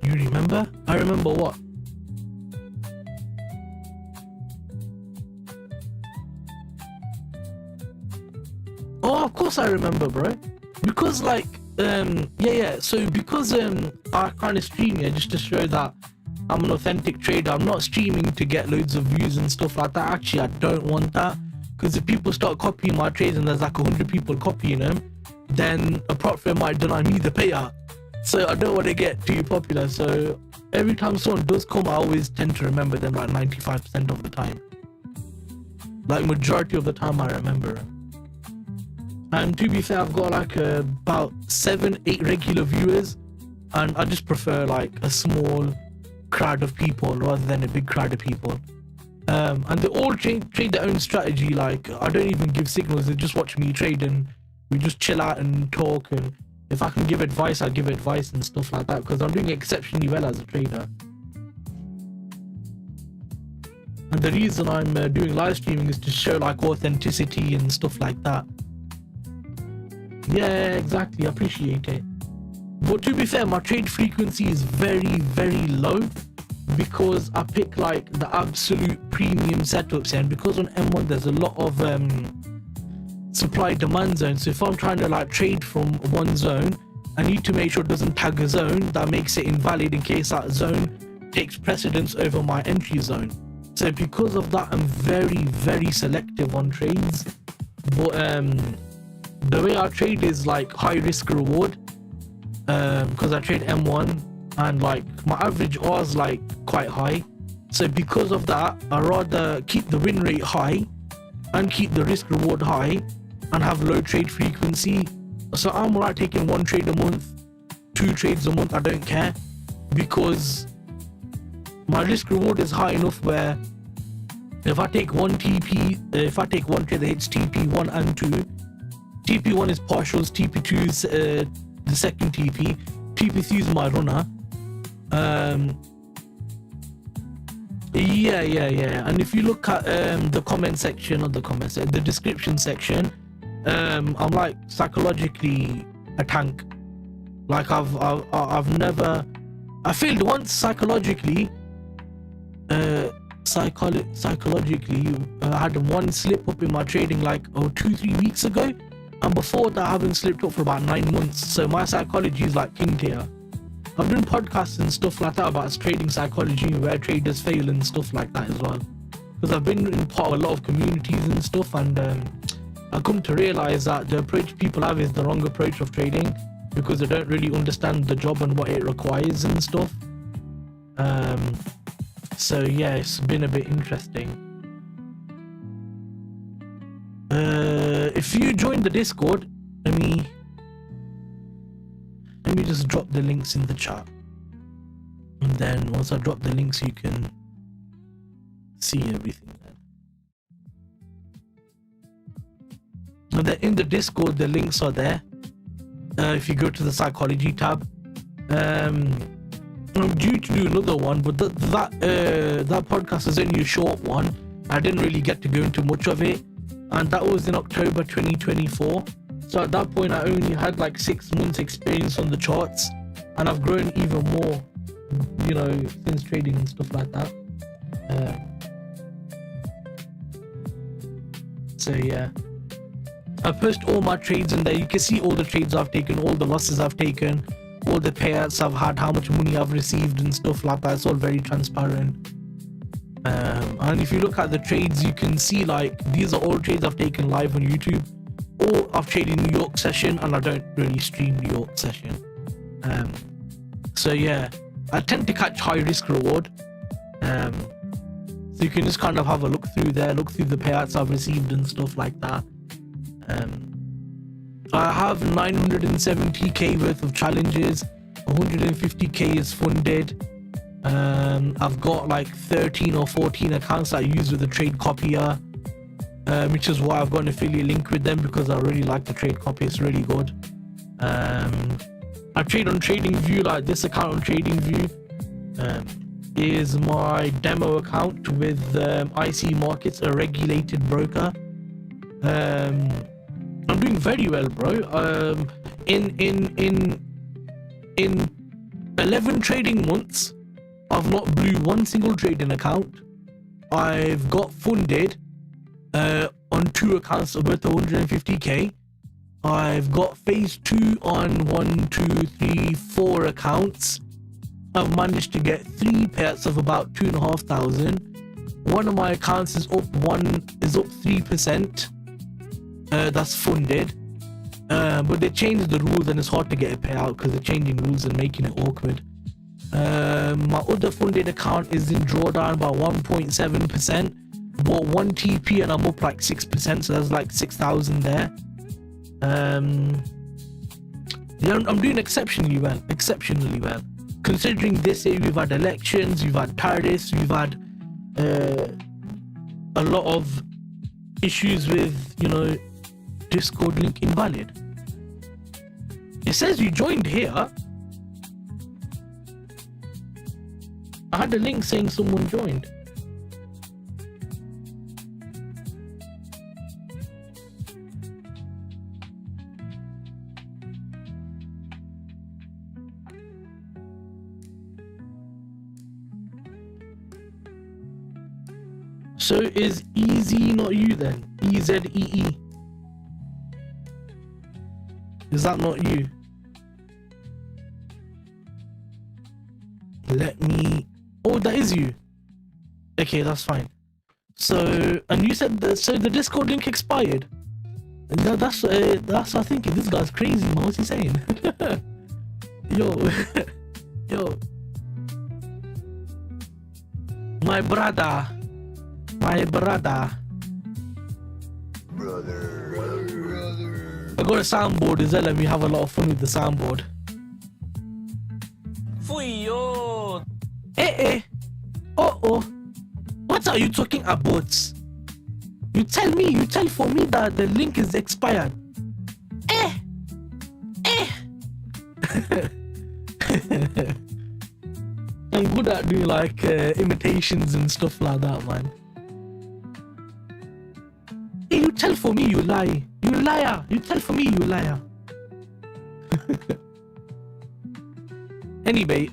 You remember? I remember what? course I remember, bro. Because like, yeah. So because I kind of stream here just to show that I'm an authentic trader. I'm not streaming to get loads of views and stuff like that. Actually, I don't want that, because if people start copying my trades and there's like 100 people copying them, then a prop firm might deny me the payout. So I don't want to get too popular. So every time someone does come, I always tend to remember them like 95% of the time. Like majority of the time I remember them. And to be fair, I've got like about 7-8 regular viewers, and I just prefer like a small crowd of people rather than a big crowd of people. And they all trade their own strategy. Like I don't even give signals, they just watch me trade and we just chill out and talk, and if I can give advice, I give advice and stuff like that, because I'm doing exceptionally well as a trader. And the reason I'm doing live streaming is to show like authenticity and stuff like that. Yeah, exactly, I appreciate it. But to be fair, my trade frequency is very, very low, because I pick like the absolute premium setups, and because on M1 there's a lot of supply demand zones. So if I'm trying to like trade from one zone, I need to make sure it doesn't tag a zone that makes it invalid in case that zone takes precedence over my entry zone. So because of that, I'm very, very selective on trades. But the way I trade is like high risk reward, because I trade M1 and like my average R is like quite high. So because of that, I rather keep the win rate high and keep the risk reward high and have low trade frequency. So I'm alright taking 1 trade a month, 2 trades a month, I don't care, because my risk reward is high enough where if I take one TP, if I take one trade that hits TP1 and 2, TP1 is partials, TP2 is the second TP, TP3 is my runner. Yeah. And if you look at the comment section, or the description section, I'm like psychologically a tank. Like I've never, I failed once psychologically. Psychologically, I had one slip up in my trading like 2-3 weeks ago, and before that I haven't slipped up for about 9 months. So my psychology is like king tier. I've done podcasts and stuff like that about trading psychology, where traders fail and stuff like that as well, because I've been in part of a lot of communities and stuff, and I come to realize that the approach people have is the wrong approach of trading, because they don't really understand the job and what it requires and stuff. So yeah, it's been a bit interesting. If you join the Discord, let me just drop the links in the chat, and then once I drop the links you can see everything then. And then in the Discord the links are there. If you go to the psychology tab, I'm due to do another one, but that podcast is only a short one. I didn't really get to go into much of it, and that was in October 2024. So at that point I only had like 6 months experience on the charts, and I've grown even more, you know, since trading and stuff like that. So yeah, I post all my trades in there. You can see all the trades I've taken, all the losses I've taken, all the payouts I've had, how much money I've received and stuff like that. It's all very transparent. And if you look at the trades, you can see like these are all trades I've taken live on YouTube, or I've traded New York session, and I don't really stream New York session. So yeah, I tend to catch high risk reward. So you can just kind of have a look through there, look through the payouts I've received and stuff like that. I have 970k worth of challenges, 150k is funded. I've got like 13 or 14 accounts that I use with the trade copier, which is why I've got an affiliate link with them, because I really like the trade copy. It's really good. I trade on TradingView. Like this account on TradingView is my demo account with IC Markets, a regulated broker. I'm doing very well, bro. In 11 trading months, I've not blew one single trading account. I've got funded on 2 accounts worth 150k, I've got phase 2 on 1, 2, 3, 4 accounts. I've managed to get 3 payouts of about 2,500. One of my accounts is up 3%. That's funded. But they changed the rules and it's hard to get a payout because they're changing rules and making it awkward. My other funded account is in drawdown by 1.7%. Bought 1 TP and I'm up like 6%, so that's like 6,000 there. Yeah, I'm doing exceptionally well. Considering this year we've had elections, we've had tariffs, we've had a lot of issues with, you know, Discord link invalid. It says you joined here. I had a link saying someone joined. So is EZ not you then? EZEE. Is that not you? Let me... Oh, that is you. Okay, that's fine. So, and you said that, so the Discord link expired. That's I think this guy's crazy, man. What's he saying? Yo. My brother. I got a soundboard as well and we have a lot of fun with the soundboard. Fui yo. Oh. What are you talking about? You tell for me that the link is expired. I'm good at doing like imitations and stuff like that, man. Hey, you tell for me, you lie. You liar. You tell for me, you liar. Anyway,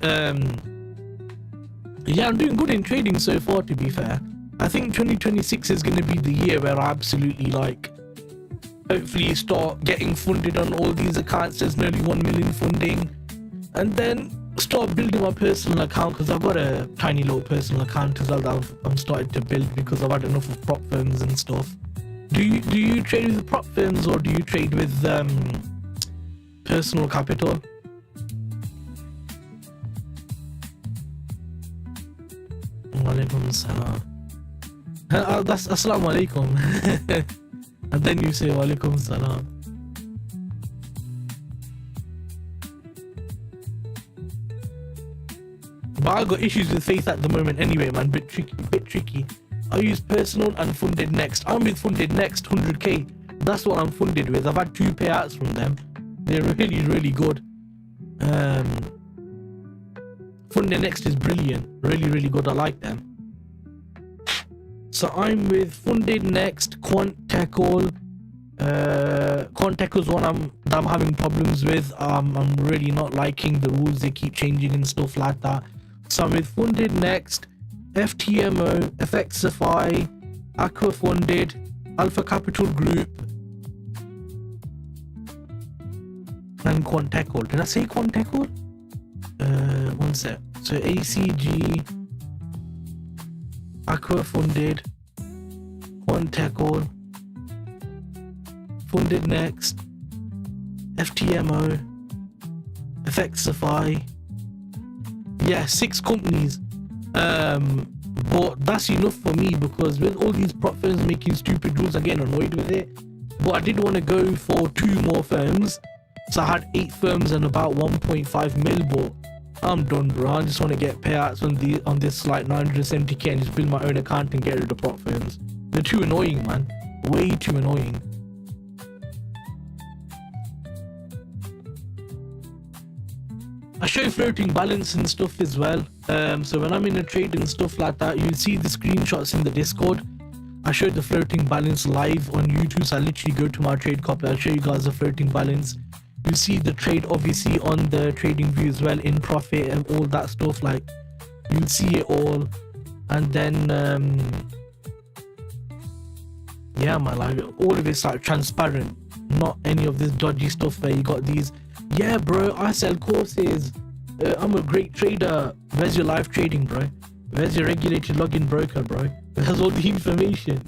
yeah, I'm doing good in trading so far, to be fair. I think 2026 is going to be the year where I absolutely, like, hopefully start getting funded on all these accounts. There's nearly 1 million funding. And then start building my personal account, because I've got a tiny little personal account as well that I'm starting to build because I've had enough of prop firms and stuff. Do you trade with prop firms or do you trade with personal capital? Walaikum salam. That's assalamu alaikum. And then you say walaikum salam. But I got issues with Faith at the moment anyway, man. Bit tricky. I use personal and funded next. I'm with funded next 100k. That's what I'm funded with. I've had 2 payouts from them. They're really good. Funded next is brilliant. Really good. I like them. So I'm with funded next, Quantecal. Quantecal's one that I'm having problems with. I'm really not liking the rules. They keep changing and stuff like that. So I'm with funded next, FTMO, FXFI, Aqua Funded, Alpha Capital Group, and Quantecal. Did I say Quantecal? One sec. So ACG, Aqua Funded, Quantecal, Funded Next, FTMO, FXFI. Yeah, 6 companies. But that's enough for me because with all these prop firms making stupid rules, I'm getting annoyed with it. But I did want to go for 2 more firms, so I had 8 firms and about 1.5 mil. But I'm done, bro. I just want to get payouts on this like 970k and just build my own account and get rid of prop firms. They're too annoying, man. Way too annoying. I show floating balance and stuff as well. So when I'm in a trade and stuff like that, you see the screenshots in the Discord. I show the floating balance live on YouTube. So I literally go to my trade copy. I'll show you guys the floating balance. You see the trade obviously on the trading view as well, in profit and all that stuff. Like you'll see it all. And then Yeah, man, like all of it's like transparent, not any of this dodgy stuff where you got these, yeah bro, I sell courses, I'm a great trader. Where's your live trading, bro? Where's your regulated login broker, bro? There's all the information.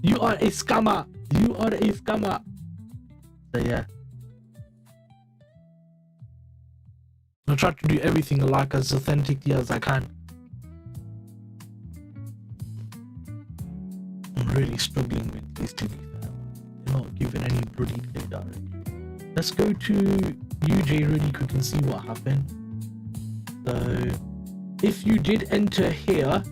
You are a scammer. You are a scammer. So yeah, I try to do everything like as authentically as I can. I'm really struggling with this, to be fair. They're not giving any bloody play directly. Let's go to UJ really quick and see what happened. So if you did enter here,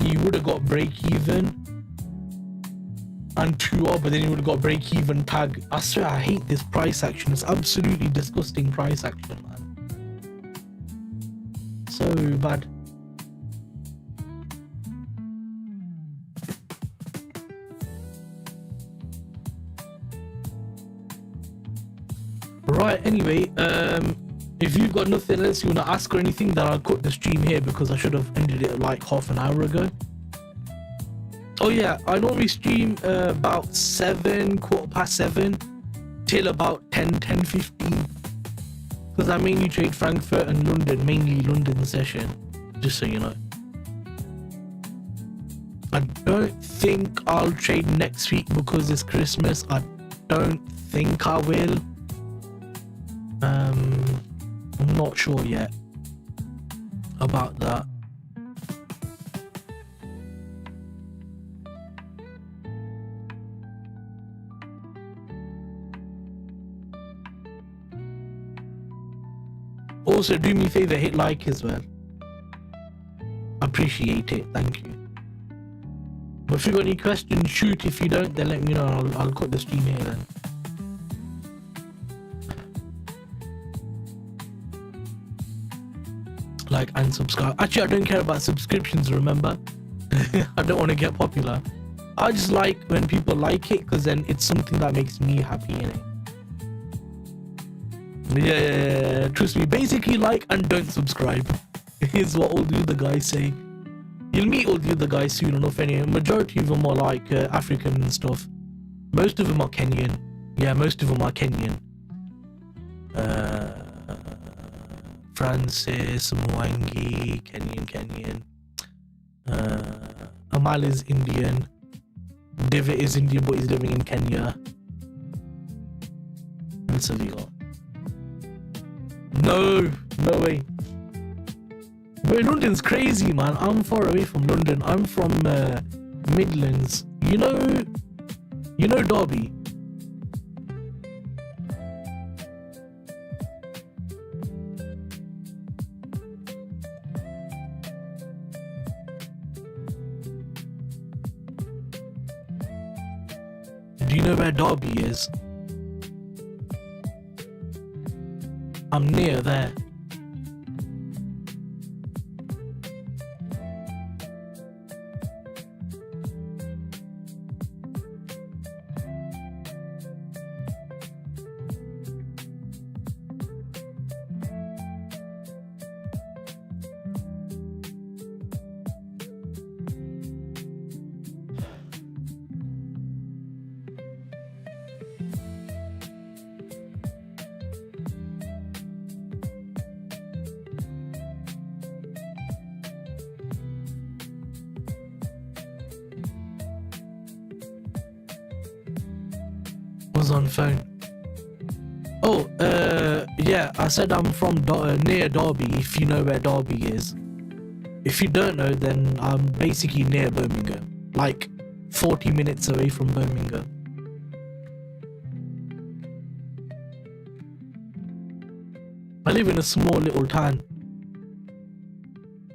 you would have got break even and 2R, but then you would have got break even tag. I swear I hate this price action. It's absolutely disgusting price action, man. So bad. Right, anyway, if you've got nothing else you want to ask or anything, then I'll cut the stream here because I should have ended it like half an hour ago. Oh yeah, I normally stream about 7:15 till about 10:15 because I mainly trade Frankfurt and London, mainly London session, just so you know. I don't think I'll trade next week because it's Christmas. I don't think I will. I'm not sure yet about that. Also, do me a favor, hit like as well. Appreciate it, thank you. But if you got any questions, shoot. If you don't, then let me know. I'll cut the stream here then. Like and subscribe. Actually, I don't care about subscriptions, remember. I don't want to get popular. I just like when people like it because then it's something that makes me happy, innit? Yeah, trust me. Basically, like and don't subscribe. Here's what all the other guys say. You'll meet all the other guys soon enough anyway. Majority of them are like African and stuff. Most of them are Kenyan. Yeah, most of them are Kenyan. Francis, Mwangi, Kenyan. Amal is Indian. David is Indian, but he's living in Kenya. And so we got. No way. But London's crazy, man. I'm far away from London. I'm from Midlands. You know Derby. Do you know where Derby is? I'm near there. Was on phone. Oh, yeah, I said I'm from near Derby, if you know where Derby is. If you don't know, then I'm basically near Birmingham, like 40 minutes away from Birmingham. I live in a small little town.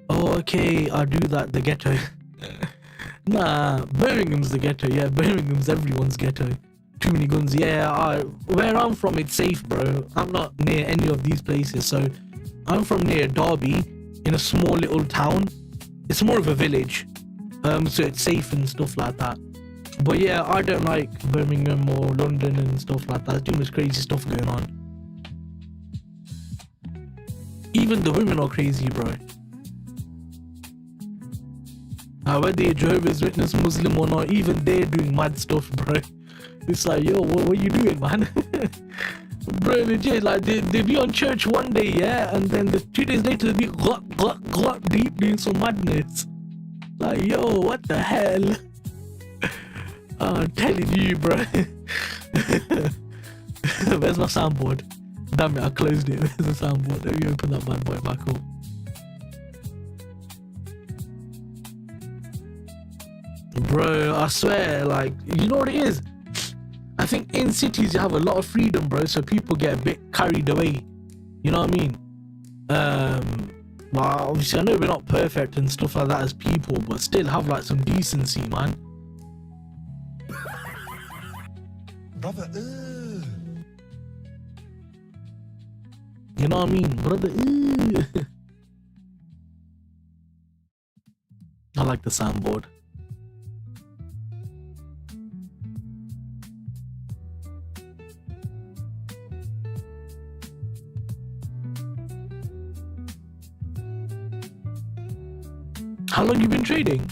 Oh, okay, I do that, the ghetto. Nah, Birmingham's the ghetto, yeah, Birmingham's everyone's ghetto. Too many guns. Yeah, where I'm from, it's safe, bro. I'm not near any of these places. So I'm from near Derby in a small little town. It's more of a village, so it's safe and stuff like that. But yeah, I don't like Birmingham or London and stuff like that. There's too much crazy stuff going on. Even the women are crazy, bro. Whether you're Jehovah's Witness, Muslim or not, even they're doing mad stuff, bro. It's like, yo, what are you doing, man? Bro, legit, like they be on church one day, yeah, and then 2 days later they be deep doing some madness. Like, yo, what the hell? I'm telling you, bro. Where's my soundboard? Damn it, I closed it. Where's the soundboard? Let me open that bad boy back up. Bro, I swear, like, you know what it is? I think in cities you have a lot of freedom, bro, so people get a bit carried away. You know what I mean? Well, obviously I know we're not perfect and stuff like that as people, but still have like some decency, man. Brother, You know what I mean, brother? I like the soundboard. How long you been trading?